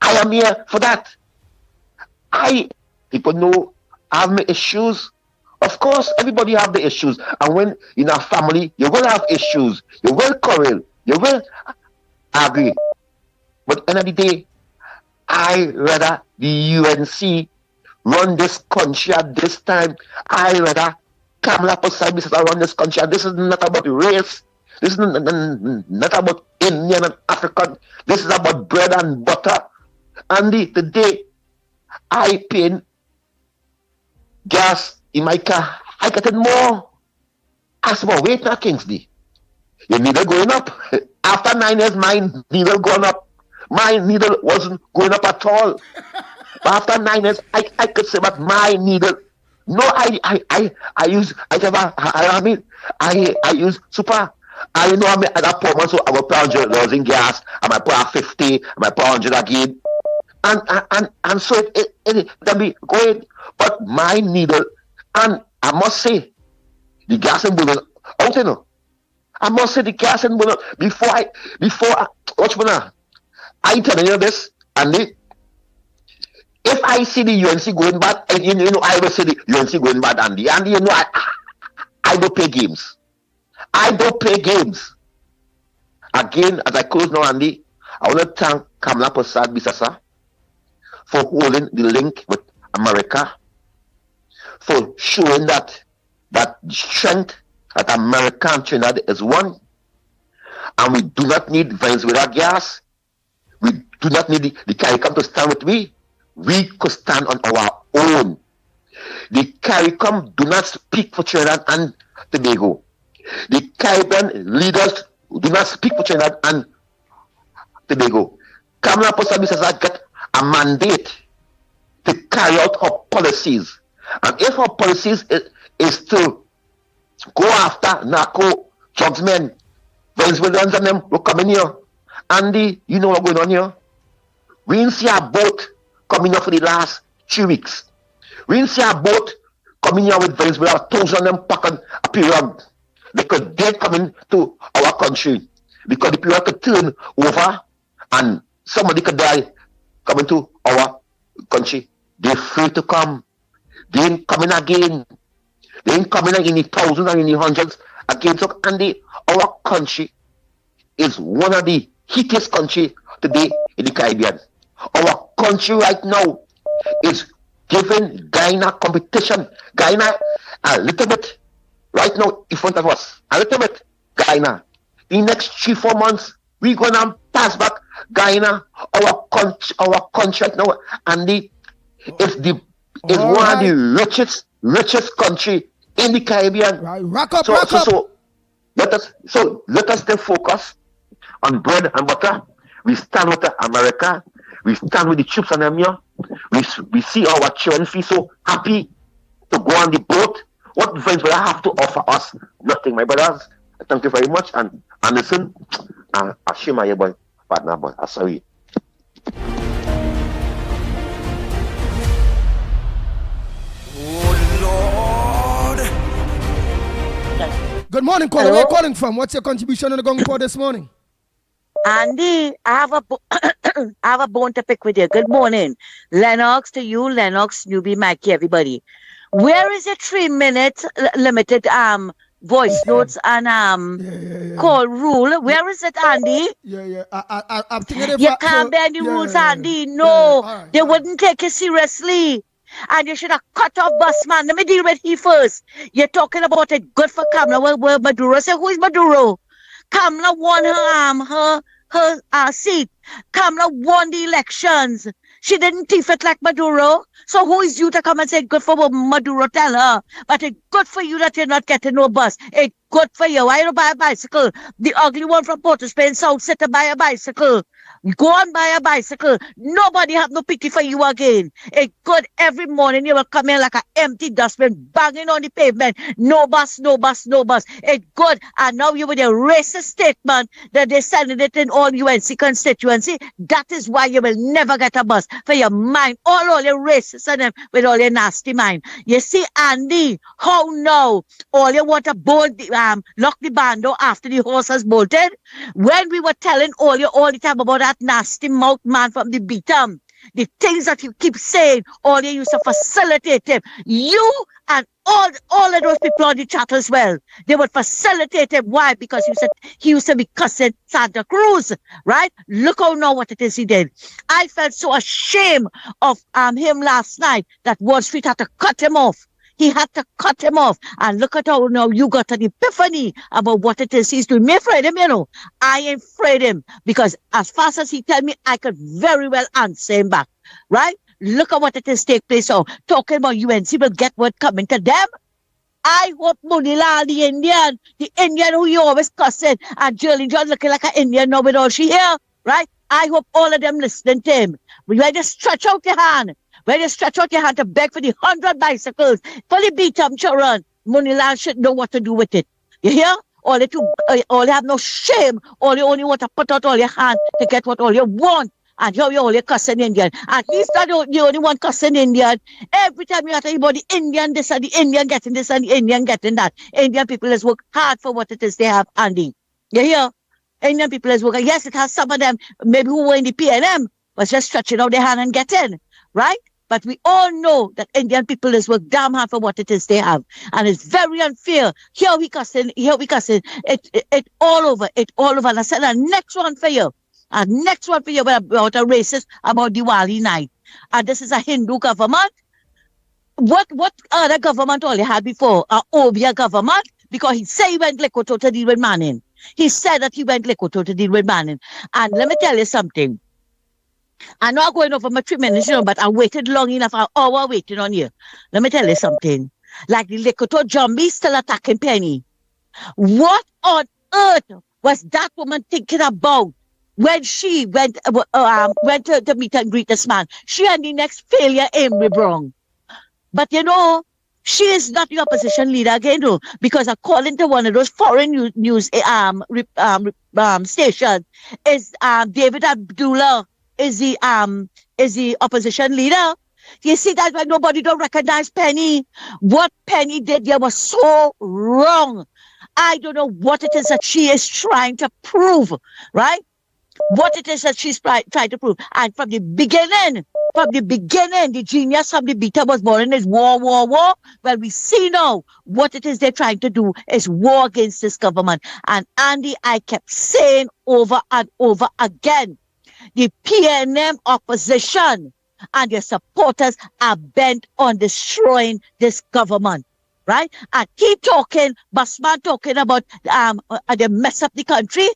I am here for that. People know I have my issues. Of course, everybody have the issues. And when in a family, you will have issues. You will quarrel. You will agree. But end of the day, I rather the UNC run this country at this time. I rather Kamala Persad run this country. And this is not about race. This is not about Indian and African. This is about bread and butter. And the day I pay gas in my car, I get it more. Ask about wait now, Kingsley. Your needle going up. After 9 years, my needle going up. My needle wasn't going up at all. But after 9 years, I could say that my needle. No, I use super. I know I'm at that point, so I will put $100 in gas. I might put 50. I might put 100 again. And so it be going. But my needle, and I must say, the gas and bullet out, you know. I must say the gas and bullet before watch me now. I telling you this, and if I see the UNC going bad, and you know I will see the UNC going bad, and you know I don't play games. I don't play games. Again, as I close now, Andy, I want to thank Kamala Persad Bisasa for holding the link with America, for showing that strength that America and Trinidad is one, and we do not need Venezuela gas. We do not need the CARICOM to stand with me. We could stand on our own. The CARICOM do not speak for Trinidad and Tobago. The Caribbean leaders do not speak for Trinidad and Tobago. Kamala Persad get a mandate to carry out her policies. And if her policies is to go after narco drugsmen, Venezuelans and them will come in here. Andy, you know what's going on here? We didn't see a boat coming here for the last 3 weeks. We didn't see a boat coming here with Venezuela, 1,000 of them packing a period. Because they're coming to our country. Because the period could turn over and somebody could die coming to our country. They're free to come. They ain't coming again. They ain't coming in the thousands and in the hundreds again. So, Andy, our country is one of the heatiest countries today in the Caribbean. Our country right now is giving Guyana competition. Guyana a little bit right now in front of us. A little bit Guyana. In the next 3-4 months, we're gonna pass back Guyana. Our country right now, Andy, is one of the richest country in the Caribbean. Right. Rock up. So let us stay focused on bread and butter. We stand with America. We stand with the troops on them here. We see our children feel so happy to go on the boat. What Venezuela have to offer us? Nothing, my brothers. Thank you very much. And listen, I share my boy, partner boy. I'm sorry. Good morning, caller. Where are you calling from? What's your contribution on the Gong Report this morning? Andy, I have a bone to pick with you. Good morning. Lennox to you, Lennox, newbie, Mickie, everybody. Where is your 3-minute limited voice notes and call rule? Where is it, Andy? I'm thinking you can't bend the rules, Andy. No, they wouldn't take you seriously. And you should have cut off Busman. Let me deal with he first. You're talking about it good for Kamala. Well, Maduro say, who is Maduro? Kamala won her seat. Kamala won the elections. She didn't thief it like Maduro. So who is you to come and say good for what Maduro tell her? But it's good for you that you're not getting no bus. It's good for you. Why you don't buy a bicycle? The ugly one from Port of Spain South said to buy a bicycle. Go and buy a bicycle. Nobody have no pity for you again. It's good every morning you will come in like an empty dustbin banging on the pavement. No bus, no bus, no bus. It's good. And now you with a racist statement that they're sending it in all UNC constituency. That is why you will never get a bus. For your mind, all your racists and them with all your nasty mind. You see, Andy, how now? All you want to bolt lock the bando after the horse has bolted? When we were telling all you all the time about that nasty mouth man from the beatum, The things that you keep saying, all you used to facilitate him. You and all of those people on the chat as well, they would facilitate him. Why? Because he used to be cussing Santa Cruz, right? Look how now what it is he did. I felt so ashamed of him last night that Wall Street had to cut him off. He had to cut him off. And look at how now you got an epiphany about what it is he's doing. Me afraid him, you know. I ain't afraid him because as fast as he tell me, I could very well answer him back. Right? Look at what it is take place. So talking about UNC will get word coming to them. I hope Munila, the Indian who you always cussing, and Jolly John looking like an Indian now with all she here. Right? I hope all of them listening to him. We better stretch out your hand. When you stretch out your hand to beg for the 100 bicycles, fully beat up children, Munila should know what to do with it. You hear? All you have no shame. All you only want to put out all your hand to get what all you want. And here you only cussing Indian. At least not the only one cussing Indian. Every time you have to hear about the Indian this and the Indian getting this and the Indian getting that. Indian people has worked hard for what it is they have, Andy. You hear? Indian people has worked. Yes, it has some of them, maybe who were in the PNM, was just stretching out their hand and getting. Right? But we all know that Indian people has worked damn hard for what it is they have. And it's very unfair. Here we cussing, it all over. And I said, the next one for you. About a racist, about Diwali night. And this is a Hindu government. What other government all you had before? Obia government? Because he said he went Lekoto to deal with Manning. He said that he went Lekoto to deal with Manning. And let me tell you something. I'm not going over my 3 minutes, but I waited long enough, an hour waiting on you. Let me tell you something. Like the Lekoto Jumbie still attacking Penny. What on earth was that woman thinking about when she went to meet and greet this man? She and the next failure aim with wrong. But she is not the opposition leader again, though, because according to one of those foreign news stations, is David Abdullah is the opposition leader. You see that why nobody don't recognize Penny. What Penny did there was so wrong. I don't know what it is that she is trying to prove, right? What it is that she's trying to prove. And from the beginning, the genius from the beta was born in is war. Well, we see now what it is they're trying to do is war against this government. And Andy, I kept saying over and over again, the PNM opposition and their supporters are bent on destroying this government, right? And Busman talking about they mess up the country.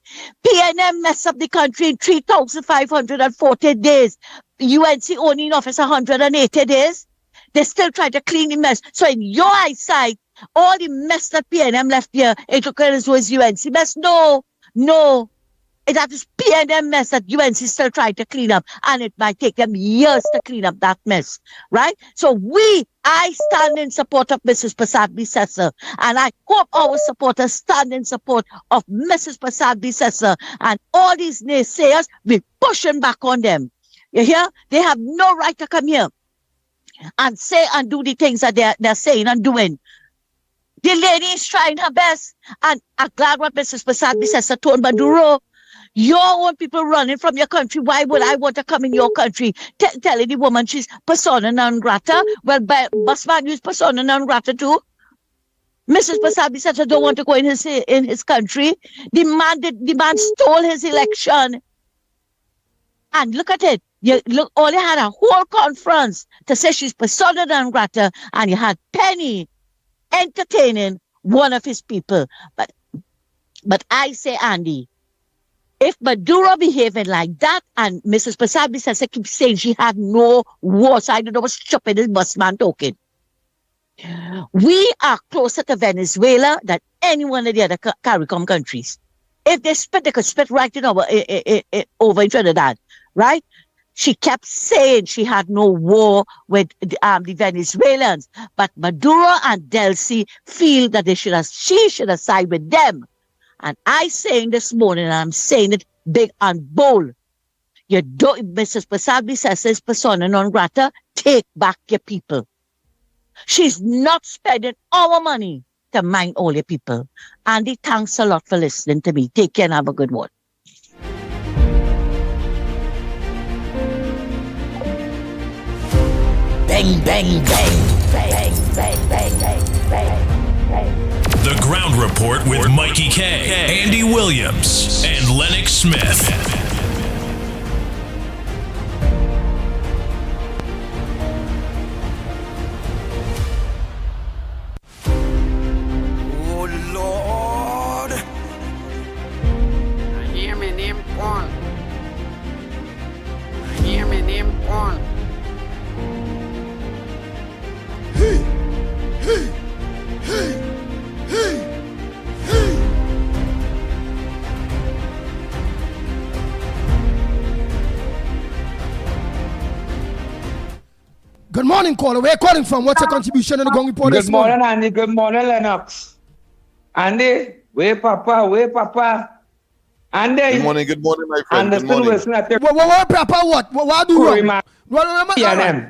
PNM mess up the country in 3,540 days. UNC only in office 180 days. They still try to clean the mess. So in your eyesight, all the mess that PNM left here, it was UNC mess. No. That is PNM mess that UNC still trying to clean up, and it might take them years to clean up that mess, right? So I stand in support of Mrs. Prasad-Bissessar, and I hope our supporters stand in support of Mrs. Prasad-Bissessar, and all these naysayers be pushing back on them. You hear? They have no right to come here and say and do the things that they're saying and doing. The lady is trying her best, and I'm glad what Mrs. Prasad-Bissessar told Maduro. Your own people running from your country. Why would I want to come in your country? Telling the woman she's persona non grata. Well, Busman used persona non grata too. Mrs. Prasad-Bissessar don't want to go in his country. The man stole his election. And look at it. All you had a whole conference to say she's persona non grata, and you had Penny entertaining one of his people. But I say, Andy, if Maduro behaving like that, and Mrs. Prasad-Bissessar keeps saying she had no war, so I don't know what stupid this Busman talking. We are closer to Venezuela than any one of the other CARICOM countries. If they spit, they could spit right over in Trinidad, right? She kept saying she had no war with the Venezuelans, but Maduro and Delcy feel that she should have sided with them. And I saying this morning, and I'm saying it big and bold, Mrs. Prasad-Bissessar is persona non grata. Take back your people. She's not spending our money to mind all your people. Andy, thanks a lot for listening to me. Take care and have a good one. Bang, bang, bang, bang, bang, bang, bang, bang, bang. The Ground Report with Mikey K, Andy Williams, and Lennox Smith. Oh Lord. I hear me name Paul. I hear me name Paul. Hey, hey, hey, hey, hey. Good morning, caller. Where are you calling from? What's your contribution in the Gong Report this Good morning? morning, Andy. Good morning, Lennox. Andy, where Papa? Andy. Good morning, my friend. Good Anderson morning. Wilson at the What, Papa, what do Curry wrong? man.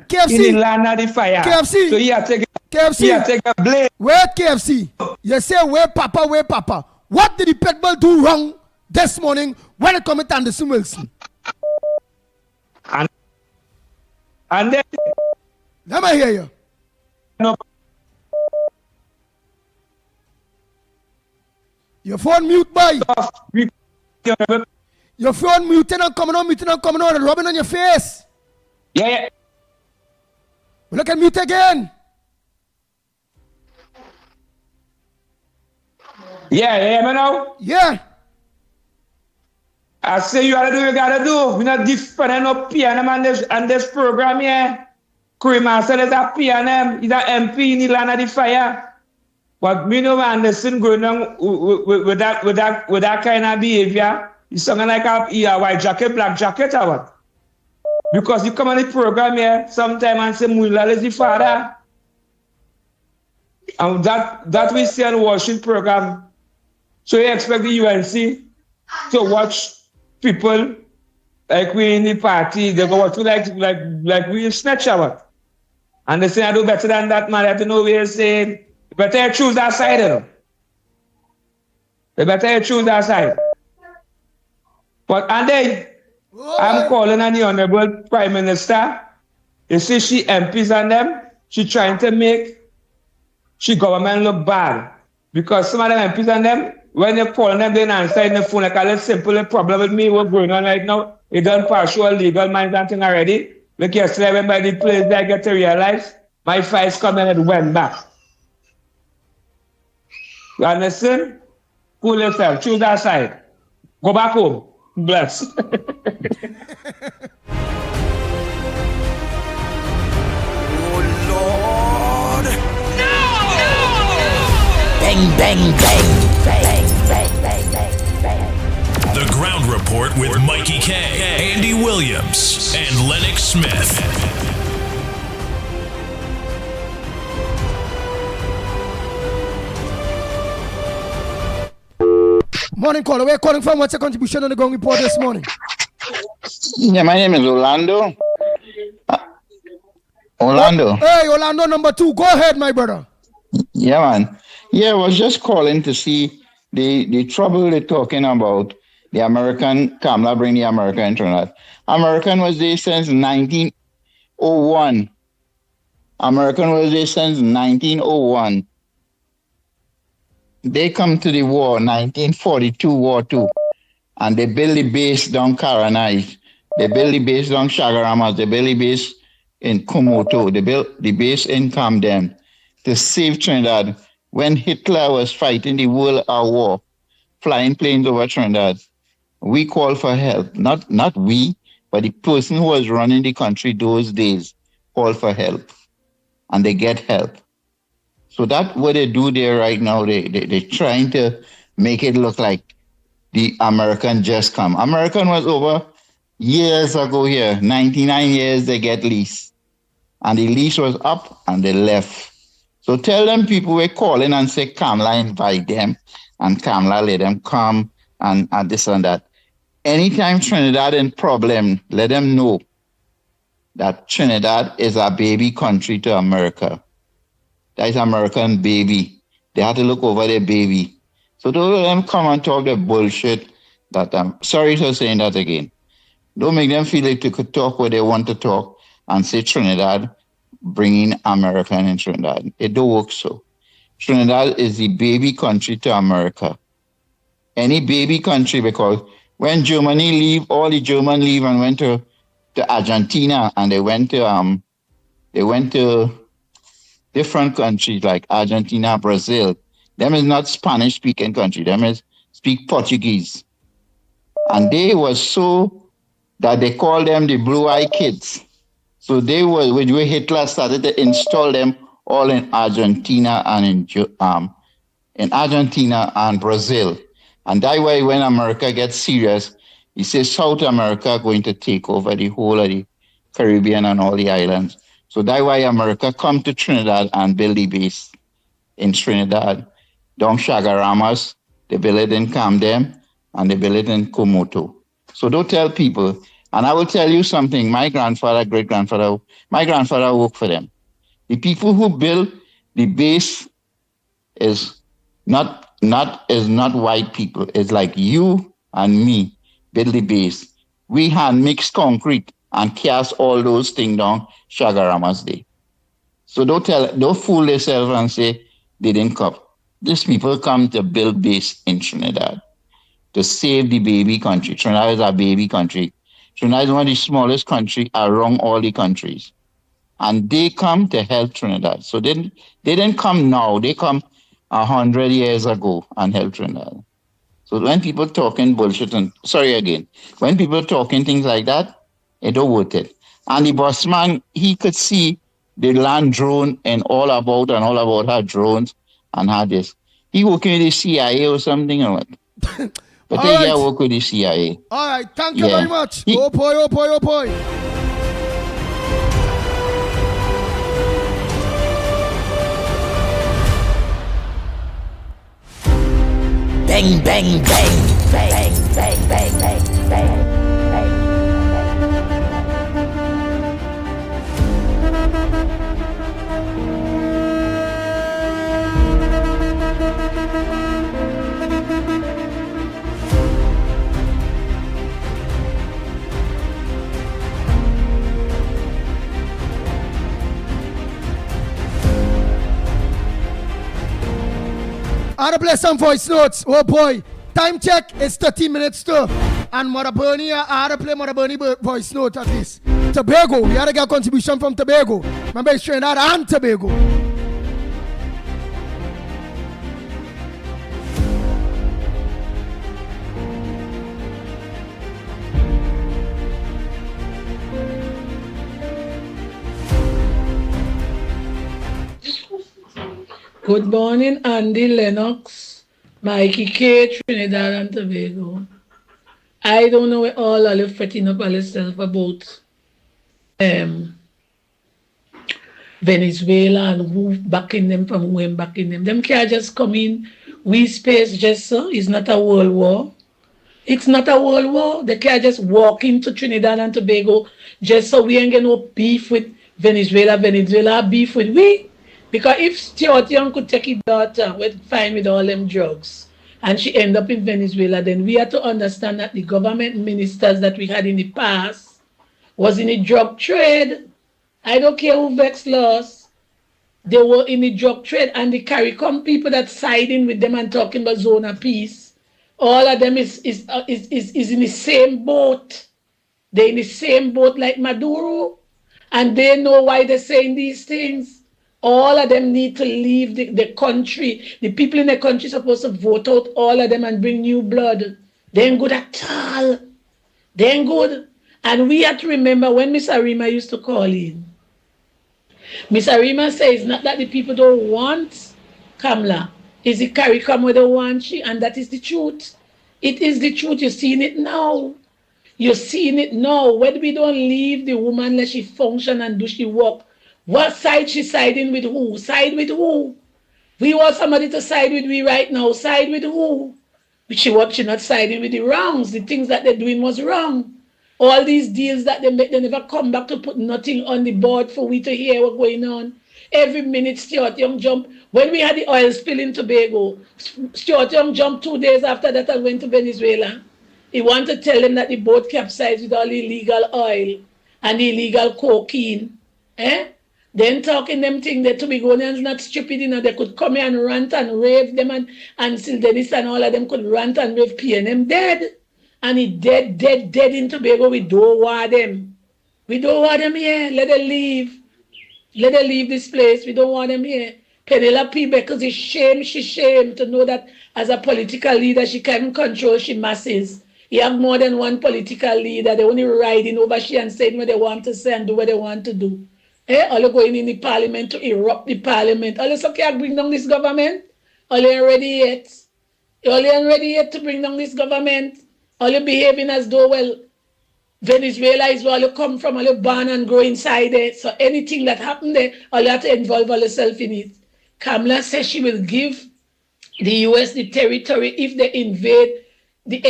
KFC. In the land of the fire. KFC. So you take KFC. take a blame. Where KFC? You say where Papa? What did the Pitbull do wrong this morning when it comes to Anderson Wilson? And then let me hear you. No. Your phone mute, boy. Your phone muting and coming on, and rubbing on your face. Yeah. Look at mute again. Yeah, me now? Yeah. I say you gotta do what you gotta do. We're not different no PNM on this program, yeah. Creamer said there's a PNM, he's a MP in the land of the fire. But me know Anderson going on with that kind of behavior. He's something like a white jacket, black jacket or what? Because you come on the program here sometime and say Mullah is the father. And that we see on Washington program. So you expect the UNC to watch people like we in the party, they go watch you like we snatch our. And they say I do better than that man. I have to know what you're saying. Better choose that side, you know. They better choose that side. But and then I'm calling on the Honorable Prime Minister. You see she MPs on them, she trying to make she government look bad. Because some of them MPs on them, when they call them, they answer in the phone like a little simple problem with me, what's going on right now. It done partial legal minds and thing already. Look yesterday I went by the place there, I get to realize my files come and it went back. You understand? Cool yourself, choose that side. Go back home. Bless. Bang, bang, bang, bang, bang, bang, bang, bang. The Ground Report with Mikey K, Andy Williams, and Lennox Smith. Morning, caller. Where are you calling from? What's your contribution on the Gong Report this morning? Yeah, my name is Orlando. Orlando. Hey, Orlando number 2. Go ahead, my brother. Yeah, man. Yeah, I was just calling to see the trouble they're talking about. The American, Kamala bring the American internet. American was there since 1901. American was there since 1901. They come to the war, 1942 war too. And they build the base down Karanai. They build the base down Chagaramas. They build the base in Kumoto. They built the base in Camden to save Trinidad. When Hitler was fighting the World War, flying planes over Trinidad, we called for help. Not we, but the person who was running the country those days called for help. And they get help. So that's what they do there right now. They're trying to make it look like the American just come. American was over years ago here. 99 years they get lease. And the lease was up and they left. So tell them people we're calling and say Kamala invite them and Kamala let them come and this and that. Anytime Trinidad in problem, let them know that Trinidad is a baby country to America. That is American baby. They have to look over their baby. So don't let them come and talk the bullshit that sorry for saying that again. Don't make them feel like they could talk what they want to talk and say Trinidad bringing American in Trinidad. It don't work so. Trinidad is the baby country to America. Any baby country, because when Germany leave, all the Germans leave and went to Argentina, and they went to different countries like Argentina, Brazil. Them is not Spanish speaking country. Them is speak Portuguese. And they were so that they call them the blue-eyed kids. So they were, when Hitler started to install them all in Argentina and in Argentina and Brazil. And that way, when America gets serious, he says South America going to take over the whole of the Caribbean and all the islands. So that's why America come to Trinidad and build the base in Trinidad. Down Chagaramas, they build it in Camden, and they build it in Komoto. So don't tell people. And I will tell you something, my grandfather, great-grandfather, my grandfather worked for them. The people who build the base is not white people. It's like you and me build the base. We hand mix concrete and cast all those things down Chagaramas Day. So don't fool yourself and say they didn't come. These people come to build base in Trinidad to save the baby country. Trinidad is a baby country. Trinidad is one of the smallest countries around all the countries. And they come to help Trinidad. So they didn't come now. They come 100 years ago and help Trinidad. So when people talking bullshit, when people talking things like that, it don't worth it. And the boss man, he could see the land drone and all about her drones and had this. He working with the CIA or something or what? But they work with the CIA. All right, thank you very much. Oh boy, oh boy, oh boy. Bang, bang, bang, bang, bang, bang, bang, bang. I had to play some voice notes. Oh boy. Time check is 30 minutes too. And Mother Bernie, I had to play Mother Bernie voice note at least. Tobago, we had to get a contribution from Tobago. Remember, it's Trinidad and Tobago. Good morning, Andy, Lennox, Mickie, Kerr, Trinidad and Tobago. I don't know where all of you fretting up all yourself about Venezuela and who backing them from who ain't backing them. Them can't just come in. We space just so. It's not a world war. It's not a world war. They can't just walk into Trinidad and Tobago just so we ain't get no beef with Venezuela. Venezuela beef with we. Because if Stuart Young could take his daughter, we're fine with all them drugs, and she end up in Venezuela, then we have to understand that the government ministers that we had in the past was in the drug trade. I don't care who vex laws. They were in the drug trade, and the CARICOM people that siding with them and talking about zone of peace, all of them is in the same boat. They're in the same boat like Maduro, and they know why they're saying these things. All of them need to leave the country. The people in the country are supposed to vote out all of them and bring new blood. They ain't good at all. They ain't good. And we have to remember when Miss Arima used to call in. Miss Arima says not that the people don't want Kamala. It's the CARICOM where they want she, and that is the truth. It is the truth. You're seeing it now. You're seeing it now. When we don't leave the woman let she function and do she work, what side she siding with who? Side with who? We want somebody to side with we right now. Side with who? She not siding with the wrongs. The things that they're doing was wrong. All these deals that they make, they never come back to put nothing on the board for we to hear what's going on. Every minute Stuart Young jump. When we had the oil spill in Tobago, Stuart Young jumped 2 days after that and went to Venezuela. He wanted to tell them that the boat capsized with all the illegal oil and the illegal cocaine. Then talking them thing, the Tobagonians not stupid, you know, they could come here and rant and rave them and Sil Dennis and all of them could rant and rave PNM dead. And he dead in Tobago. We don't want them. We don't want them here. Let them leave. Let them leave this place. We don't want them here. Penelope because it's shame, she's shame to know that as a political leader, she can't control she masses. You have more than one political leader. They only riding over she and saying what they want to say and do what they want to do. All going in the parliament to erupt the parliament. All is okay, bring down this government. All you ain't ready yet. All you ain't ready yet to bring down this government. All you behaving as though, well, Venezuela is where you come from, all you born and grow inside it. So anything that happened there, all you have to involve all yourself in it. Kamala says she will give the US the territory if they invade the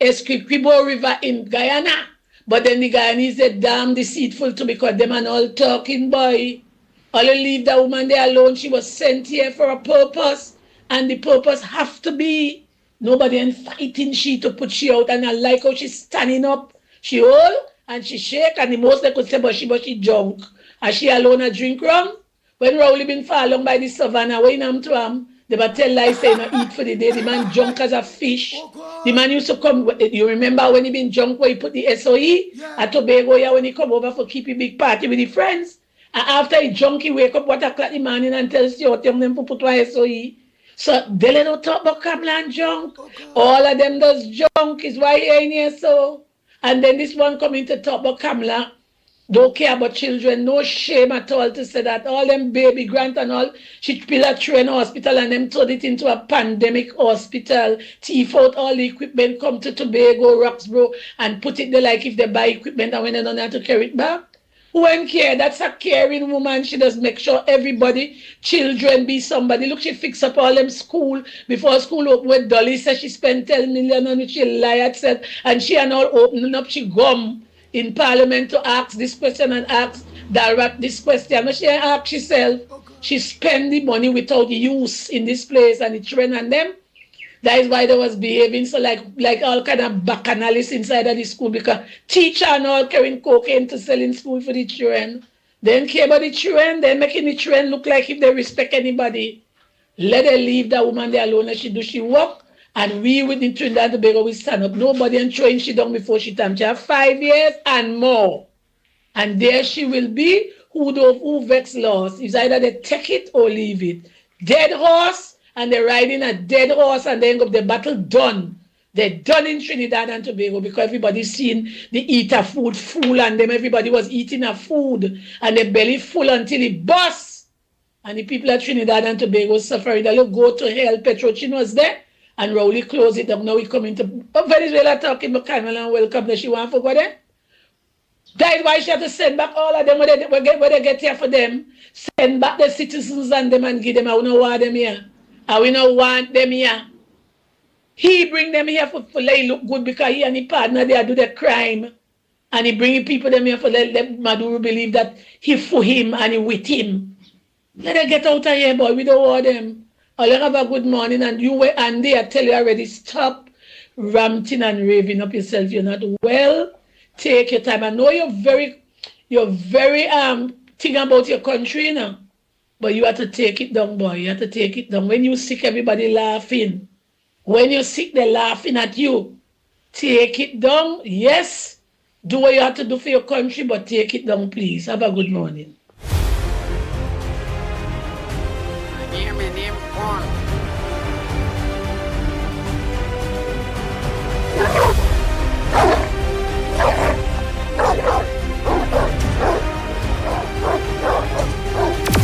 Essequibo River in Guyana. But then the Guyanese are damn deceitful too because them and all talking boy. All you leave that woman there alone. She was sent here for a purpose. And the purpose have to be nobody and fighting she to put she out. And I like how she's standing up. She hold and she shake. And the most they could say but she drunk. And she alone a drink rum. When Rowley been far along by the savannah, when I'm to him, they would tell lies saying no eat for the day. The man drunk as a fish. The man used to come, you remember when he been drunk where he put the SOE at Tobago when he come over for keep a big party with the friends. And after he drunk, he wake up 1 o'clock in the morning and tells you them to put a SOE. So they don't talk about Kamala and junk. All of them does junk is why he ain't here so. And then this one coming to talk about Kamala. Don't care about children, no shame at all to say that. All them baby grant and all, she built a train hospital and them turned it into a pandemic hospital. Thief out all the equipment, come to Tobago, Roxborough, and put it there like if they buy equipment and when they don't have to carry it back. Who ain't care? That's a caring woman. She does make sure everybody, children be somebody. Look, she fix up all them school. Before school open with Dolly said she spent 10 million on which she lied said, and she and all opening up, she gum in parliament to ask this question and ask Dalrat this question. But she asked herself, she spend the money without use in this place and the children and them. That is why they was behaving so like all kind of bacchanalis inside of the school because teacher and all carrying cocaine to sell in school for the children. They don't care about the children. They're making the children look like if they respect anybody. Let her leave that woman there alone and she do she work. And we with the Trinidad and Tobago, we stand up. Nobody and throwing she down before she time. She have 5 years and more. And there she will be. Who vex lost. It's either they take it or leave it. Dead horse, and they're riding a dead horse, and then the battle done. They're done in Trinidad and Tobago because everybody's seen the eater food full, and them everybody was eating a food, and their belly full until it burst. And the people at Trinidad and Tobago suffering. They'll go to hell. Petrochino was there. And Rowley close it up. Now we come into Venezuela talking about Kamala and welcome that she want to go there. That is why she had to send back all of them when they get here for them. Send back the citizens and them and give them. I don't want them here. I we don't want them here. He bring them here for let look good because he and his partner they do the crime. And he bring people them here for let Maduro believe that he for him and he with him. Let them get out of here, boy. We don't want them. I'll have a good morning and you were Andy, I tell you already, stop ranting and raving up yourself. You're not well. Take your time. I know you're very thinking about your country, you know. But you have to take it down, boy. You have to take it down. When you sick, everybody laughing. When you're sick, they're laughing at you. Take it down. Yes. Do what you have to do for your country, but take it down, please. Have a good morning.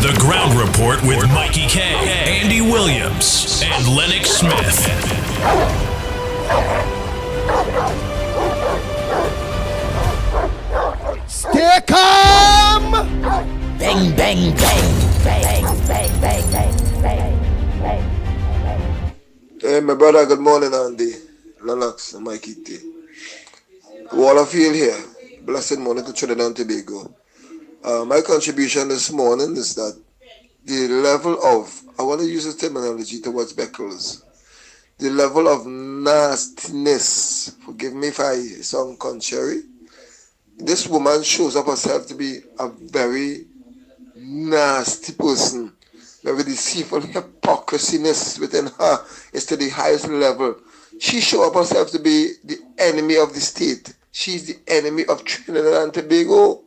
The Ground Report with Mickie K, Andy Williams, and Lennox Smith. Stay calm! Bang, bang, bang, bang, bang, bang, bang, bang. Hey, my brother, good morning, Andy, Lennox, and Mickie T. All I feel here, blessed morning to Trinidad and Tobago. My contribution this morning is that the level of, I want to use this terminology towards Beckles, the level of nastiness, forgive me if I sound contrary, this woman shows up herself to be a very nasty person. Very deceitful hypocrisiness within her is to the highest level. She show up herself to be the enemy of the state. She's the enemy of Trinidad and Tobago.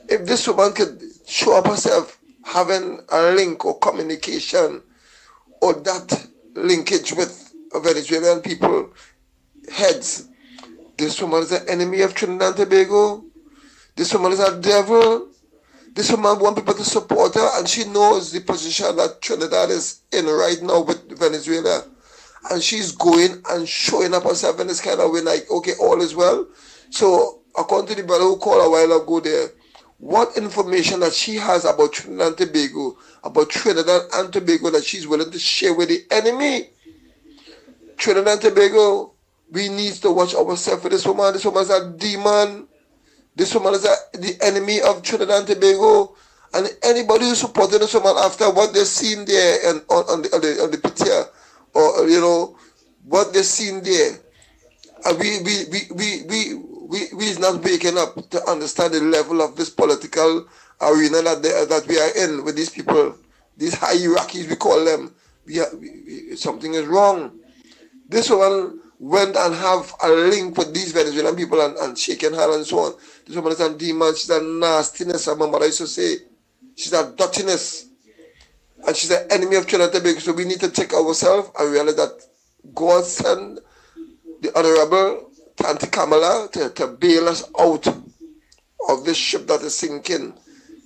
If this woman could show up herself having a link or communication or that linkage with Venezuelan people heads, this woman is an enemy of Trinidad and Tobago. This woman is a devil. This woman wants people to support her, and she knows the position that Trinidad is in right now with Venezuela. And she's going and showing up herself in this kind of way, like, okay, all is well. So, according to the brother who called a while ago there, what information that she has about Trinidad and Tobago, that she's willing to share with the enemy? Trinidad and Tobago, we need to watch ourselves for this woman. This woman's a demon. This woman is the enemy of Trinidad and Tobago. And anybody who's supporting this woman after what they've seen there and on the picture, or what they've seen there, we is not waking up to understand the level of this political arena that we are in with these people, these hierarchies we call them. Something is wrong. This one went and have a link with these Venezuelan people and shaking hands and so on. This woman is a demon. She's a nastiness, as my mother used to say. She's a dirtiness. And she's an enemy of Trinidad and Tobago. So we need to check ourselves and realize that God sent the Honorable Tanti Kamala to bail us out of this ship that is sinking.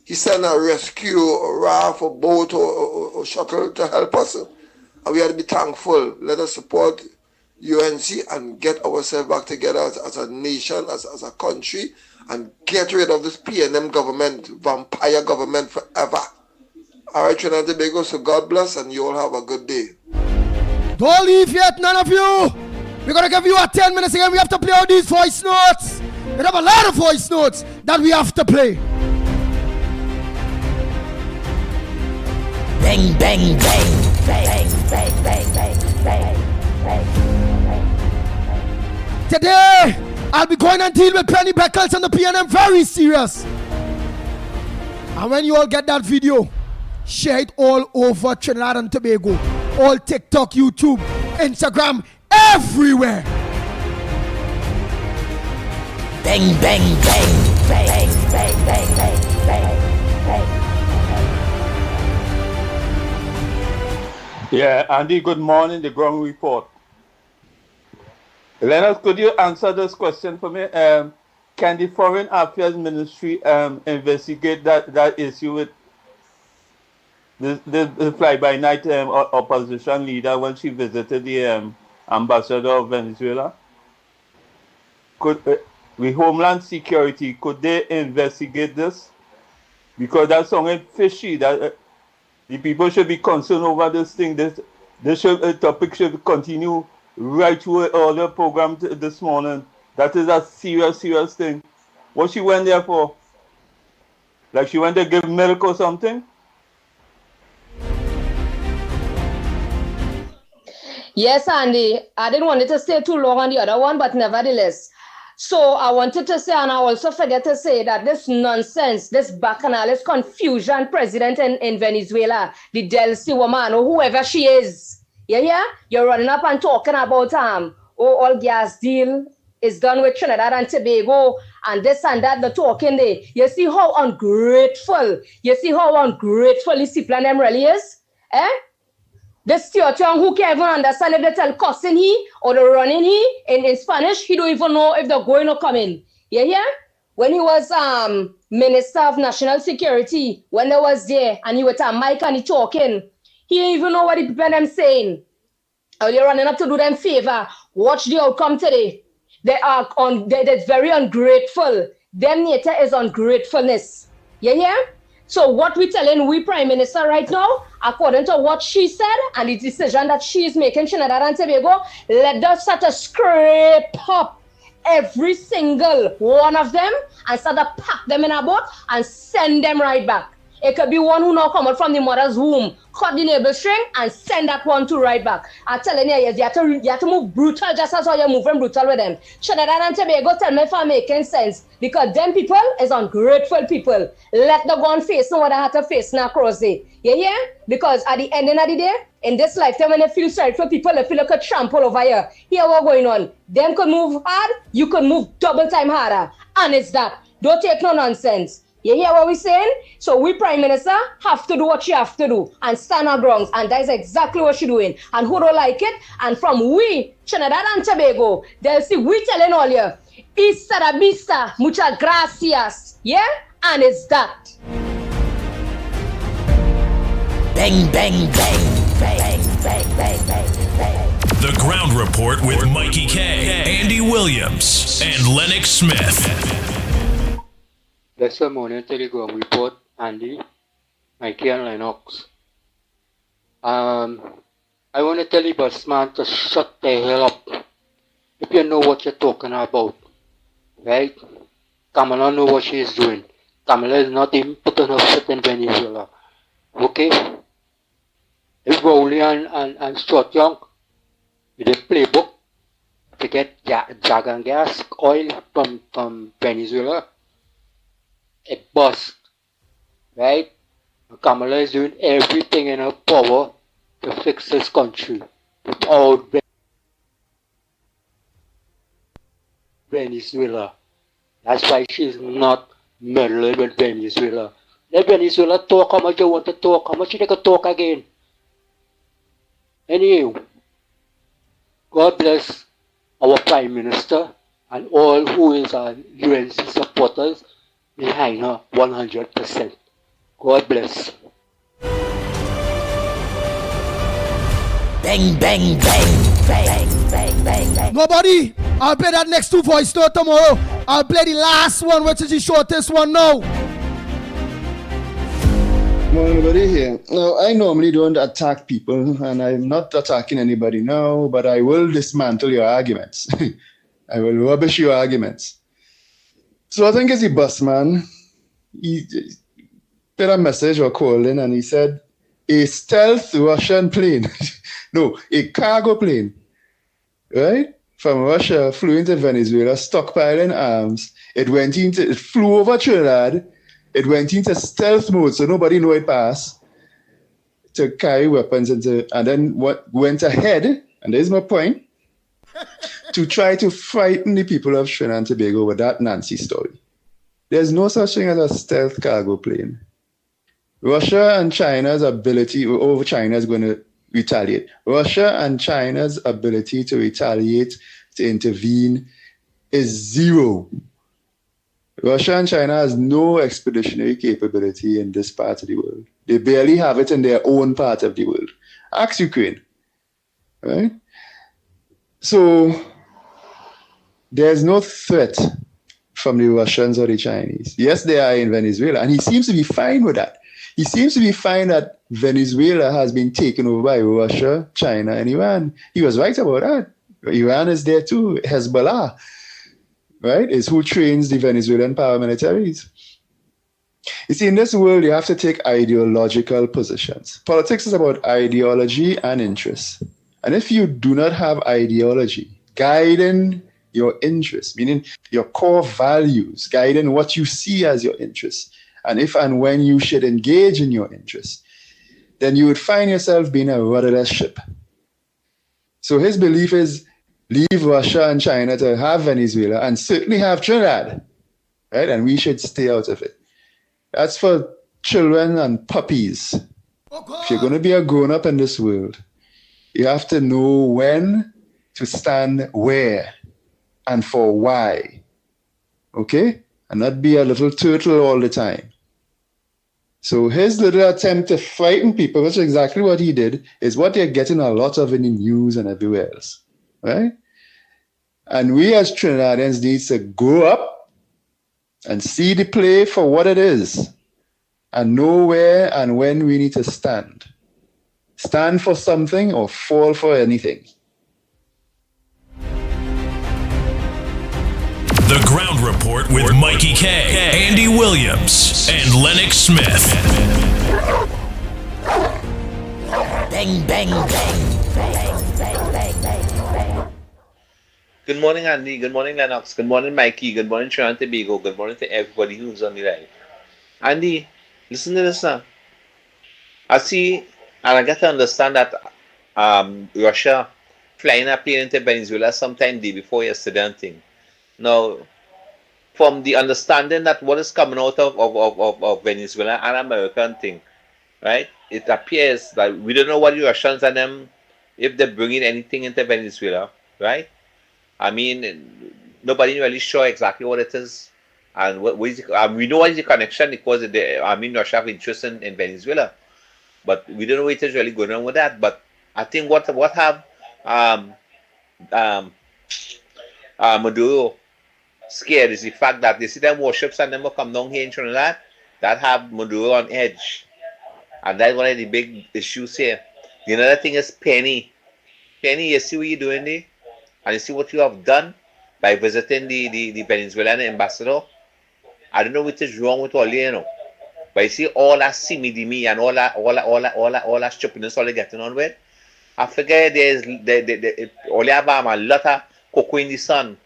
He sent a rescue raft or boat or shuttle to help us. And we have to be thankful. Let us support UNC and get ourselves back together as a nation, as a country, and get rid of this PNM government, vampire government forever. All right, Trinidad and Tobago, so God bless, and you all have a good day. Don't leave yet, none of you. We're going to give you a 10 minutes again. We have to play all these voice notes. We have a lot of voice notes that we have to play. Bang, bang, bang, bang, bang, bang, bang, bang, bang. Today, I'll be going and deal with Penny Beckles and the PNM very serious. And when you all get that video, share it all over Trinidad and Tobago. All TikTok, YouTube, Instagram, everywhere. Bang, bang, bang, bang, bang, bang, bang, bang, bang. Yeah, Andy, good morning, the ground report. Lennox, could you answer this question for me? Can the Foreign Affairs Ministry investigate that issue with the fly-by-night opposition leader when she visited the ambassador of Venezuela? Could the Homeland Security, could they investigate this? Because that's something fishy. That the people should be concerned over this thing. This topic should continue right through all the program this morning. That is a serious thing. What she went there for? Like she went to give milk or something? Yes, Andy. I didn't want it to stay too long on the other one, but nevertheless. So I wanted to say, and I also forget to say, that this nonsense, this bacchanal, this confusion president in Venezuela, the Delcy woman, or whoever she is, you're running up and talking about all gas deal is done with Trinidad and Tobago, and this and that, the talking there. You see how ungrateful, this people and them really is? This Teotiong who can't even understand if they tell cussing he or the running he in Spanish, he don't even know if they're going or coming. You hear? When he was Minister of National Security, when they was there and he with a mic and he talking, he didn't even know what the people them saying. Are you running up to do them favor? Watch the outcome today. They're very ungrateful. Them nature is ungratefulness. You hear? So what we telling we Prime Minister right now, according to what she said and the decision that she is making, Trinidad and Tobago, let us start to scrape up every single one of them and start to pack them in a boat and send them right back. It could be one who now come out from the mother's womb, cut the nipple string and send that one to right back. I'm telling you, you have to move brutal just as how you're moving brutal with them. Trinidad and Tobago, tell me if I'm making sense. Because them people is ungrateful people. Let them go and face what they have to face now across there. You hear? Because at the ending of the day, in this lifetime, when they feel sorry for people, they feel like a trample over here. Here what's going on. Them could move hard, you could move double time harder. And it's that. Don't take no nonsense. You hear what we're saying? So we Prime Minister have to do what she have to do and stand our grounds. And that is exactly what she's doing. And who don't like it? And from we, Trinidad and Tobago, they'll see we telling all you, Ista la vista, muchas gracias. Yeah? And it's that. Bang, bang, bang. Bang, bang, bang, bang, bang. The Ground Report with Mickie K, Andy Williams, and Lennox Smith. Blessed morning to the Ground Report, Andy, Mickie and Lennox. I want to tell the busman to shut the hell up. If you know what you're talking about, right? Kamala know what she is doing. Kamala is not even putting her foot in Venezuela. Okay? If Rowley and Stuart Young, with a playbook to get dragon gas oil from Venezuela, it bust, right? Kamala is doing everything in her power to fix this country without Venezuela. That's why she's not meddling with Venezuela. Let Venezuela talk how much they want to talk, how much they can talk again. Anyway, God bless our Prime Minister and all who is our UNC supporters behind her 100%. God bless. Bang, bang, bang, bang, bang, bang, bang. Nobody. I'll play that next two voice note tomorrow. I'll play the last one, which is the shortest one now. Morning, everybody here. Now, I normally don't attack people, and I'm not attacking anybody now, but I will dismantle your arguments. I will rubbish your arguments. So I think it's the busman. He did a message or called in, and he said, a stealth Russian plane, no, a cargo plane, right? From Russia flew into Venezuela, stockpiling arms. It flew over Trinidad. It went into stealth mode, so nobody knew it passed, to carry weapons and then what went ahead, and there's my point, to try to frighten the people of Trinidad and Tobago with that Nancy story. There's no such thing as a stealth cargo plane. Russia and China's ability over China is going to retaliate. Russia and China's ability to retaliate, to intervene, is zero. Russia and China has no expeditionary capability in this part of the world. They barely have it in their own part of the world. Ask Ukraine, right? So there's no threat from the Russians or the Chinese. Yes, they are in Venezuela, and he seems to be fine with that. He seems to be fine that Venezuela has been taken over by Russia, China, and Iran. He was right about that. Iran is there too. Hezbollah, right, is who trains the Venezuelan paramilitaries. You see, in this world, you have to take ideological positions. Politics is about ideology and interests. And if you do not have ideology guiding your interests, meaning your core values, guiding what you see as your interests, and if and when you should engage in your interests, then you would find yourself being a rudderless ship. So his belief is leave Russia and China to have Venezuela and certainly have Trinidad, right? And we should stay out of it. That's for children and puppies. If you're going to be a grown-up in this world, you have to know when to stand where and for why, okay? And not be a little turtle all the time. So his little attempt to frighten people, which is exactly what he did, is what they're getting a lot of in the news and everywhere else, right? And we as Trinidadians need to grow up and see the play for what it is and know where and when we need to stand. Stand for something or fall for anything. The Ground Report with Mikey K, Andy Williams, and Lennox Smith. Bang, bang, bang, bang, bang, bang, bang. Good morning, Andy. Good morning, Lennox. Good morning, Mikey. Good morning, Trinidad and Tobago. Good morning to everybody who's on the line. Andy, listen to this now. I see, and I get to understand that Russia flying a plane into Venezuela sometime day before yesterday and thing. Now, from the understanding that what is coming out of Venezuela and American thing, right? It appears that we don't know what the Russians and them, if they're bringing anything into Venezuela, right? I mean, nobody really sure exactly what it is. And what is we know what is the connection because Russia have interest in Venezuela. But we don't know what is really going on with that. But I think what have Maduro scared is the fact that they see them warships and them will come down here in Trinidad that have Maduro on edge. And that's one of the big issues here. The other thing is Penny. Penny, you see what you're doing there? And you see what you have done by visiting the Venezuelan ambassador? I don't know what is wrong with all you know. But you see all that simmy and all that stupidness all they getting on with. I figure there's only have a lot of cocoa in the sun.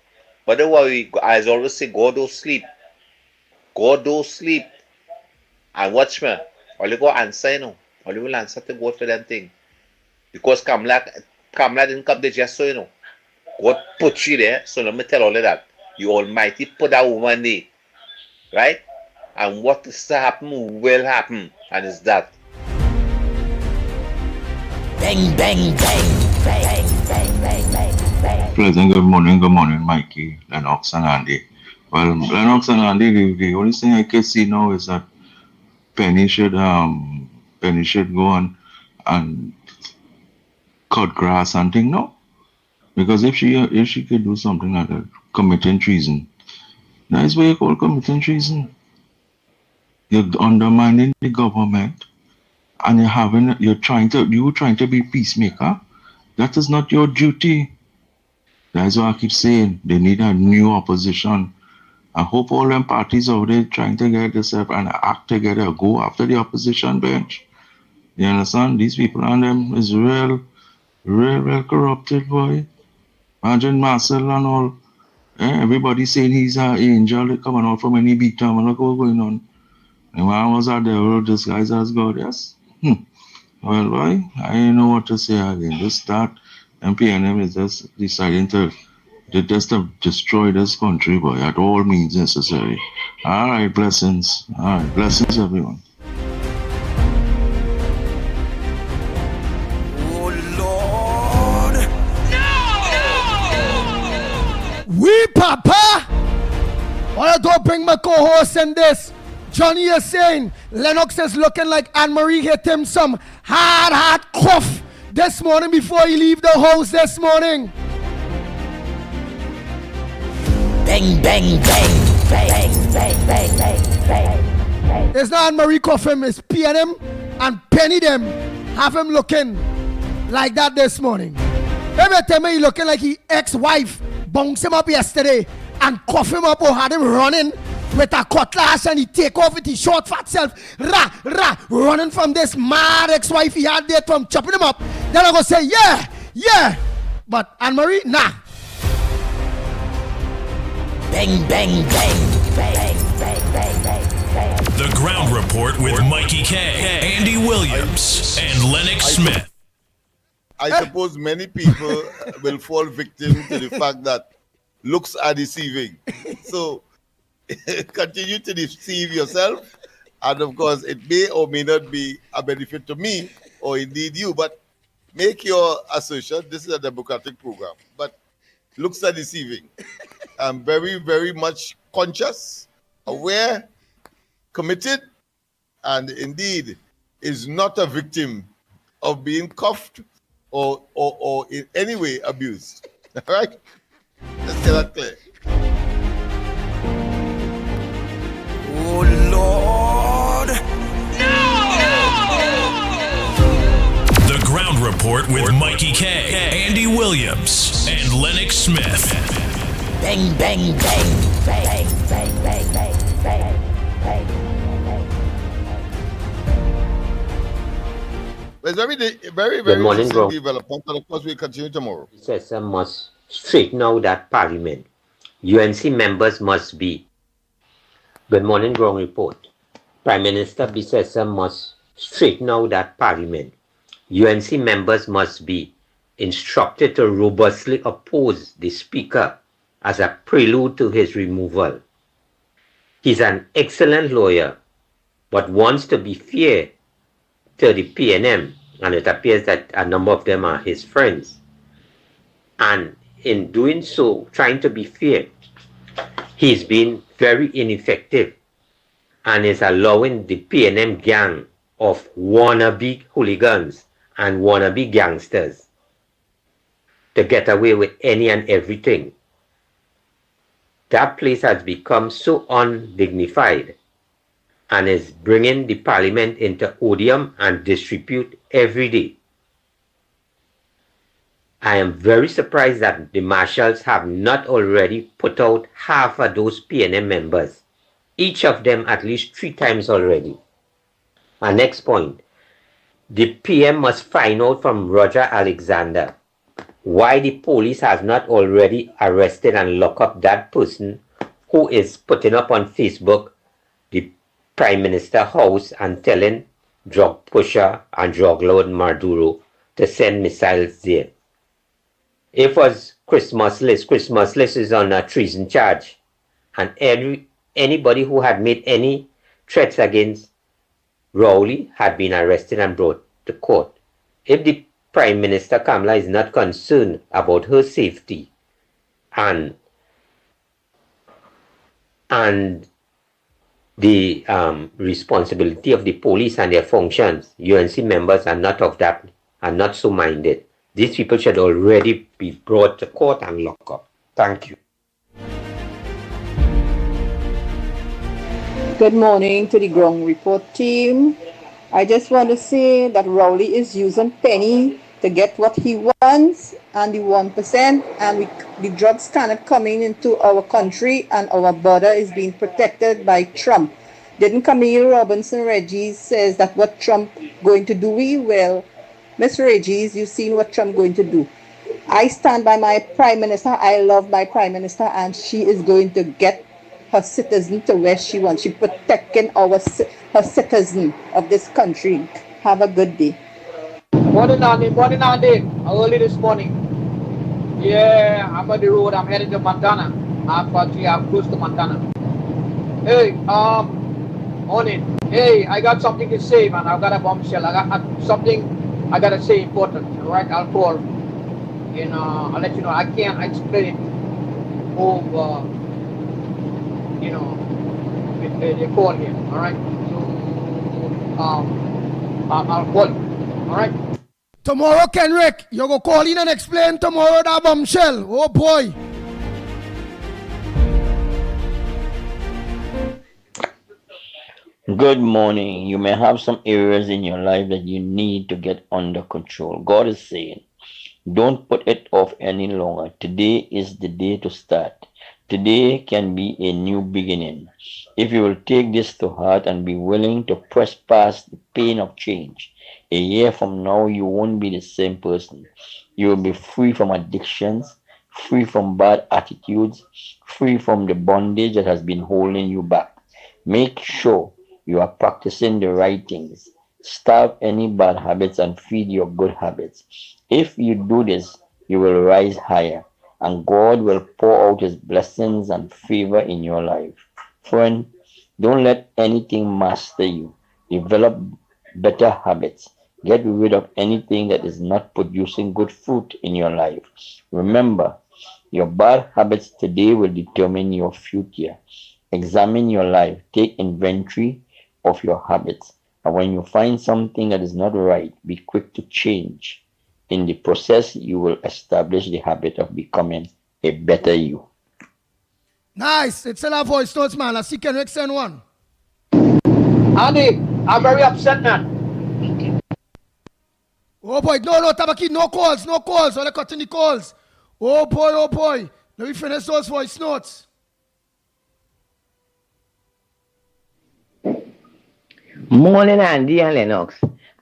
But don't worry, as I always say, God don't sleep. God don't sleep. And watch me. All you go answer, you know. All you will answer to God for them thing. Because Kamala didn't come there just so, you know. God put you there, so let me tell all of that. You Almighty put that woman there. Right? And what is to happen will happen. And it's that. Bang, bang, bang, bang, bang, bang, bang, bang. Pleasant good morning, Mikey, Lennox and Andy. Well, Lennox and Andy, the only thing I can see now is that Penny should go and cut grass and thing now. Because if she could do something like that, committing treason, that's what you call committing treason. You're undermining the government, and you're trying to be peacemaker. That is not your duty. That's why I keep saying they need a new opposition. I hope all them parties over there trying to get themselves and act together, go after the opposition bench. You understand? These people and them is real corrupted, boy. Imagine Marcel and all. Everybody saying he's an angel coming out from any big time and look what's going on. The man was a devil disguised as God, yes? Well, boy, I don't know what to say again. Just that MPNM is just deciding to destroy this country, boy, at all means necessary. All right, blessings. All right, blessings, everyone. We Papa! Why don't bring my co-host in this? Johnny is saying Lennox is looking like Anne-Marie hit him some hard cough this morning before he leave the house this morning. Bang, bang, bang, bang, bang, bang, bang, bang. It's not Anne-Marie cough him, it's PNM and Penny them have him looking like that this morning. Every time he looking like his ex-wife bounced him up yesterday and cough him up or had him running with a cutlass and he take off with his short fat self, running from this mad ex-wife he had there from chopping him up. Then I go say, yeah. But Anne-Marie, nah. Bang, bang, bang, bang, bang, bang, bang. The Ground Report with Mikey K, Andy Williams, and Lennox Smith. I suppose many people will fall victim to the fact that looks are deceiving. So continue to deceive yourself. And of course, it may or may not be a benefit to me or indeed you, but make your assertion. This is a democratic program, but looks are deceiving. I'm very, very much conscious, aware, committed, and indeed is not a victim of being cuffed or in any way abused. All right? Let's get that clear. Oh, Lord. No! The Ground Report with Mikey K, Andy Williams, and Lennox Smith. Bang, bang, bang, bang, bang, bang, bang, bang, bang. It's very Good morning, interesting bro. development, and of course we'll continue tomorrow. Bissessar must straighten out that parliament. UNC members must be. Good morning, ground report. Prime Minister Bissessar must straighten out that parliament. UNC members must be instructed to robustly oppose the speaker as a prelude to his removal. He's an excellent lawyer, but wants to be fair to the PNM, and it appears that a number of them are his friends. And in doing so, trying to be fair, he's been very ineffective and is allowing the PNM gang of wannabe hooligans and wannabe gangsters to get away with any and everything. That place has become so undignified and is bringing the parliament into odium and disrepute every day. I am very surprised that the marshals have not already put out half of those PNM members, each of them at least 3 times already. Our next point, the PM must find out from Roger Alexander why the police has not already arrested and locked up that person who is putting up on Facebook the Prime Minister's house and telling drug pusher and drug lord Maduro to send missiles there. It was Christmas list. Christmas list is on a treason charge, and anybody who had made any threats against Rowley had been arrested and brought to court. If the Prime Minister Kamala is not concerned about her safety and the responsibility of the police and their functions, UNC members are not of that, are not so minded. These people should already be brought to court and locked up. Thank you. Good morning to the ground report team. I just want to say that Rowley is using Penny to get what he wants and the 1%, and the drugs cannot coming into our country, and our border is being protected by Trump. Didn't Camille Robinson Regis says that what Trump going to do? Well, Miss Regis, you've seen what Trump going to do. I stand by my Prime Minister. I love my Prime Minister, and she is going to get her citizen to where she wants. She's protecting her citizen of this country. Have a good day. Morning, Andy. Early this morning. Yeah, I'm on the road. I'm headed to Montana. Actually, I'm close to Montana. Hey, morning. Hey, I got something to say, man. I've got a bombshell. I got something I gotta say important. All right, I'll call. And I'll let you know. I can't explain it over, with the call here. All right. So, I'll call you. All right. Tomorrow, Kenrick, you go call in and explain tomorrow that bombshell. Oh boy. Good morning. You may have some areas in your life that you need to get under control. God is saying, don't put it off any longer. Today is the day to start. Today can be a new beginning. If you will take this to heart and be willing to press past the pain of change, a year from now, you won't be the same person. You will be free from addictions, free from bad attitudes, free from the bondage that has been holding you back. Make sure you are practicing the right things. Starve any bad habits and feed your good habits. If you do this, you will rise higher, and God will pour out his blessings and favor in your life. Friend, don't let anything master you. Develop better habits. Get rid of anything that is not producing good fruit in your life. Remember, your bad habits today will determine your future. Examine your life. Take inventory of your habits. And when you find something that is not right, be quick to change. In the process, you will establish the habit of becoming a better you. Nice. It's a voice notes, man. I see Kenrick send one. Andy, I'm very upset, man. Oh boy, no, Tabaki, no calls. Or they're cutting the calls. Oh boy. Let me finish those voice notes. Morning, Andy and Lennox.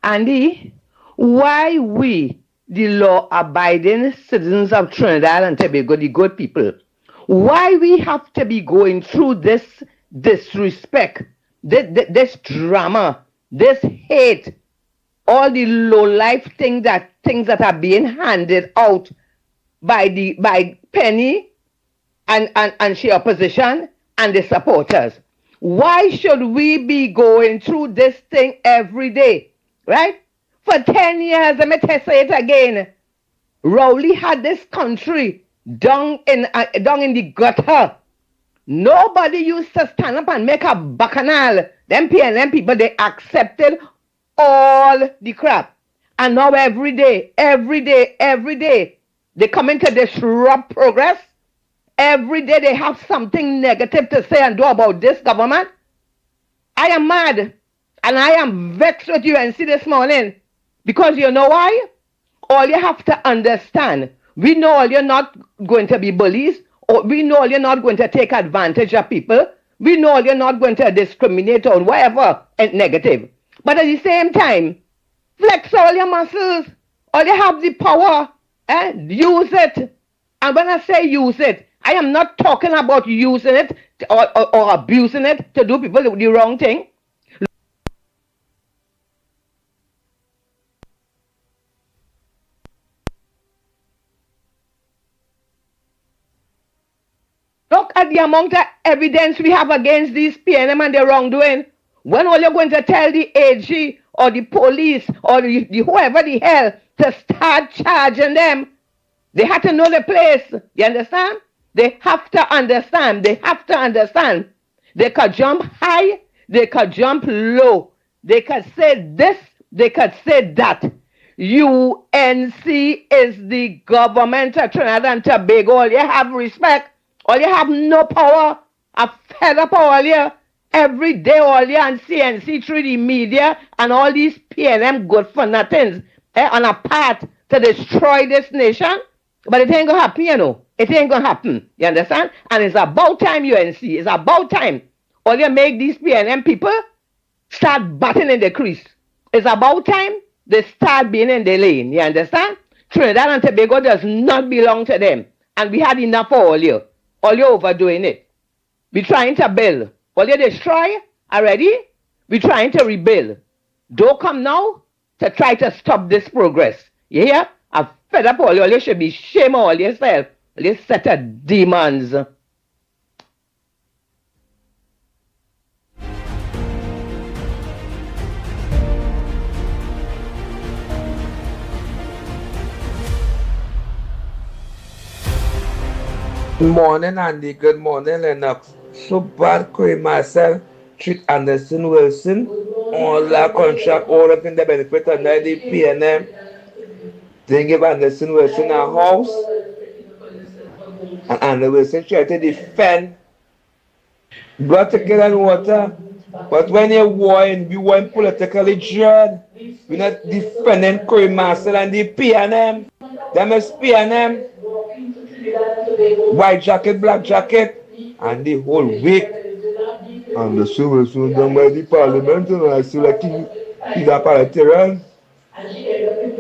Andy, why we, the law-abiding citizens of Trinidad and Tobago, the good people, why we have to be going through this disrespect, this drama, this hate, all the low-life things that are being handed out by Penny and she opposition and the supporters? Why should we be going through this thing every day, right? For 10 years, let me say it again. Rowley had this country down in the gutter. Nobody used to stand up and make a bacchanal. Them PNM people, they accepted all the crap. And now every day, they come in to disrupt progress. Every day they have something negative to say and do about this government. I am mad and I am vexed with UNC this morning because you know why? All you have to understand, we know all you're not going to be bullies, or we know all you're not going to take advantage of people, we know all you're not going to discriminate or whatever and negative. But at the same time, flex all your muscles, all you have the power, use it. And when I say use it, I am not talking about using it or abusing it to do people the wrong thing. Look at the amount of evidence we have against these PNM and their wrongdoing. When all you're going to tell the AG or the police or the whoever the hell to start charging them, they have to know the place. You understand? They have to understand. They have to understand. They could jump high. They could jump low. They could say this. They could say that. UNC is the government of Trinidad and Tobago. All you have respect. All you have no power. I'm fed up all you. Every day all you and CNC through the media and all these PNM good for nothings on a path to destroy this nation. But it ain't gonna happen, you know. It ain't gonna happen. You understand? And it's about time, UNC. It's about time. All you make these PNM people start batting in the crease. It's about time they start being in the lane. You understand? Trinidad and Tobago does not belong to them. And we had enough for all you. All you overdoing it. We trying to build. All you destroy already, we trying to rebuild. Don't come now to try to stop this progress. You hear? I'm fed up all you. All you should be shame all yourself. All you set of demons. Good morning, Andy. Good morning, Lennox. So bad, Corey Marcel treat Anderson Wilson, all that contract, all of them the benefit under the PNM. They give Anderson Wilson a house, and Anderson Wilson try to defend. Got to kill and water. But when you win, we want politically dread. We're not defending Corey Marcel and the PNM. Them is PNM. White jacket, black jacket, and the whole week. And the civil soon done by the parliament, and I feel like he's a parliamentarian.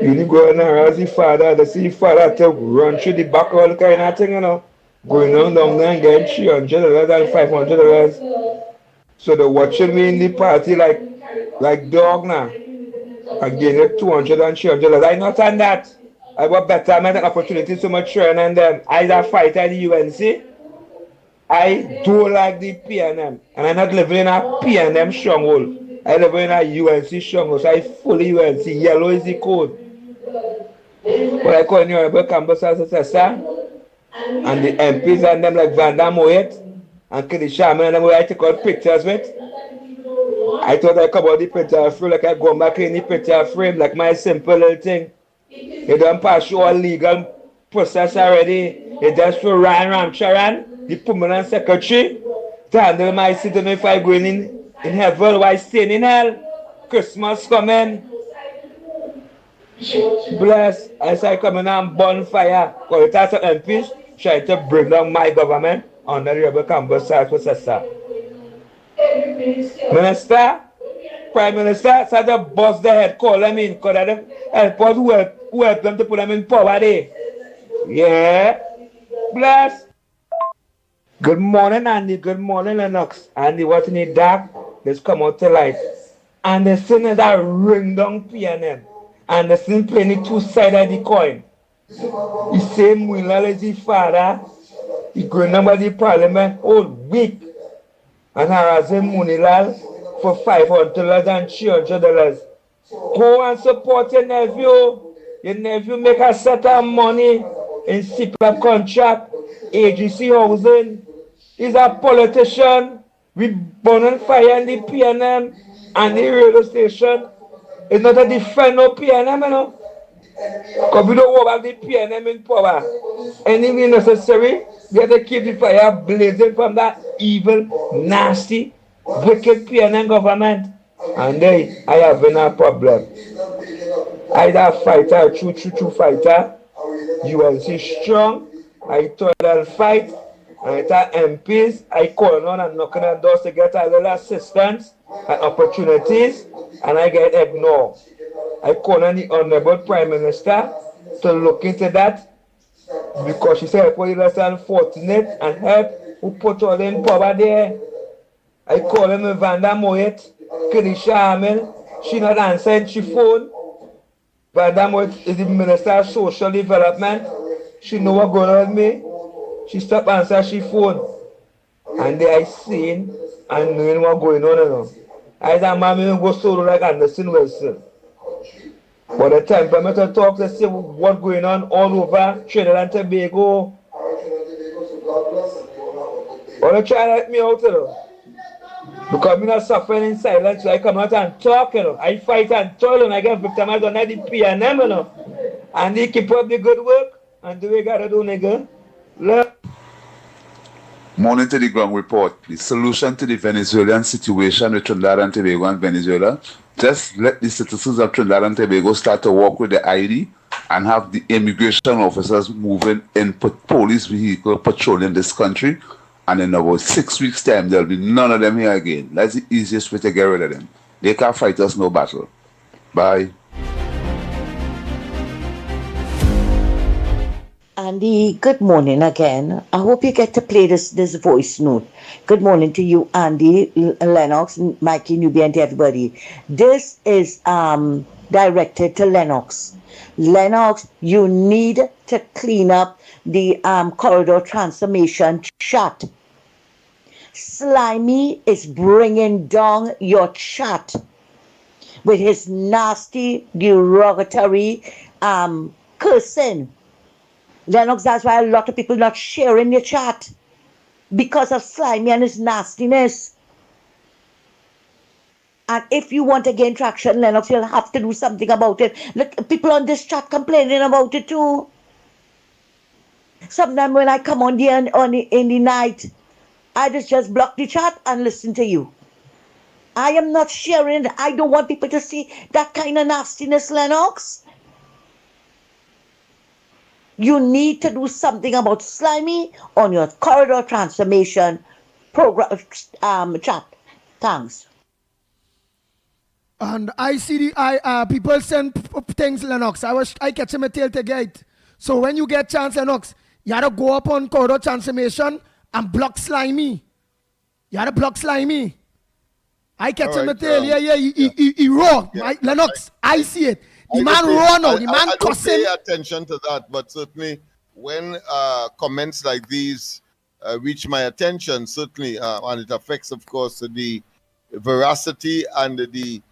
You need go in and ask the father, they see the father to run through the back all kind of thing, you know. Going on down there and getting $300 and $500. So they're watching me in the party like dog now. And getting $200 and $300. I not on that. I got better man opportunity so much training than them. I a fighter at the UNC. I do like the PNM. And I'm not living in a PNM stronghold. I live in a UNC stronghold. So I fully UNC. Yellow is the code. But I call in Honorable Campus as successor. And the MPs and them like Van Dam Moet and Kenny Sharman and them I take out pictures with. I thought I come out the picture frame like I go back in the picture frame like my simple little thing. You don't pass your all legal process already. You just for Ryan Ramcharan, the permanent secretary, to handle my citizen if I go in heaven while staying in hell. Christmas coming. Bless as I come in on bonfire. Because it has some MPs. trying to bring down my government under the rebel campus processor. Minister, Prime Minister, start to bust their head, call them in, because them help us who help them to put them in power there. Yeah. Bless. Good morning, Andy. Good morning, Lennox. Andy, what in the dark? Let's come out to light. And the sin is that ring down PNM. And the sin playing the two sides of the coin. He say Mulal is his father. He going number the parliament all week. And harassing Munilal for $500 and $300. Go and support your nephew. Your nephew make a set of money in CPAP contract, agency housing. He's a politician. We burn and fire in the PNM and the radio station. It's not a defend no PNM, you know. Because we don't want the PNM in power. Anything necessary, we have to keep the fire blazing from that evil, nasty, wicked PNM government. And then I have been a problem. Either a fighter, a true fighter. UNC strong. I told them fight. And I tell MPs, I call on and knocking on doors to get a little assistance and opportunities, and I get ignored. I call on the Honorable Prime Minister to look into that because she said for less unfortunate and help who put all in power there. I call him Vanda Moet, Kirisha Amel, she not answering she phone. Vanda Moet is the Minister of Social Development. She know what going on with me. She stopped answering she phone. And they I seen and knowing what going on. You know. I said, mommy, go solo like Anderson Wilson. But the time for me to talk to see what's going on all over Trinidad and Tobago. But they try to let me out, you know. Because I'm not suffering in silence, so I come out and talk, you know. I fight and toil and I get victimized on the PNM, you know. And they keep up the good work and do what we gotta do, nigga. Look. Morning to the ground report. The solution to the Venezuelan situation with Trinidad and Tobago and Venezuela, just let the citizens of Trinidad and Tobago start to work with the ID and have the immigration officers moving in police vehicle patrolling this country. And in about 6 weeks' time, there'll be none of them here again. That's the easiest way to get rid of them. They can't fight us no battle. Bye. Andy, good morning again. I hope you get to play this voice note. Good morning to you, Andy, Lennox, Mickie, Newbie, and everybody. This is directed to Lennox. Lennox, you need to clean up the corridor transformation chat. Slimy is bringing down your chat with his nasty, derogatory cursing. Lennox, that's why a lot of people not sharing your chat because of Slimy and his nastiness. And if you want to gain traction, Lennox, you'll have to do something about it. Look, people on this chat complaining about it too. Sometimes when I come on there in the night, I just block the chat and listen to you. I am not sharing it. I don't want people to see that kind of nastiness, Lennox. You need to do something about Slimy on your corridor transformation program chat. Thanks. And I see the people send things, Lennox. I catch him a tail to gate. So when you get chance, Lennox, you gotta go up on corridor transformation and block Slimy. You gotta block Slimy. I catch him a tail. He raw. Yeah. Lennox, I see it. The man raw now. The man cussing. I don't pay attention to that, but certainly when comments like these reach my attention, certainly, and it affects, of course, the veracity and the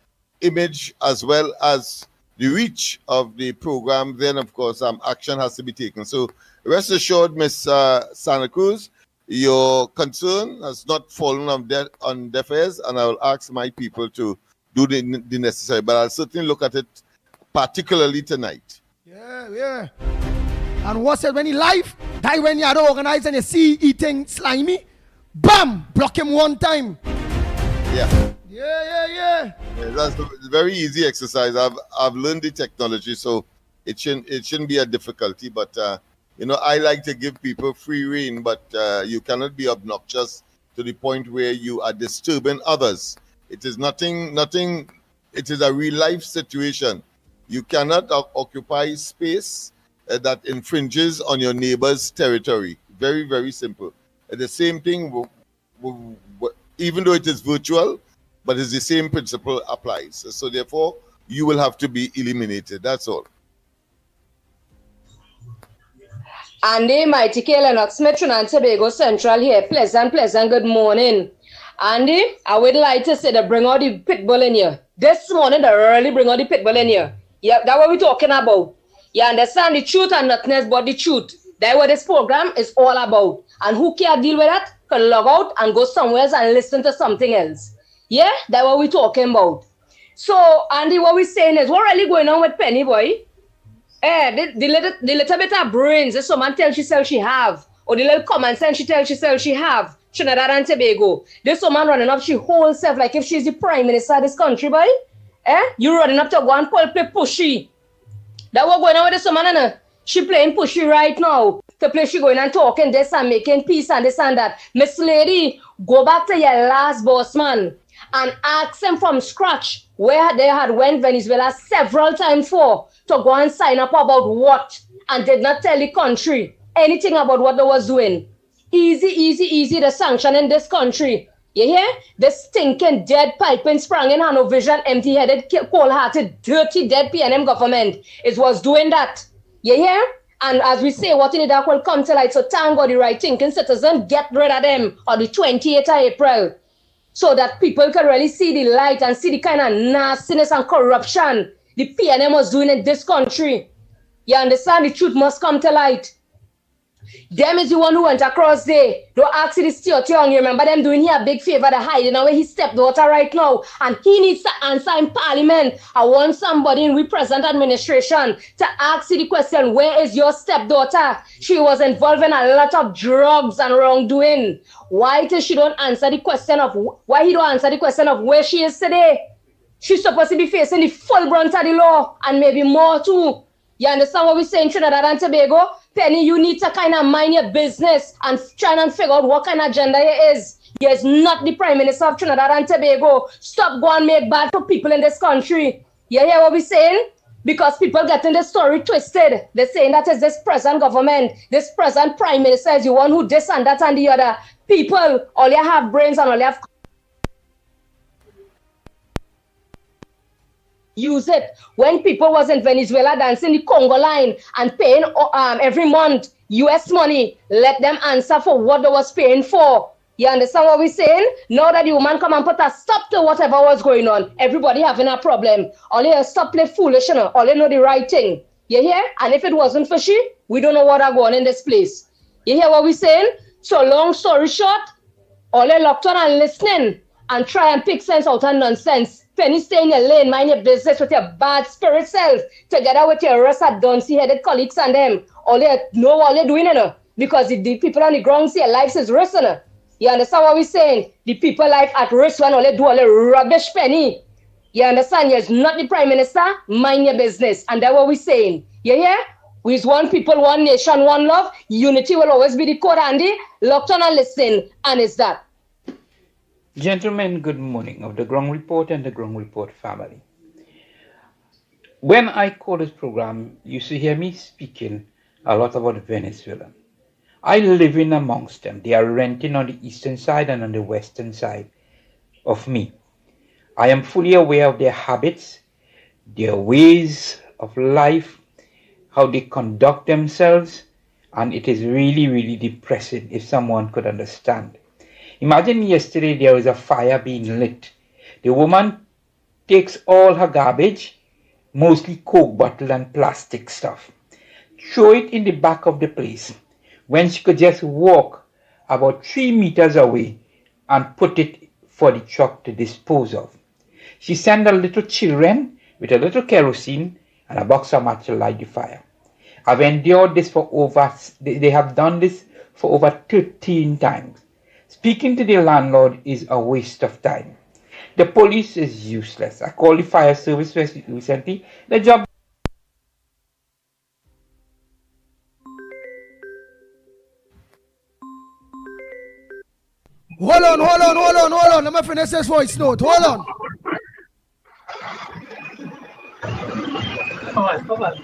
image as well as the reach of the program, then, of course, action has to be taken. So rest assured, Ms. Santa Cruz, your concern has not fallen on deaf ears, and I will ask my people to do the necessary. But I'll certainly look at it particularly tonight. Yeah. And what's it when he live? Die when you are organized and you see eating Slimy, bam, block him one time. Yeah. Yeah. That's a very easy exercise. I've learned the technology, so it shouldn't be a difficulty. But You know, I like to give people free rein, but you cannot be obnoxious to the point where you are disturbing others. It is nothing. It is a real life situation. You cannot occupy space that infringes on your neighbor's territory. Very, very simple. The same thing, even though it is virtual, but it's the same principle applies. So therefore, you will have to be eliminated. That's all. Andy, Mighty K, Lennox, Smith, and Tobago Central here. Pleasant, good morning. Andy, I would like to say to bring out the Pitbull in here. This morning, they really bring out the Pitbull in here. Yeah, that's what we're talking about. You understand the truth and nothingness but the truth. That's what this program is all about. And who can't deal with that can log out and go somewhere else and listen to something else. Yeah, that's what we're talking about. So, Andy, what we're saying is, what really going on with Penny, boy? The little bit of brains that someone tells herself she have, or the little common sense she tells herself she have, Trinidad and Tobago. This woman running up she whole self like if she's the prime minister of this country, boy. You running up to go and play pushy. That what going on with this woman, and she playing pushy right now. To play she going and talking this and making peace and this and that. Miss Lady, go back to your last boss man and ask him from scratch where they had went Venezuela several times for to go and sign up about what and did not tell the country anything about what they was doing. Easy the sanction in this country. You hear? The stinking dead piping sprang in Hano Vision, empty-headed, cold-hearted, dirty dead PNM government is was doing that. You hear? And as we say, what in that will come to light. So thank God the right thinking citizens get rid of them on the 28th of April. So that people can really see the light and see the kind of nastiness and corruption the PNM was doing in this country. You understand? The truth must come to light. Them is the one who went across there. Don't ask the Stuart Young. You remember them doing here a big favor to hiding away his stepdaughter right now. And he needs to answer in Parliament. I want somebody in present administration to ask the question, where is your stepdaughter? She was involved in a lot of drugs and wrongdoing. Why does she don't answer the question of why he don't answer the question of where she is today? She's supposed to be facing the full brunt of the law and maybe more too. You understand what we're saying, Trinidad and Tobago? Penny, you need to kind of mind your business and try and figure out what kind of agenda it is. You're not the Prime Minister of Trinidad and Tobago. Stop going and make bad for people in this country. You hear what we're saying? Because people getting the story twisted. They're saying that is this present government, this present Prime Minister is the one who this and that and the other. People, all you have brains and all you have use it. When people was in Venezuela dancing the Congo line and paying every month US money, let them answer for what they was paying for. You understand what we're saying? Now that the woman come and put a stop to whatever was going on, everybody having a problem. All you stop play foolish, you know? All you know the right thing. You hear? And if it wasn't for she, we don't know what are going on in this place. You hear what we're saying? So long story short, all you locked on and listening and try and pick sense out of nonsense. Penny, stay in your lane, mind your business with your bad spirit self, together with your rest of duncy-headed colleagues and them. All you know what you're doing, you know? Because the people on the ground see your lives is risk, you know? You understand what we're saying? The people life at risk when all they do all the rubbish, Penny. You understand? You're not the Prime Minister, mind your business. And that's what we're saying. You hear? We're one people, one nation, one love. Unity will always be the code, Andy. Locked on and listen. And it's that. Gentlemen, good morning of the Ground Report and the Ground Report family. When I call this program, you see hear me speaking a lot about Venezuela. I live in amongst them. They are renting on the eastern side and on the western side of me. I am fully aware of their habits, their ways of life, how they conduct themselves, and it is really, really depressing if someone could understand. Imagine yesterday there was a fire being lit. The woman takes all her garbage, mostly Coke bottle and plastic stuff, throw it in the back of the place when she could just walk about 3 meters away and put it for the truck to dispose of. She sent her little children with a little kerosene and a box of match to light the fire. I've endured this they have done this for over 13 times. Speaking to the landlord is a waste of time. The police is useless. I called the fire service recently. The job Hold on. Let me finish this voice note. Hold on. Come on.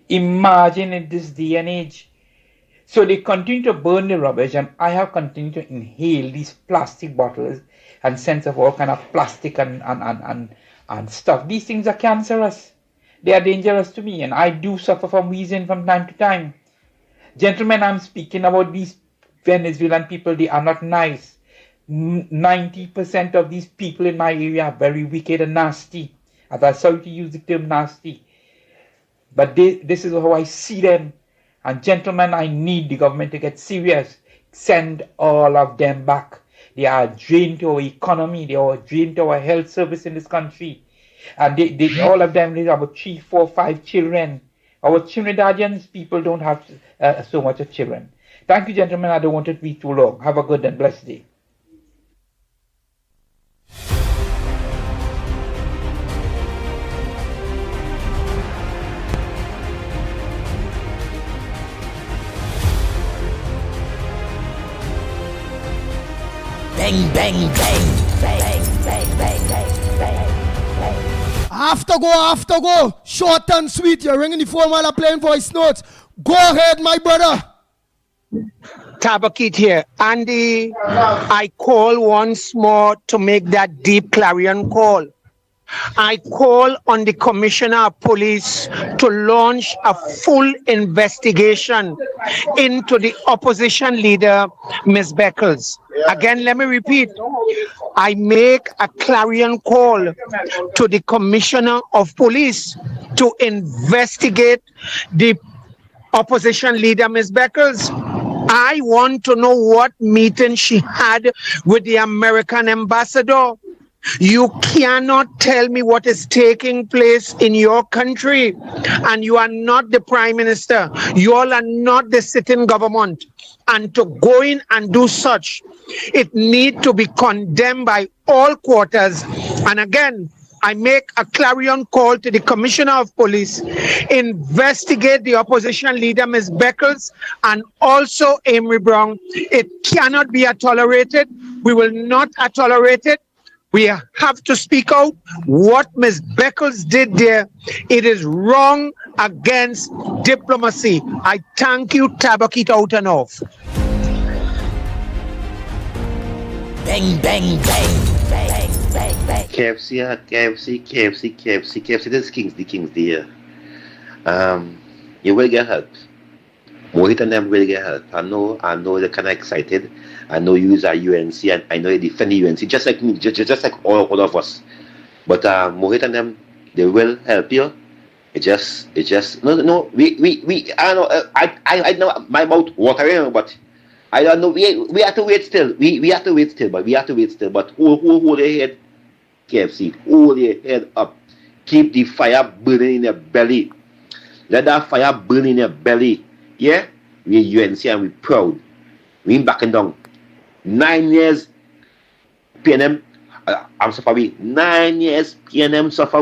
Imagine in this day and age. So they continue to burn the rubbish, and I have continued to inhale these plastic bottles and scents of all kind of plastic and stuff. These things are cancerous. They are dangerous to me, and I do suffer from wheezing from time to time. Gentlemen, I'm speaking about these Venezuelan people. They are not nice. 90% of these people in my area are very wicked and nasty. And I'm sorry to use the term nasty. But this is how I see them. And gentlemen, I need the government to get serious. Send all of them back. They are a drain to our economy. They are a drain to our health service in this country. And all of them, they have about 3, 4, 5 children. Our Trinidadians people don't have so much of children. Thank you, gentlemen. I don't want it to be too long. Have a good and blessed day. Bang, bang, bang, bang, bang, bang, bang, bang. After go. Short and sweet. You're ringing the phone while I'm playing voice notes. Go ahead, my brother. Tabakit here. Andy, I call once more to make that deep clarion call. I call on the Commissioner of Police to launch a full investigation into the opposition leader, Ms. Beckles. Again, let me repeat. I make a clarion call to the Commissioner of Police to investigate the opposition leader, Ms. Beckles. I want to know what meeting she had with the American ambassador. You cannot tell me what is taking place in your country, and you are not the prime minister. You all are not the sitting government. And to go in and do such, it needs to be condemned by all quarters. And again, I make a clarion call to the Commissioner of Police, investigate the opposition leader, Ms. Beckles, and also Amory Brown. It cannot be tolerated. We will not tolerate it. We have to speak out. What Ms. Beckles did there, it is wrong against diplomacy. I thank you, Tabakit out and off. Bang, bang, bang, bang, bang, bang. KFC. This is the Kings here. You will get help. Mohit and them will get help. I know they're kind of excited. I know you are UNC, and I know you defend the UNC, just like me, just like all of us. But Mohit and them, they will help you. It just no. I know I know my mouth watering, but I don't know. We have to wait still. We have to wait still, But hold your head, KFC. Hold your head up. Keep the fire burning in your belly. Let that fire burn in your belly. Yeah, we UNC and we proud. We ain't backing down. 9 years PNM, I'm sorry. 9 years PNM suffer.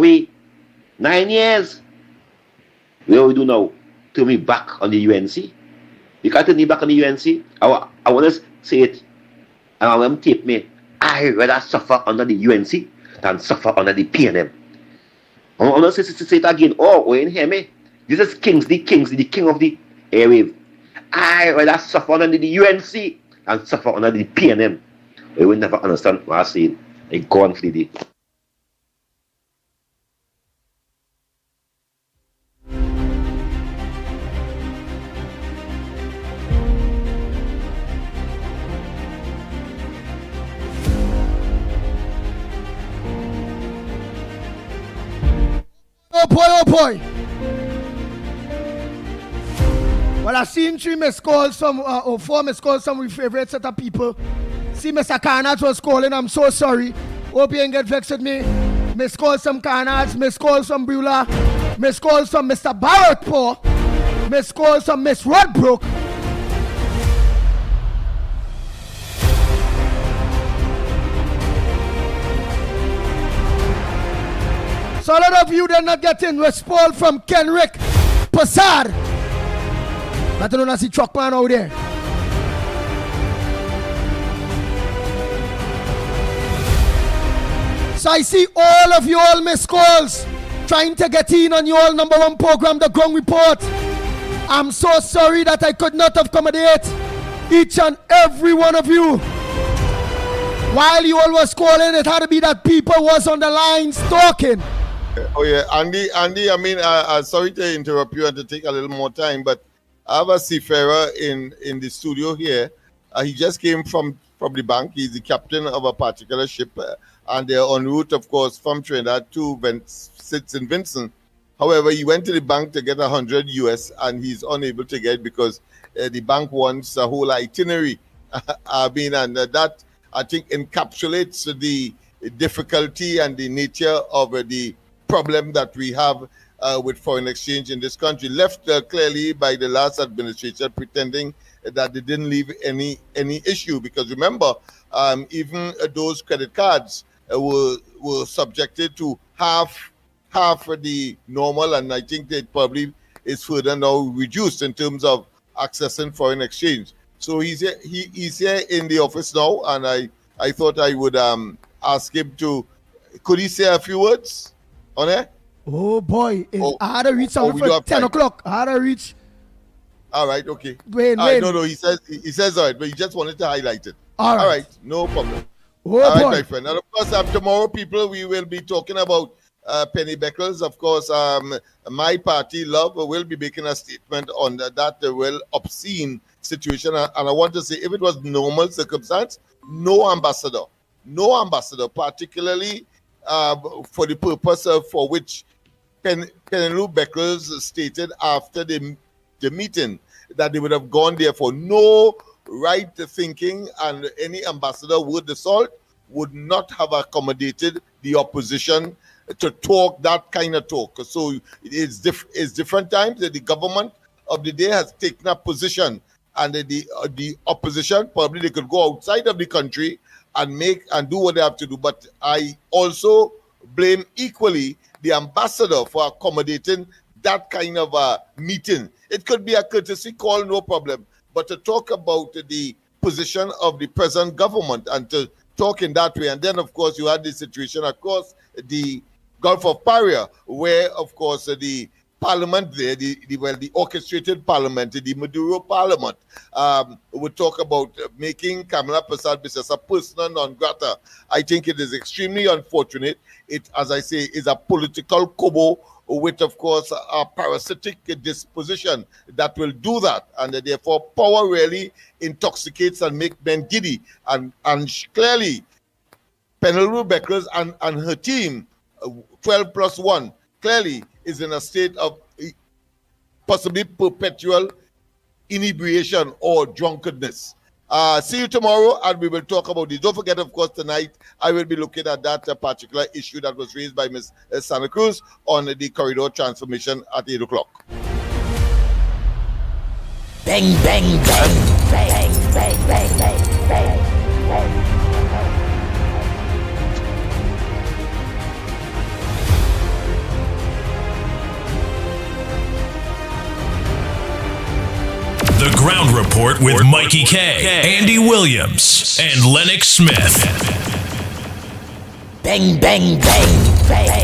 9 years. What do we do now? Turn me back on the UNC. You can't turn me back on the UNC. I want to say it, and I want to tape me. I rather suffer under the UNC than suffer under the PNM. I want to say it again. Oh, you hear me? This is the king of the airwave. I rather suffer under the UNC and suffer under the PNM. You will never understand what I'm saying. I go on for the day. Oh boy. Well, I seen 3 missed calls, or 4 missed calls, some of my favorite set of people. See, Mr. Carnage was calling, I'm so sorry. Hope you ain't get vexed with me. Missed calls from Carnage, missed calls from Beulah, missed calls from Mr. Barrett Paul, missed calls from Miss Rodbrook. So a lot of you that not getting response from Kenrick Passard. I don't know see truck man out there. So I see all of you all missed calls trying to get in on your number one program, The Ground Report. I'm so sorry that I could not accommodate each and every one of you. While you all was calling, it had to be that people was on the lines talking. Oh yeah, Andy. I mean, sorry to interrupt you and to take a little more time, but I have a seafarer in the studio here. He just came from the bank. He's the captain of a particular ship, and they're en route, of course, from Trinidad to St. Vincent. However, he went to the bank to get 100 US, and he's unable to get because the bank wants a whole itinerary. I mean, and that I think encapsulates the difficulty and the nature of the problem that we have with foreign exchange in this country, left clearly by the last administration pretending that they didn't leave any issue. Because remember, even those credit cards were subjected to half the normal, and I think that probably is further now reduced in terms of accessing foreign exchange. So he's here in the office now, and I thought I would ask him to, could he say a few words on it? Oh boy, I had to reach something for 10 o'clock. I had to reach. All right, okay. Wait. No, he says all right, but he just wanted to highlight it. All right, no problem. Oh all boy. right, my friend. And of course, tomorrow, people, we will be talking about Penny Beckles. Of course, my party, Love, will be making a statement on that well obscene situation. And I want to say, if it was normal circumstance, no ambassador, particularly for the purpose for which Penelope Beckles stated after the meeting that they would have gone there for. No right thinking and any ambassador worth the salt would not have accommodated the opposition to talk that kind of talk. So it's different times that the government of the day has taken a position, and the opposition probably they could go outside of the country and do what they have to do. But I also blame equally the ambassador for accommodating that kind of a meeting. It could be a courtesy call, no problem. But to talk about the position of the present government and to talk in that way, and then of course you had the situation across the Gulf of Paria, where of course the parliament there, the orchestrated parliament, the Maduro parliament, would talk about making Kamala Persad a persona non grata. I think it is extremely unfortunate. It, as I say, is a political kobo with, of course, a parasitic disposition that will do that. And therefore, power really intoxicates and makes men giddy. And clearly, Penelope Beckles and her team, 12 plus 1, clearly is in a state of possibly perpetual inebriation or drunkenness. See you tomorrow, and we will talk about this. Don't forget, of course, tonight I will be looking at that particular issue that was raised by Ms. Santa Cruz on the corridor transformation at 8 o'clock. Bang, bang, bang, bang, bang, bang, bang, bang. The Ground Report with Mickie K, Andy Williams, and Lennox Smith. Bang, bang, bang, bang.